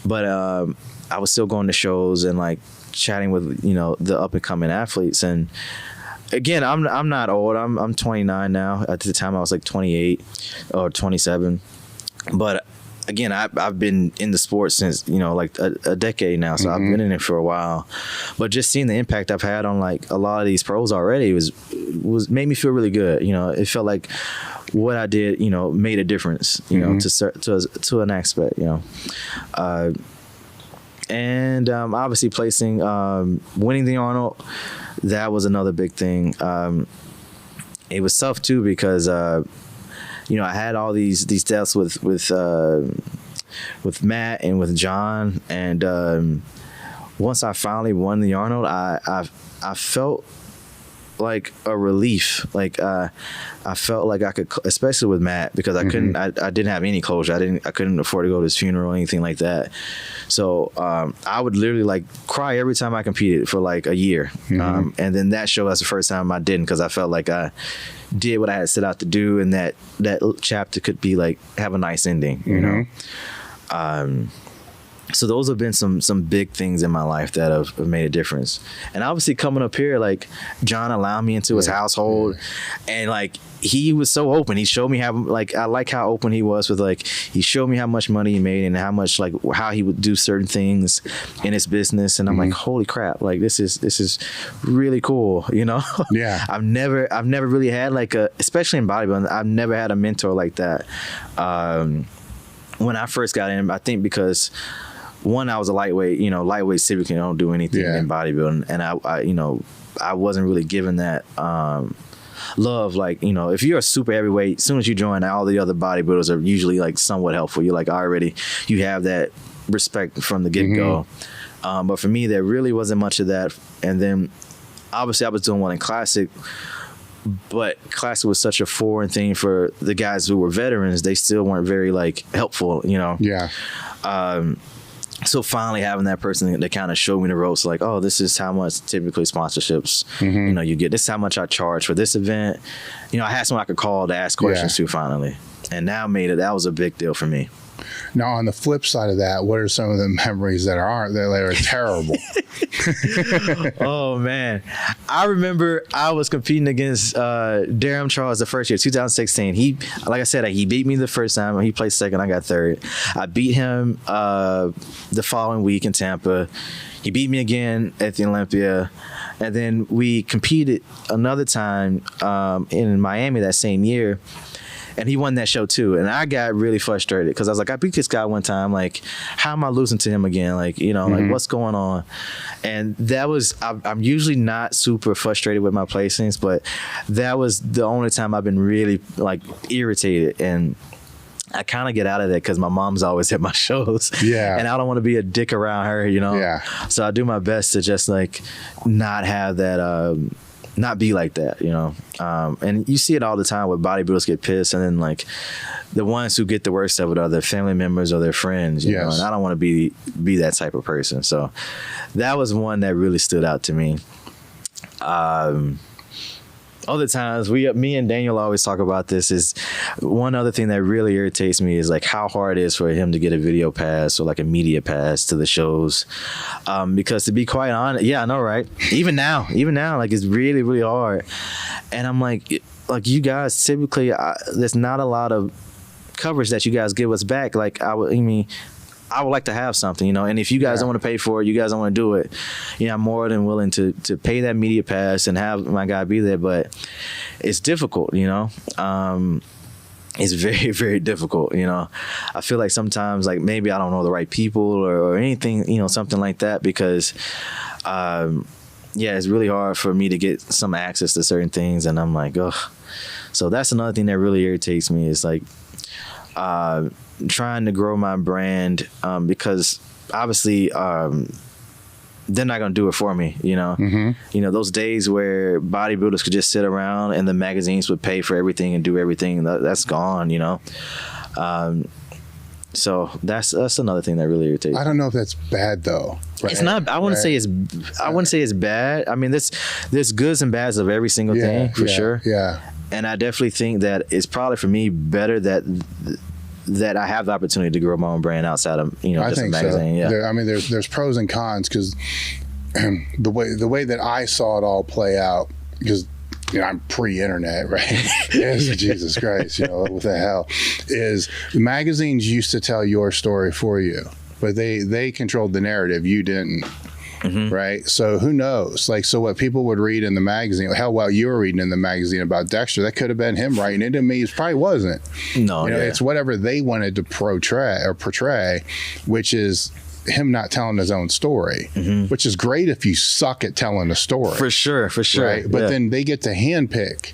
But I was still going to shows and like chatting with the up and coming athletes. And again, I'm not old. I'm 29 now. At the time, I was like 28 or 27. But again, I've been in the sport since, like a decade now. So I've been in it for a while. But just seeing the impact I've had on like a lot of these pros already was made me feel really good. It felt like what I did, made a difference, to an aspect, and obviously placing, winning the Arnold, that was another big thing. It was tough too because I had all these deaths with Matt and with John, and once I finally won the Arnold, I felt like a relief. Like I felt like I could, especially with Matt, because I couldn't, I didn't have any closure. I couldn't afford to go to his funeral or anything like that. So I would literally like cry every time I competed for like a year. And then that show, that's the first time I didn't, because I felt like I did what I had set out to do, and that chapter could be like have a nice ending, So those have been some big things in my life that have made a difference. And obviously coming up here, like John allowed me into his household, and like he was so open. He showed me how, like, I like how open he was with, like, he showed me how much money he made and how much, like, how he would do certain things in his business. And I'm like, holy crap, like this is really cool, Yeah. I've never really had like especially in bodybuilding, I've never had a mentor like that. When I first got in, I think because one, I was a lightweight, lightweight typically don't do anything in bodybuilding. And I wasn't really given that love. Like, if you're a super heavyweight, as soon as you join, all the other bodybuilders are usually like somewhat helpful. You're like you have that respect from the get-go. But for me, there really wasn't much of that. And then obviously I was doing one in Classic, but Classic was such a foreign thing for the guys who were veterans. They still weren't very like helpful, Yeah. So finally having that person that kind of showed me the ropes, like, oh, this is how much typically sponsorships, you get. This is how much I charge for this event. I had someone I could call to ask questions to finally. And that that was a big deal for me. Now, on the flip side of that, what are some of the memories that are terrible? Oh, man. I remember I was competing against Durham Charles the first year, 2016. Like I said, he beat me the first time. He placed second. I got third. I beat him the following week in Tampa. He beat me again at the Olympia. And then we competed another time in Miami that same year. And he won that show too. And I got really frustrated because I was like, I beat this guy one time. Like, how am I losing to him again? Like, like what's going on? And that was, I'm usually not super frustrated with my placings, but that was the only time I've been really like irritated. And I kind of get out of that because my mom's always at my shows. Yeah. And I don't want to be a dick around her, Yeah. So I do my best to just like not have that, not be like that, and you see it all the time where bodybuilders get pissed, and then like the ones who get the worst of it are their family members or their friends, you know, and I don't want to be that type of person. So that was one that really stood out to me. Other times, me and Daniel always talk about this, is one other thing that really irritates me is like how hard it is for him to get a video pass or like a media pass to the shows. Because to be quite honest, I know, right? Even now, like it's really, really hard. And I'm like you guys typically, there's not a lot of coverage that you guys give us back. Like I would like to have something, and if you guys don't want to pay for it, you guys don't want to do it, I'm more than willing to pay that media pass and have my guy be there, but it's difficult, it's very, very difficult. You know, I feel like sometimes like maybe I don't know the right people or anything, you know, something like that, because yeah, it's really hard for me to get some access to certain things, and I'm like, oh. So that's another thing that really irritates me, is like trying to grow my brand, because obviously they're not gonna do it for me, you know. You know, those days where bodybuilders could just sit around and the magazines would pay for everything and do everything, that's gone, you know. So that's another thing that really irritates me. I don't know if that's bad though. Right? It's not. I wouldn't say it's bad. I mean, there's goods and bads of every single thing, for sure. Yeah. And I definitely think that it's probably for me better that I have the opportunity to grow my own brand outside of, you know, just a magazine. So. Yeah. I mean, there's pros and cons, because the way that I saw it all play out, because, you know, I'm pre-internet, right? Yes, Jesus Christ, you know, what the hell, is magazines used to tell your story for you, but they controlled the narrative. You didn't. Right. So who knows? Like, so what people would read in the magazine, hell, while you were reading in the magazine about Dexter, that could have been him writing it. To me, it probably wasn't. No, you know, it's whatever they wanted to portray, which is him not telling his own story, which is great if you suck at telling a story. For sure. Right? But then they get to handpick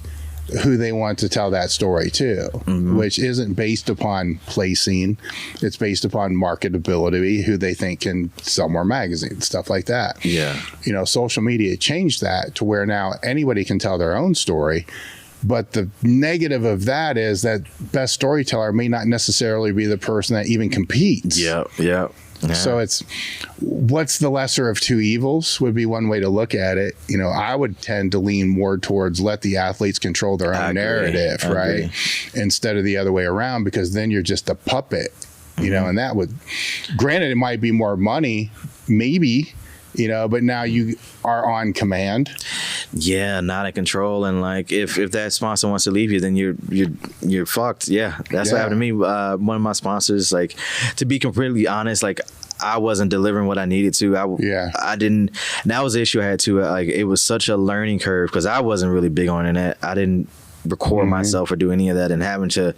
who they want to tell that story to, which isn't based upon placing. It's based upon marketability, who they think can sell more magazines, stuff like that. Yeah. You know, social media changed that to where now anybody can tell their own story. But the negative of that is that best storyteller may not necessarily be the person that even competes. Yeah. So it's, what's the lesser of two evils would be one way to look at it. You know, I would tend to lean more towards let the athletes control their own narrative, right? Instead of the other way around, because then you're just a puppet, you know, and that would, granted, it might be more money, maybe, you know, but now you are on command. Yeah, not in control, and like if that sponsor wants to leave you, then you're fucked. Yeah, that's what happened to me. One of my sponsors, like, to be completely honest, like, I wasn't delivering what I needed to. I didn't. That was the issue I had too. Like, it was such a learning curve, because I wasn't really big on internet. I didn't record myself or do any of that, and having to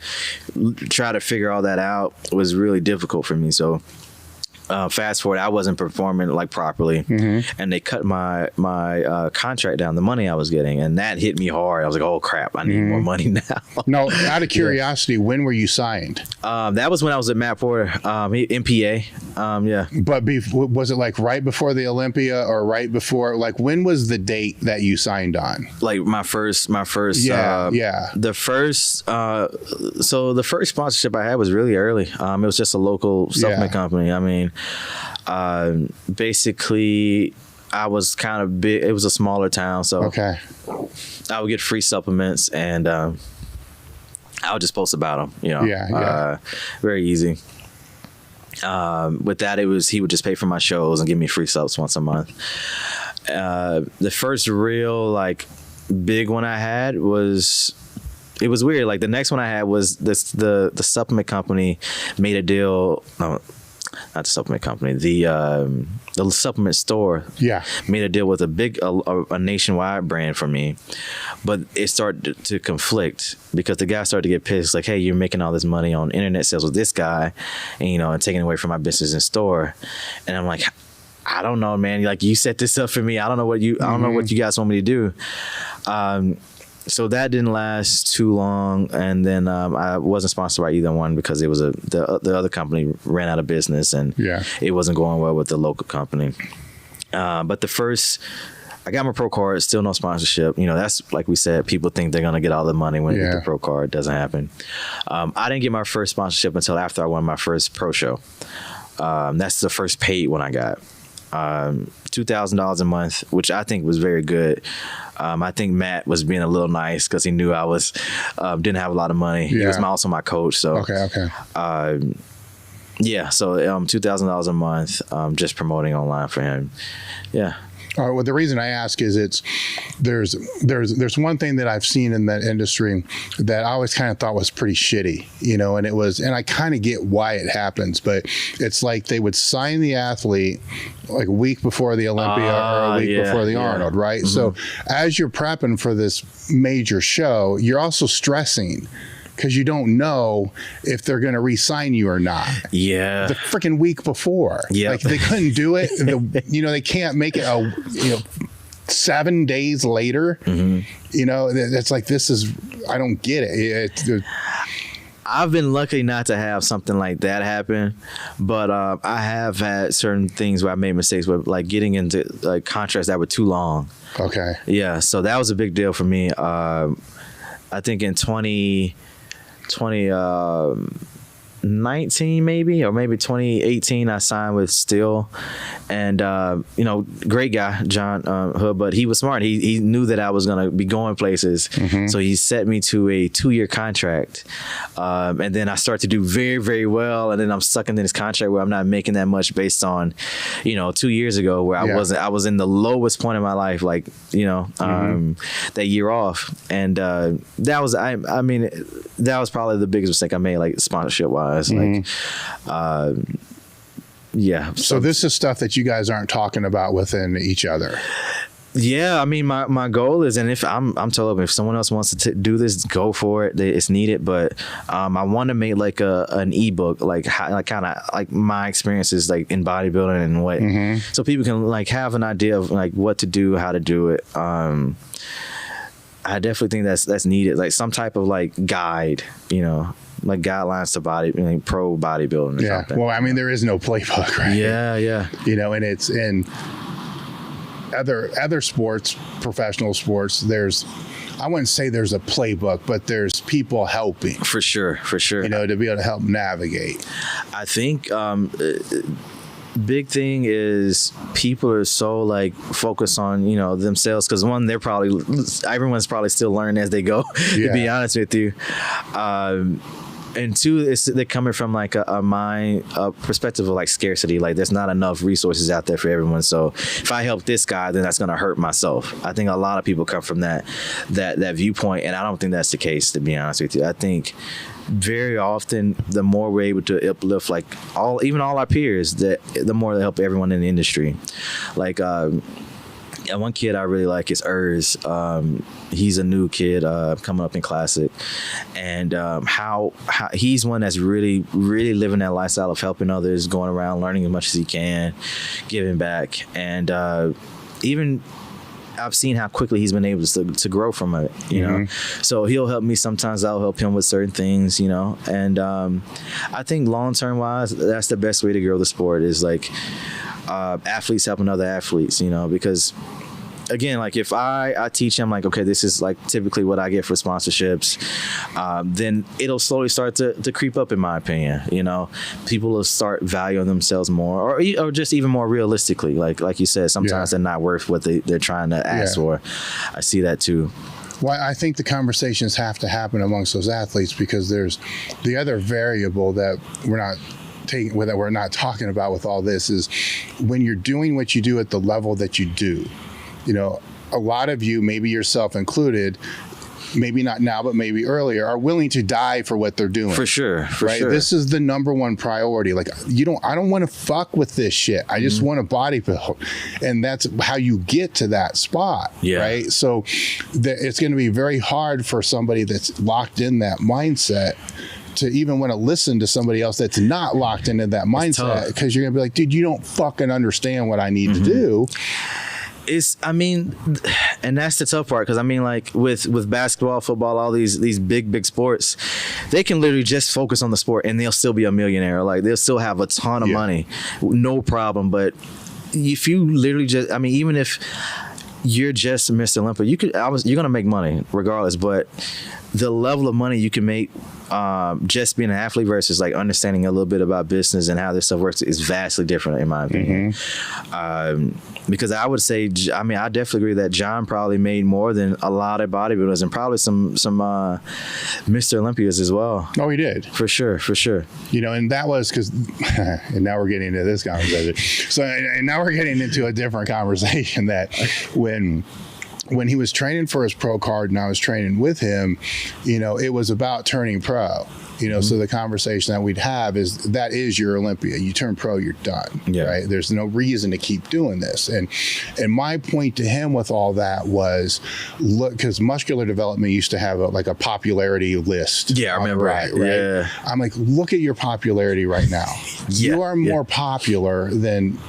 try to figure all that out was really difficult for me. So fast forward, I wasn't performing like properly, and they cut my contract down, the money I was getting, and that hit me hard. I was like, oh crap, I need more money now. No, out of curiosity, when were you signed? That was when I was at Matt Porter, MPA. Yeah. But was it like right before the Olympia, or right before, like, when was the date that you signed on? Like my first the first so the first sponsorship I had was really early. It was just a local supplement company. I mean, basically I was kind of big. It was a smaller town, so I would get free supplements, and I would just post about them, you know. Very easy. With that, he would just pay for my shows and give me free subs once a month. The first real like big one I had was, it was weird. Like, the next one I had was the supplement company made a deal. No, not the supplement company. The supplement store. Made a deal with a nationwide brand for me, but it started to conflict, because the guy started to get pissed. Like, hey, you're making all this money on internet sales with this guy, and, you know, and taking away from my business in store. And I'm like, I don't know, man. Like, you set this up for me. I don't know what you guys want me to do. So that didn't last too long, and then I wasn't sponsored by either one, because it was the other company ran out of business, and it wasn't going well with the local company. But I got my pro card, still no sponsorship. You know, that's, like we said, people think they're gonna get all the money when they get the pro card. It doesn't happen. I didn't get my first sponsorship until after I won my first pro show. That's the first paid one I got. $2,000 a month, which I think was very good. I think Matt was being a little nice, because he knew I was didn't have a lot of money. He was also my coach. So so $2,000 a month, just promoting online for him. Yeah. All right, well, the reason I ask is there's one thing that I've seen in that industry that I always kind of thought was pretty shitty, you know, and I kind of get why it happens, but it's like they would sign the athlete like a week before the Olympia or a week before the Arnold, right? So as you're prepping for this major show, you're also stressing, because you don't know if they're going to re-sign you or not. Yeah. The freaking week before. Yeah. Like they couldn't do it. They can't make it 7 days later. It's like, I don't get it. I've been lucky not to have something like that happen, but I have had certain things where I made mistakes with, like getting into like contracts that were too long. Okay. Yeah, so that was a big deal for me. I think in 2019 maybe, or maybe 2018, I signed with Steel, and great guy, John Hood, but he was smart. He knew that I was gonna be going places, so he set me to a 2-year contract, and then I start to do very, very well, and then I'm stuck in this contract where I'm not making that much based on 2 years ago where I was in the lowest point in my life, like that year off, and that was that was probably the biggest mistake I made, like sponsorship wise. Yeah. So this is stuff that you guys aren't talking about within each other. Yeah, I mean, my goal is, and if I'm told if someone else wants to do this, go for it. It's needed, but I want to make like an ebook, like kind of like my experiences like in bodybuilding and what, so people can like have an idea of like what to do, how to do it. I definitely think that's needed, like some type of like guide, like guidelines to pro bodybuilding or something. Well, I mean, there is no playbook, right? Yeah. And it's in other sports, professional sports, I wouldn't say there's a playbook, but there's people helping. For sure. To be able to help navigate. I think big thing is people are so like focused on themselves, because one, everyone's probably still learning as they go, to be honest with you, and two, they're coming from like a perspective of like scarcity, like there's not enough resources out there for everyone, so if I help this guy, then that's going to hurt myself. I think a lot of people come from that viewpoint, and I don't think that's the case, to be honest with you. I think very often the more we're able to uplift like all our peers, the more they help everyone in the industry. Like one kid I really like is Urs. He's a new kid coming up in Classic, and how he's one that's really, really living that lifestyle of helping others, going around learning as much as he can, giving back, and even I've seen how quickly he's been able to grow from it, So he'll help me sometimes. I'll help him with certain things, and I think long-term wise, that's the best way to grow the sport, is like athletes helping other athletes, because again, like if I teach them like, okay, this is like typically what I get for sponsorships, then it'll slowly start to creep up, in my opinion. People will start valuing themselves more, or just even more realistically, like you said, sometimes they're not worth what they're trying to ask for. I see that too. Well, I think the conversations have to happen amongst those athletes, because there's the other variable that we're not talking about with all this is when you're doing what you do at the level that you do. A lot of you, maybe yourself included, maybe not now, but maybe earlier, are willing to die for what they're doing. For sure. Right? This is the number one priority. Like, I don't want to fuck with this shit. I just want to bodybuild. And that's how you get to that spot. Right? So it's going to be very hard for somebody that's locked in that mindset to even want to listen to somebody else that's not locked into that mindset, because you're going to be like, dude, you don't fucking understand what I need to do. And that's the tough part, because like with basketball, football, all these big sports, they can literally just focus on the sport and they'll still be a millionaire. Like they'll still have a ton of money, no problem. But if you literally just, even if you're just Mr. Olympia, you're gonna make money regardless. But the level of money you can make just being an athlete versus like understanding a little bit about business and how this stuff works is vastly different, in my opinion. Because I would say, I definitely agree that John probably made more than a lot of bodybuilders, and probably some Mr. Olympias as well. Oh, he did. For sure. And that was because, and now we're getting into this conversation. So, and now we're getting into a different conversation, that when when he was training for his pro card and I was training with him, you know, it was about turning pro. You know, so the conversation that we'd have is that is your Olympia. You turn pro, you're done. Yeah. Right. There's no reason to keep doing this. And my point to him with all that was, look, because muscular development used to have a popularity list. Yeah, I remember. Right. Yeah. I'm like, look at your popularity right now. Yeah. You are more popular than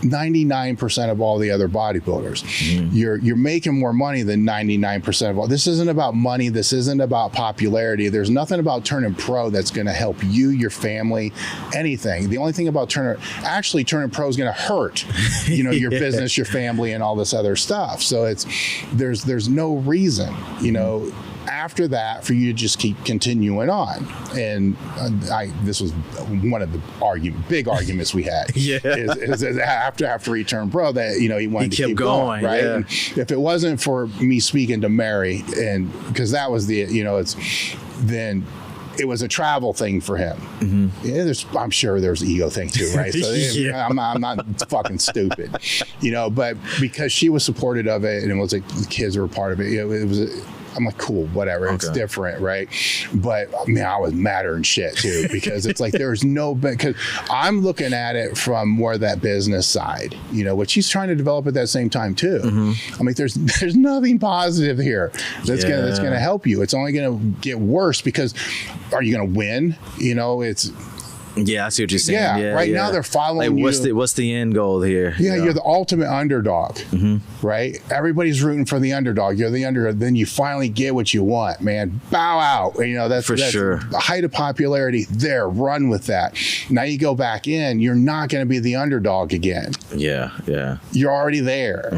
99% of all the other bodybuilders. You're making more money than 99% of all. This isn't about money. This isn't about popularity. There's nothing about turning pro that's going to help you, your family, anything. The only thing about turning pro is going to hurt, you know, your business, your family, and all this other stuff. So there's no reason, you know, after that for you to just keep continuing on. And this was one of the big arguments we had. is after he turned pro that, you know, he wanted to keep going, right? Yeah. And if it wasn't for me speaking to Mary, and because that was then it was a travel thing for him. Yeah, I'm sure there's an ego thing too, right? So I'm not fucking stupid, you know. But because she was supportive of it, and it was like the kids were a part of it, you know, it was. I'm like, cool, whatever. Okay. It's different, right? But man, I was madder and shit too, because it's like because I'm looking at it from more that business side, you know, which he's trying to develop at that same time too. I'm like, there's nothing positive here that's gonna help you. It's only gonna get worse, because are you gonna win? You know, yeah, I see what you're saying. Yeah, right now they're following you. What's the end goal here? Yeah, you're the ultimate underdog, right? Everybody's rooting for the underdog. You're the underdog. Then you finally get what you want, man. Bow out. You know, that's sure. The height of popularity there. Run with that. Now you go back in, you're not going to be the underdog again. Yeah. You're already there.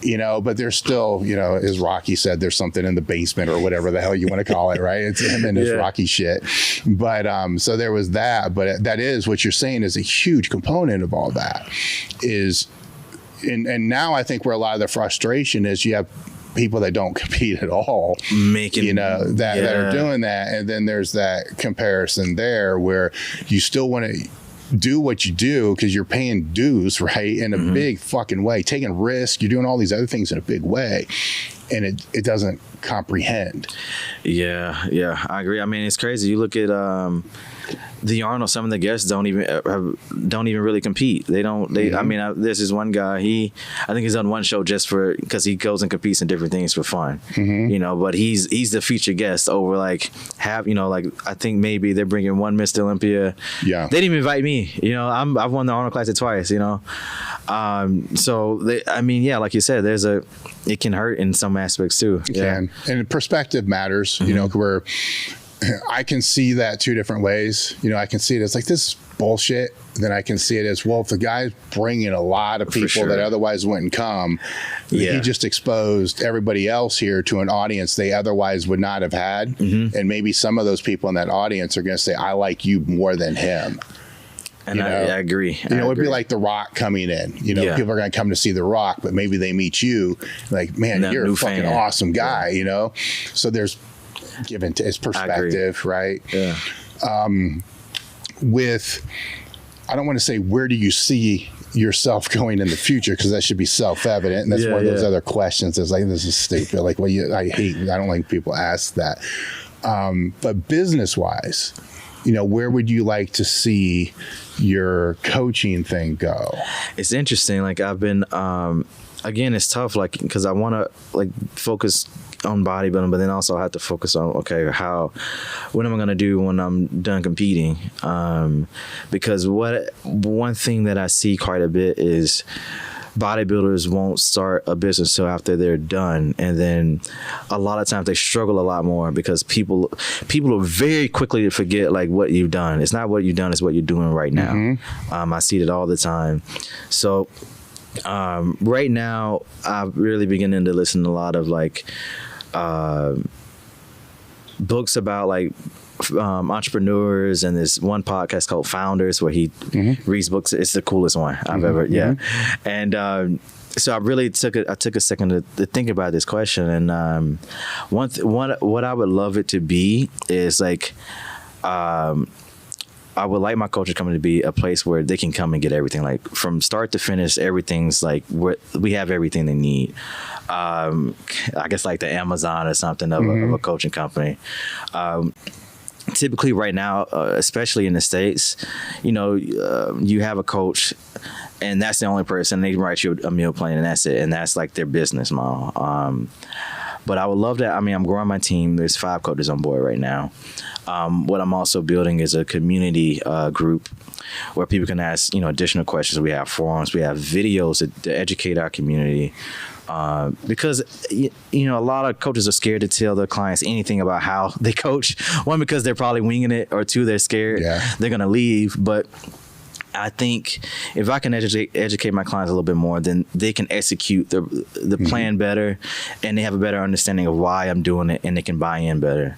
You know, but there's still, you know, as Rocky said, there's something in the basement or whatever the hell you want to call it, right? It's him and his Rocky shit. But so there was that. But that is what you're saying is a huge component of all that is, and now I think where a lot of the frustration is, you have people that don't compete at all, you know, that are doing that. And then there's that comparison there where you still want to do what you do because you're paying dues, right? In a big fucking way, taking risk. You're doing all these other things in a big way, and it doesn't comprehend. Yeah, I agree. I mean, it's crazy. You look at the Arnold. Some of the guests don't even really compete. They don't. I mean, there's this one guy. I think he's on one show just because he goes and competes in different things for fun. You know, but he's the featured guest over like I think maybe they're bringing one Mr. Olympia. Yeah, they didn't even invite me. You know, I've won the Arnold Classic twice. You know, so like you said, it can hurt in some aspects too. It can, and perspective matters. You know, where I can see that two different ways. You know, I can see it as like this bullshit. Then I can see it as, well, if the guy's bringing a lot of people that otherwise wouldn't come, he just exposed everybody else here to an audience they otherwise would not have had. And maybe some of those people in that audience are going to say, I like you more than him. And I agree. You know, it'd be like The Rock coming in. You know, people are going to come to see The Rock, but maybe they meet you like, man, you're a fucking awesome guy, you know? So there's given to his perspective, right? Yeah. I don't want to say, where do you see yourself going in the future? Because that should be self-evident. And that's one of those other questions. It's like, this is stupid. Like, I don't like people ask that. But business-wise, you know, where would you like to see your coaching thing go? It's interesting. Like, I've been, again, it's tough, like, because I want to like focus on bodybuilding, but then also I have to focus on, okay, what am I going to do when I'm done competing? Because one thing that I see quite a bit is bodybuilders won't start a business until after they're done, and then a lot of times they struggle a lot more because people are very quickly to forget like what you've done. It's not what you've done, it's what you're doing right now. I see it all the time. So right now I'm really beginning to listen to a lot of like books about like entrepreneurs, and there's one podcast called Founders where he reads books. It's the coolest one I've ever and so I really took a second to think about this question, and what I would love it to be is like I would like my coaching company to be a place where they can come and get everything, like from start to finish. Everything's like we have everything they need. I guess like the Amazon or something of a coaching company. Typically right now, especially in the States, you have a coach and that's the only person. They write you a meal plan and that's it. And that's like their business model. But I would love that. I mean, I'm growing my team. There's 5 coaches on board right now. What I'm also building is a community group where people can ask, additional questions. We have forums, we have videos to educate our community. Because, a lot of coaches are scared to tell their clients anything about how they coach. One, because they're probably winging it, or 2, they're scared they're going to leave. But I think if I can educate my clients a little bit more, then they can execute the plan better, and they have a better understanding of why I'm doing it, and they can buy in better.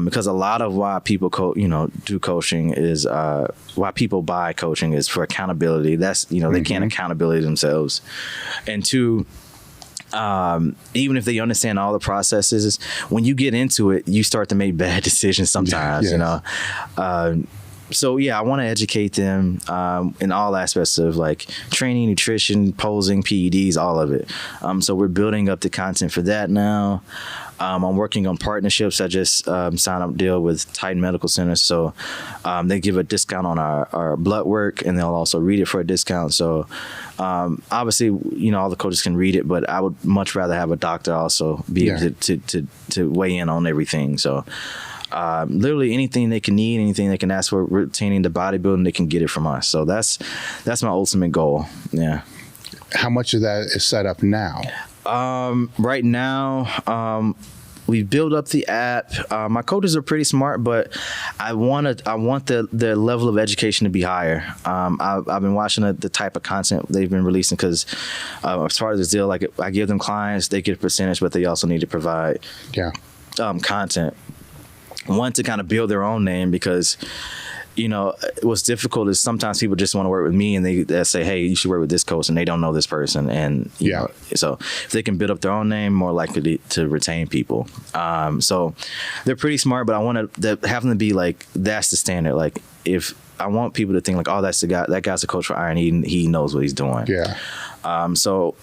Because a lot of why people do coaching is why people buy coaching is for accountability. That's they can't accountability themselves, and 2. Even if they understand all the processes, when you get into it, you start to make bad decisions sometimes. So I want to educate them in all aspects of like training, nutrition, posing, PEDs, all of it. So we're building up the content for that now. I'm working on partnerships. I just signed up a deal with Tate Medical Center. So they give a discount on our blood work, and they'll also read it for a discount. So obviously, all the coaches can read it, but I would much rather have a doctor also be able to weigh in on everything. So literally anything they can need, anything they can ask for retaining the bodybuilding, they can get it from us. So that's my ultimate goal. Yeah. How much of that is set up now? Right now, we've built up the app. My coaches are pretty smart, but I want their level of education to be higher. I've been watching the type of content they've been releasing, because as far as this deal, like I give them clients, they get a percentage, but they also need to provide content. One, to kind of build their own name, because what's difficult is sometimes people just want to work with me, and they say, hey, you should work with this coach, and they don't know this person. And so if they can build up their own name, more likely to retain people. So they're pretty smart, but I want to have them to be like, that's the standard. Like, if I want people to think like, oh, that's the guy, that guy's a coach for Iron, he knows what he's doing. So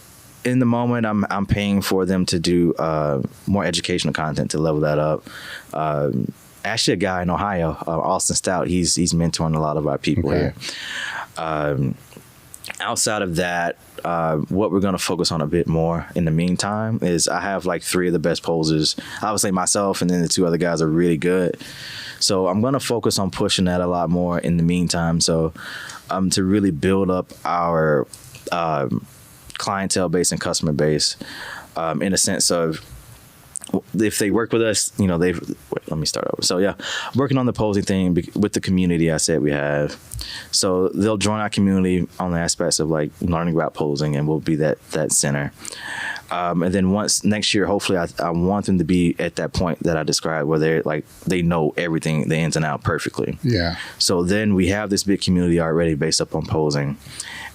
in the moment, I'm paying for them to do more educational content to level that up. Actually, a guy in Ohio, Austin Stout, he's mentoring a lot of our people here. Outside of that, what we're going to focus on a bit more in the meantime is I have like 3 of the best posers. Obviously myself, and then the 2 other guys are really good. So I'm going to focus on pushing that a lot more in the meantime. So to really build up our clientele base and customer base in a sense of, if they work with us, let me start over. So working on the posing thing with the community I said we have. So they'll join our community on the aspects of like learning about posing, and we'll be that center. And then once next year, hopefully I want them to be at that point that I described, where they're like, they know everything, the ins and out perfectly. So then we have this big community already based up on posing.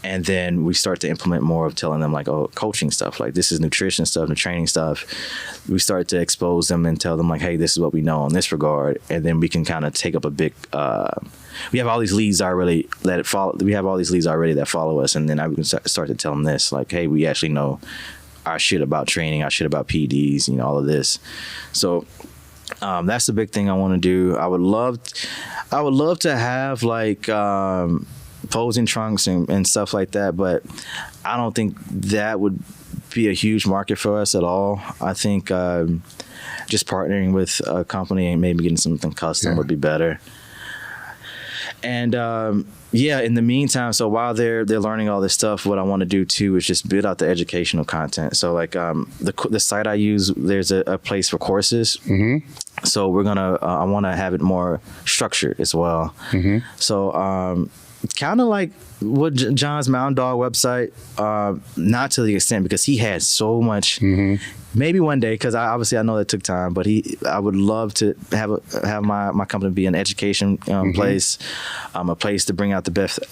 And then we start to implement more of telling them like, oh, coaching stuff, like this is nutrition stuff, the training stuff. We start to expose them and tell them like, hey, this is what we know in this regard. And then we can kind of take up a big, we have all these leads already that follow us. And then I can start to tell them this, like, hey, we actually know our shit about training, our shit about PDs, all of this. So that's the big thing I want to do. I would love to have like, posing trunks and stuff like that, but I don't think that would be a huge market for us at all. I think just partnering with a company and maybe getting something custom would be better. And in the meantime, so while they're learning all this stuff, what I want to do too is just build out the educational content. So like the site I use, there's a place for courses. So we're gonna I want to have it more structured as well. So kind of like what John's Mountain Dog website, not to the extent, because he had so much. Maybe one day, because I know that took time, but I would love to have my company be an education place, a place to bring out the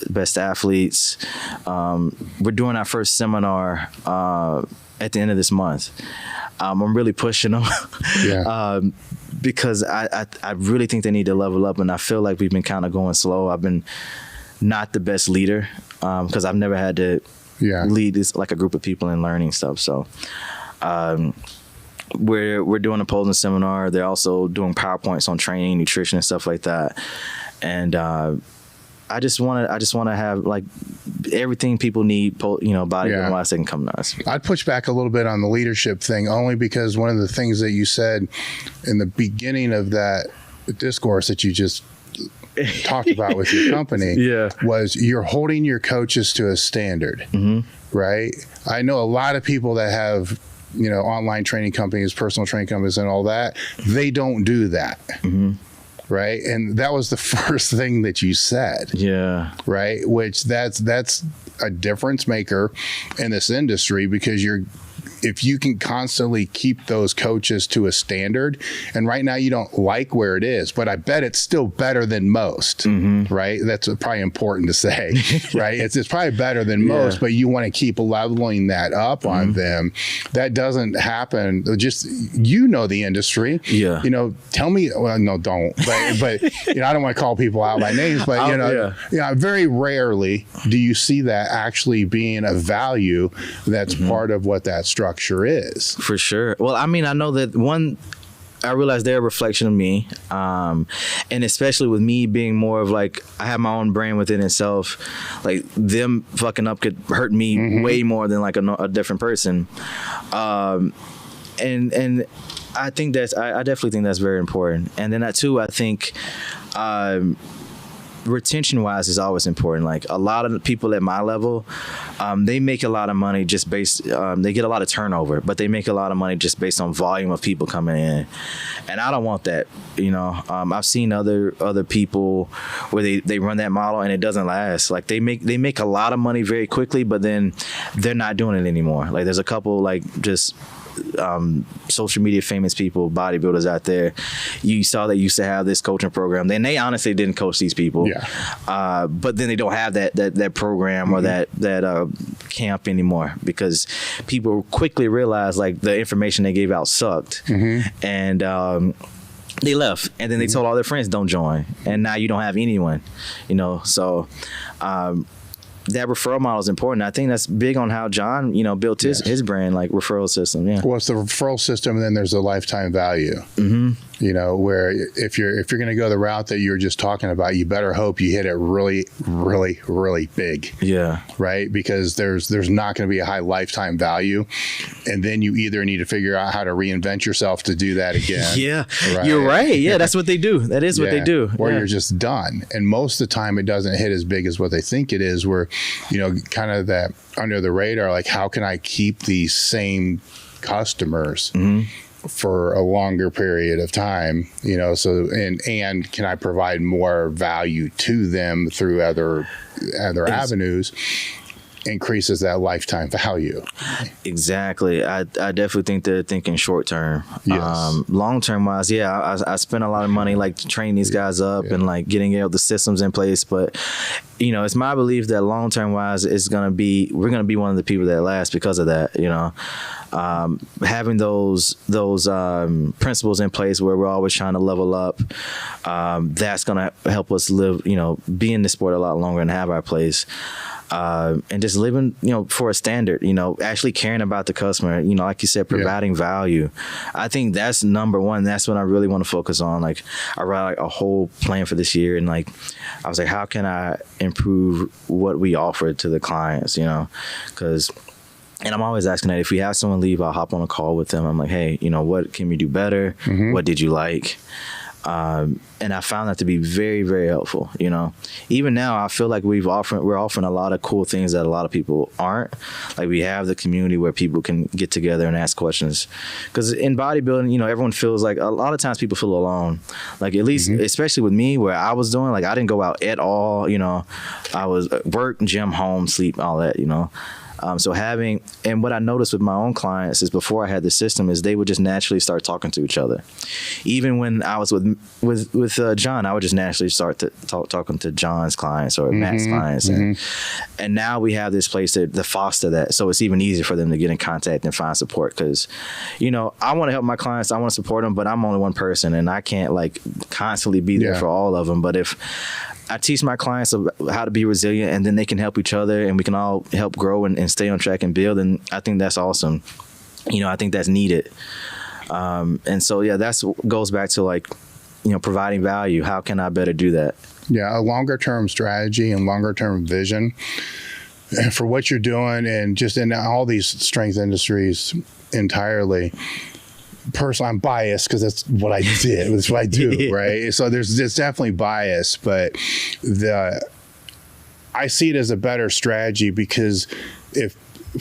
best athletes. We're doing our first seminar at the end of this month. I'm really pushing them. because I really think they need to level up, and I feel like we've been kind of going slow. I've been not the best leader because I've never had to lead this like a group of people in learning stuff. So we're doing a posing seminar. They're also doing PowerPoints on training, nutrition, and stuff like that. And I just want to have like everything people need, bodybuilding wise, they can come to us. I'd push back a little bit on the leadership thing, only because one of the things that you said in the beginning of that discourse that you just talked about with your company was you're holding your coaches to a standard, right? I know a lot of people that have, online training companies, personal training companies and all that, they don't do that. Right. And that was the first thing that you said. Yeah. Right. Which that's a difference maker in this industry, because if you can constantly keep those coaches to a standard, and right now you don't like where it is, but I bet it's still better than most, right? That's probably important to say, right? It's probably better than most, but you want to keep leveling that up on them. That doesn't happen. Just, the industry. Yeah. Tell me, well, no, don't. But I don't want to call people out by names, but, very rarely do you see that actually being a value that's part of what that structure is. For sure. Well, I mean, I know that I realize they're a reflection of me. And especially with me being more of like, I have my own brain within itself, like them fucking up could hurt me way more than like a different person. And I think I definitely think that's very important. And then that too, I think, retention wise is always important. Like a lot of the people at my level, they make a lot of money just based, they get a lot of turnover, but they make a lot of money just based on volume of people coming in. And I don't want that, I've seen other people where they run that model and it doesn't last. Like they make a lot of money very quickly, but then they're not doing it anymore. Like there's a couple like just social media famous people, bodybuilders out there, you saw that used to have this coaching program, then they honestly didn't coach these people, but then they don't have that program or that camp anymore, because people quickly realized like the information they gave out sucked, and they left, and then they told all their friends don't join, and now you don't have anyone, so that referral model is important. I think that's big on how John, built his brand, like referral system. Yeah. Well, it's the referral system, and then there's the lifetime value. Where if you're going to go the route that you were just talking about, you better hope you hit it really, really, really big. Yeah. Right. Because there's not going to be a high lifetime value, and then you either need to figure out how to reinvent yourself to do that again. Right? You're right. Yeah, that's what they do. That is what they do. Or you're just done. And most of the time, it doesn't hit as big as what they think it is. Where kind of that under the radar, like how can I keep these same customers for a longer period of time, and can I provide more value to them through other avenues, increases that lifetime value. Exactly. I definitely think they're thinking short term. Yes. Long term wise, I spend a lot of money like training these guys up and like getting the systems in place, but it's my belief that long term wise we're gonna be one of the people that last because of that. Having those principles in place where we're always trying to level up, that's gonna help us live, be in the sport a lot longer and have our place. And just living, for a standard, actually caring about the customer, like you said, providing value. I think that's number one. That's what I really want to focus on. Like I wrote a whole plan for this year, and like I was like, how can I improve what we offer to the clients, and I'm always asking that if we have someone leave, I'll hop on a call with them. I'm like, hey, what can we do better? What did you like? And I found that to be very, very helpful. Even now, I feel like we're offering a lot of cool things that a lot of people aren't. Like we have the community where people can get together and ask questions. Because in bodybuilding, everyone feels like a lot of times people feel alone. Like at least, especially with me, where I was doing, like I didn't go out at all. I was work, gym, home, sleep, all that. So and what I noticed with my own clients is before I had the system is they would just naturally start talking to each other. Even when I was with John, I would just naturally start to talking to John's clients or Matt's clients. And now we have this place to foster that. So it's even easier for them to get in contact and find support. Because, I want to help my clients. I want to support them, but I'm only one person and I can't like constantly be there for all of them. But if I teach my clients how to be resilient and then they can help each other and we can all help grow and stay on track and build, and I think that's awesome. I think that's needed. And so, that's goes back to like, providing value. How can I better do that? Yeah, a longer term strategy and longer term vision for what you're doing, and just in all these strength industries entirely. Personally, I'm biased because that's what I did. That's what I do, right? So there's definitely bias, but I see it as a better strategy because if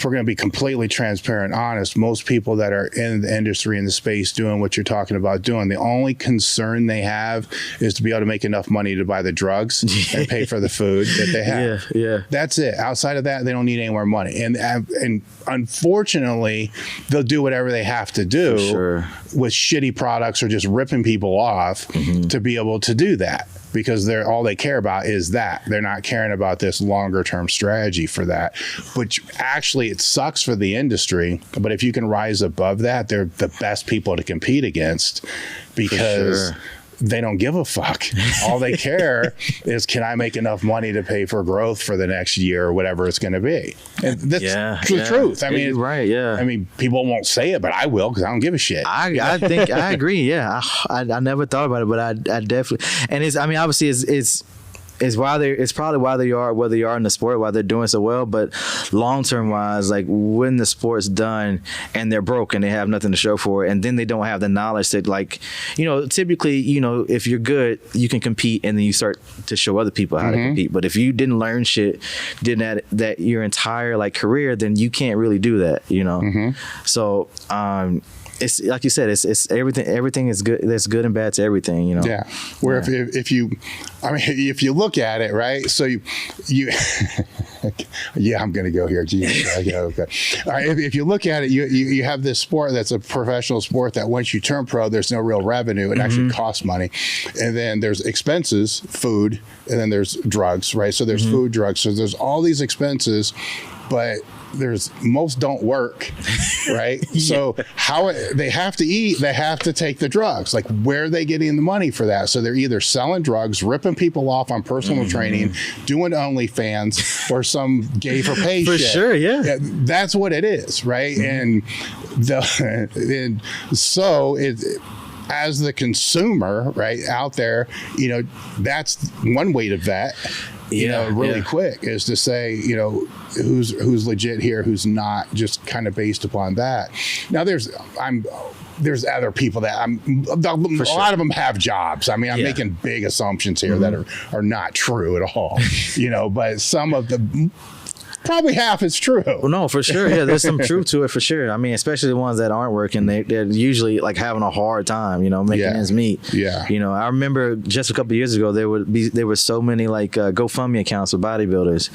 we're going to be completely transparent, honest, most people that are in the industry, in the space, doing what you're talking about doing, the only concern they have is to be able to make enough money to buy the drugs and pay for the food that they have. Yeah. That's it. Outside of that, they don't need any more money. And unfortunately, they'll do whatever they have to do with shitty products or just ripping people off to be able to do that. Because all they care about is that. They're not caring about this longer term strategy for that, which actually it sucks for the industry. But if you can rise above that, they're the best people to compete against because they don't give a fuck. All they care is, can I make enough money to pay for growth for the next year or whatever it's going to be? And that's the truth. I mean, right. I mean, people won't say it, but I will because I don't give a shit. I think I agree. Yeah. I never thought about it, but I definitely, and obviously it's probably why they are where they are in the sport, why they're doing so well. But long term wise, like when the sport's done and they're broke and they have nothing to show for it, and then they don't have the knowledge that, like, typically, if you're good, you can compete and then you start to show other people how to compete. But if you didn't learn shit, didn't that your entire like career, then you can't really do that, So it's like you said, it's everything. Everything is good. There's good and bad to everything, Yeah. Where if you look at it, right? So you yeah, I'm going to go here. Geez, okay. All right. If you look at it, you have this sport that's a professional sport that once you turn pro, there's no real revenue. It actually costs money, and then there's expenses, food, and then there's drugs, right? So there's food, drugs. So there's all these expenses, but most don't work, right? So how they have to eat, they have to take the drugs. Like, where are they getting the money for that? So they're either selling drugs, ripping people off on personal training, doing OnlyFans, or some gay for pay for shit. Sure, yeah. That's what it is, right? And so as the consumer, right, out there, that's one way to vet. Really quick is to say, who's legit here, who's not, just kind of based upon that. Now there's other people that a lot of them have jobs. I mean, I'm making big assumptions here that are not true at all, but some of the, probably half is true. Well, no, for sure. Yeah, there's some truth to it for sure. I mean, especially the ones that aren't working, they're usually like having a hard time, making ends meet. Yeah. I remember just a couple of years ago, there were so many like GoFundMe accounts with bodybuilders.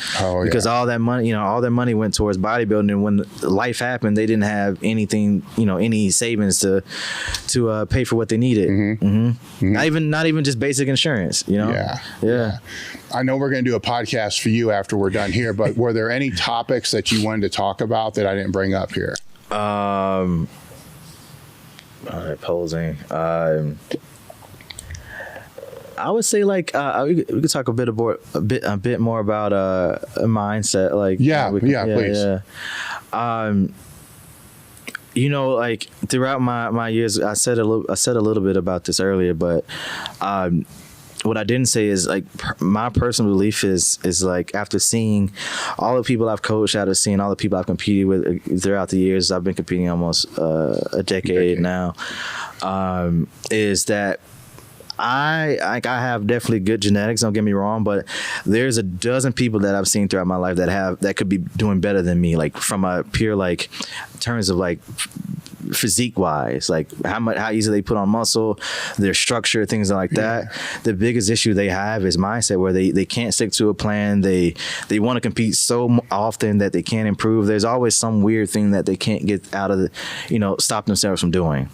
Because all that money went towards bodybuilding, and when life happened, they didn't have anything, any savings to pay for what they needed. Not even just basic insurance. Yeah. I know we're going to do a podcast for you after we're done here, but were there any topics that you wanted to talk about that I didn't bring up here? Posing. I would say like we could talk a bit more about a mindset. Like please. Like throughout my years, I said a little bit about this earlier, but what I didn't say is like my personal belief is like, after seeing all the people I've coached, after seeing all the people I've competed with throughout the years, I've been competing almost a decade now, is that I have definitely good genetics, don't get me wrong, but there's a dozen people that I've seen throughout my life that could be doing better than me, like from a pure like terms of like physique wise, like how easy they put on muscle, their structure, things like that. The biggest issue they have is mindset, where they can't stick to a plan. They want to compete so often that they can't improve. There's always some weird thing that they can't get out of stop themselves from doing.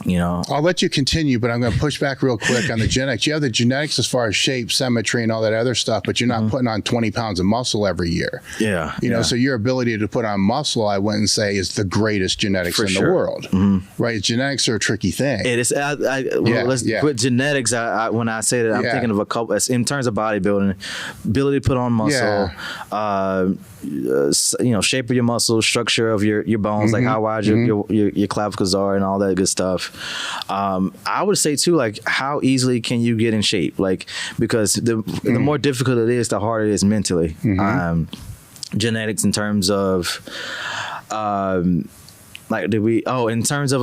I'll let you continue, but I'm going to push back real quick on the genetics. You have the genetics as far as shape, symmetry, and all that other stuff, but you're not putting on 20 pounds of muscle every year. You know, so your ability to put on muscle, I wouldn't say is the greatest genetics in the world, right? Genetics are a tricky thing. It is. With genetics, when I say that, I'm thinking of a couple, in terms of bodybuilding, ability to put on muscle, shape of your muscles, structure of your bones, like how wide your clavicles are and all that good stuff. I would say too, like, how easily can you get in shape? Like, because the more difficult it is, the harder it is mentally. Genetics in terms of in terms of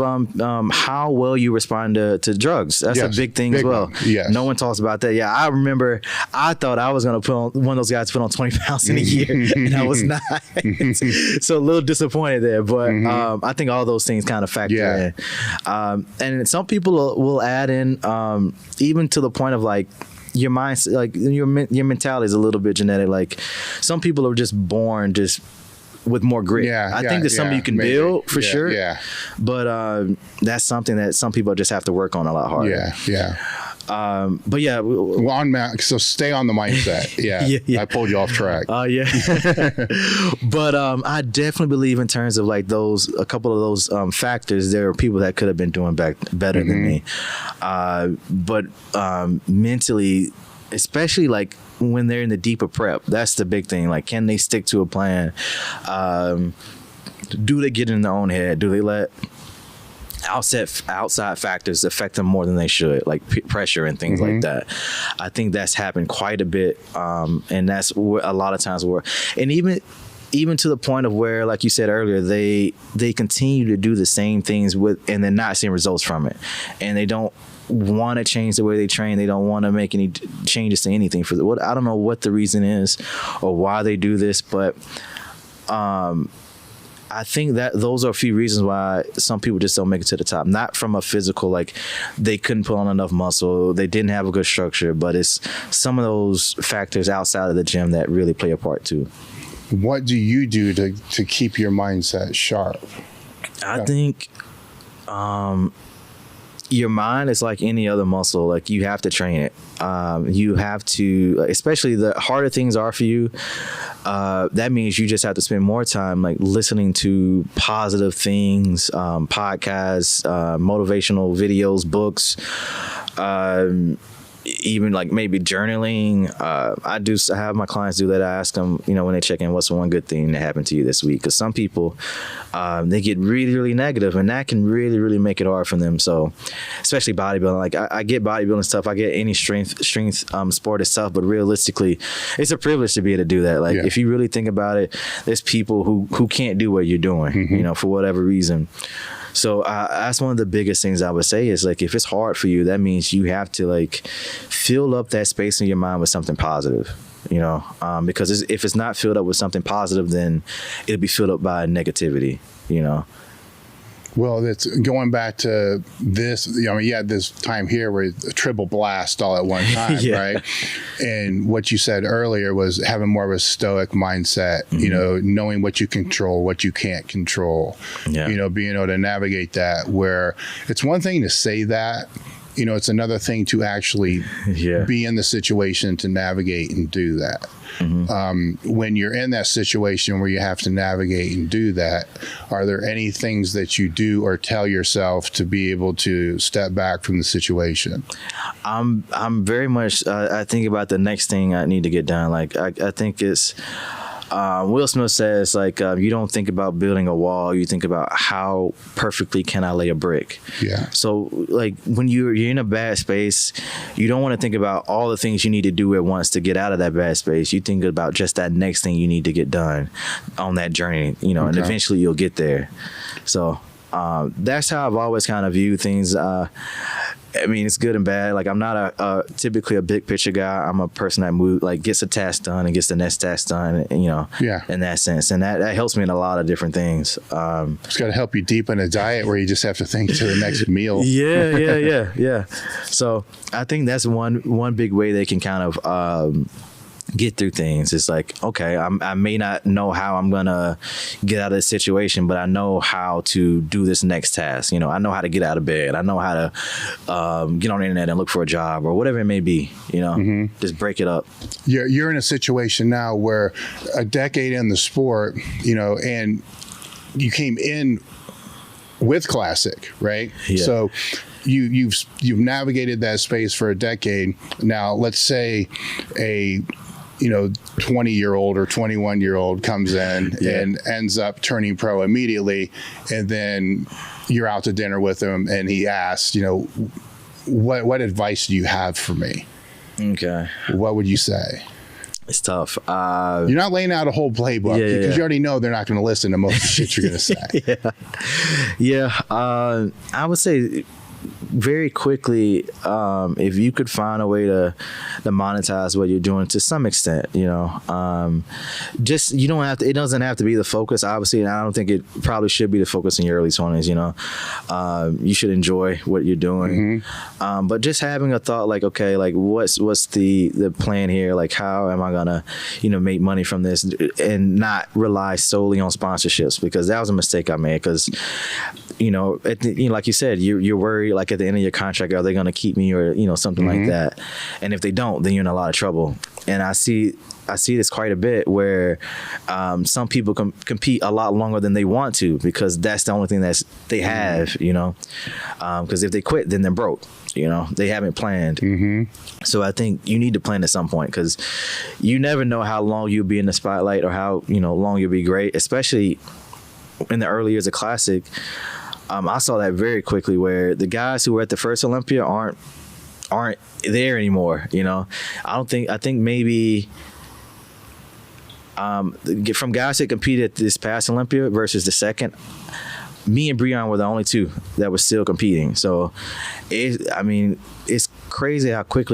how well you respond to drugs. That's a big thing as well. No one talks about that. I remember I thought I was going to put on one of those guys, put on 20 pounds in a year, and I was not. So a little disappointed there, but I think all those things kind of factor in. And some people will add in even to the point of like, your mind, like your mentality is a little bit genetic. Like, some people are just born just with more grit. I think that's something you can build for sure. But that's something that some people just have to work on a lot harder. But well, so stay on the mindset. I pulled you off track. But I definitely believe in terms of like a couple of those factors, there are people that could have been doing better than me. But mentally, especially like when they're in the deeper prep, that's the big thing. Like, can they stick to a plan? Do they get in their own head? Do they let outside factors affect them more than they should, like pressure and things like that? I think that's happened quite a bit, and that's where a lot of times and even to the point of where, like you said earlier, they continue to do the same things and they're not seeing results from it, and they don't want to change the way they train. They don't want to make any changes to anything I don't know what the reason is or why they do this, but I think that those are a few reasons why some people just don't make it to the top. Not from a physical, like they couldn't put on enough muscle, they didn't have a good structure, but it's some of those factors outside of the gym that really play a part too. What do you do to keep your mindset sharp? I think your mind is like any other muscle. Like, you have to train it. You have to, especially the harder things are for you. That means you just have to spend more time like listening to positive things, podcasts, motivational videos, books, even like maybe journaling. I have my clients do that. I ask them, when they check in, what's one good thing that happened to you this week? Because some people, they get really, really negative, and that can really, really make it hard for them. So, especially bodybuilding, like I get bodybuilding stuff, I get any strength sport and stuff, but realistically, it's a privilege to be able to do that. Like, if you really think about it, there's people who can't do what you're doing, for whatever reason. So that's one of the biggest things I would say is, like, if it's hard for you, that means you have to like fill up that space in your mind with something positive, because if it's not filled up with something positive, then it'll be filled up by negativity, Well, it's going back to this, you had this time here where a triple blast all at one time, right? And what you said earlier was having more of a stoic mindset, knowing what you control, what you can't control, being able to navigate that, where it's one thing to say that, it's another thing to actually be in the situation to navigate and do that. When you're in that situation where you have to navigate and do that, are there any things that you do or tell yourself to be able to step back from the situation? I'm very much, I think about the next thing I need to get done. Like, I think it's, Will Smith says, like, you don't think about building a wall, you think about how perfectly can I lay a brick. So, like, when you're in a bad space, you don't want to think about all the things you need to do at once to get out of that bad space. You think about just that next thing you need to get done on that journey, and eventually you'll get there. So that's how I've always kind of viewed things. I mean, it's good and bad. Like, I'm not typically a big picture guy. I'm a person that gets a task done and gets the next task done, you know, in that sense. And that helps me in a lot of different things. It's got to help you deep in a diet where you just have to think to the next meal. Yeah. So I think that's one big way they can kind of get through things. It's like, okay, I may not know how I'm gonna get out of this situation, but I know how to do this next task. You know, I know how to get out of bed. I know how to get on the internet and look for a job or whatever it may be. You know, just break it up. You're in a situation now where a decade in the sport, you know, and you came in with Classic, right? Yeah. So you've navigated that space for a decade. Now, let's say a 20-year-old or 21-year-old comes in and ends up turning pro immediately, and then you're out to dinner with him and he asks, you know, what advice do you have for me? Okay. What would you say? It's tough. You're not laying out a whole playbook because you already know they're not going to listen to most of the shit you're going to say. I would say very quickly, if you could find a way to monetize what you're doing to some extent, you know, just, you don't have to, it doesn't have to be the focus, obviously, and I don't think it probably should be the focus in your early 20s, you know. You should enjoy what you're doing. But just having a thought like, okay, like what's the plan here? Like, how am I gonna, you know, make money from this and not rely solely on sponsorships? Because that was a mistake I made, because, you know, like you said, you're worried, like at the end of your contract, are they going to keep me, or, you know, something like that. And if they don't, then you're in a lot of trouble. And I see this quite a bit where some people compete a lot longer than they want to, because that's the only thing that they have, you know, because if they quit, then they're broke. You know, they haven't planned. So I think you need to plan at some point, because you never know how long you'll be in the spotlight or how, you know, long you'll be great, especially in the early years of Classic. I saw that very quickly, where the guys who were at the first Olympia aren't there anymore. You know, I think maybe from guys that competed at this past Olympia versus the second, me and Breon were the only two that were still competing. So it's crazy how quickly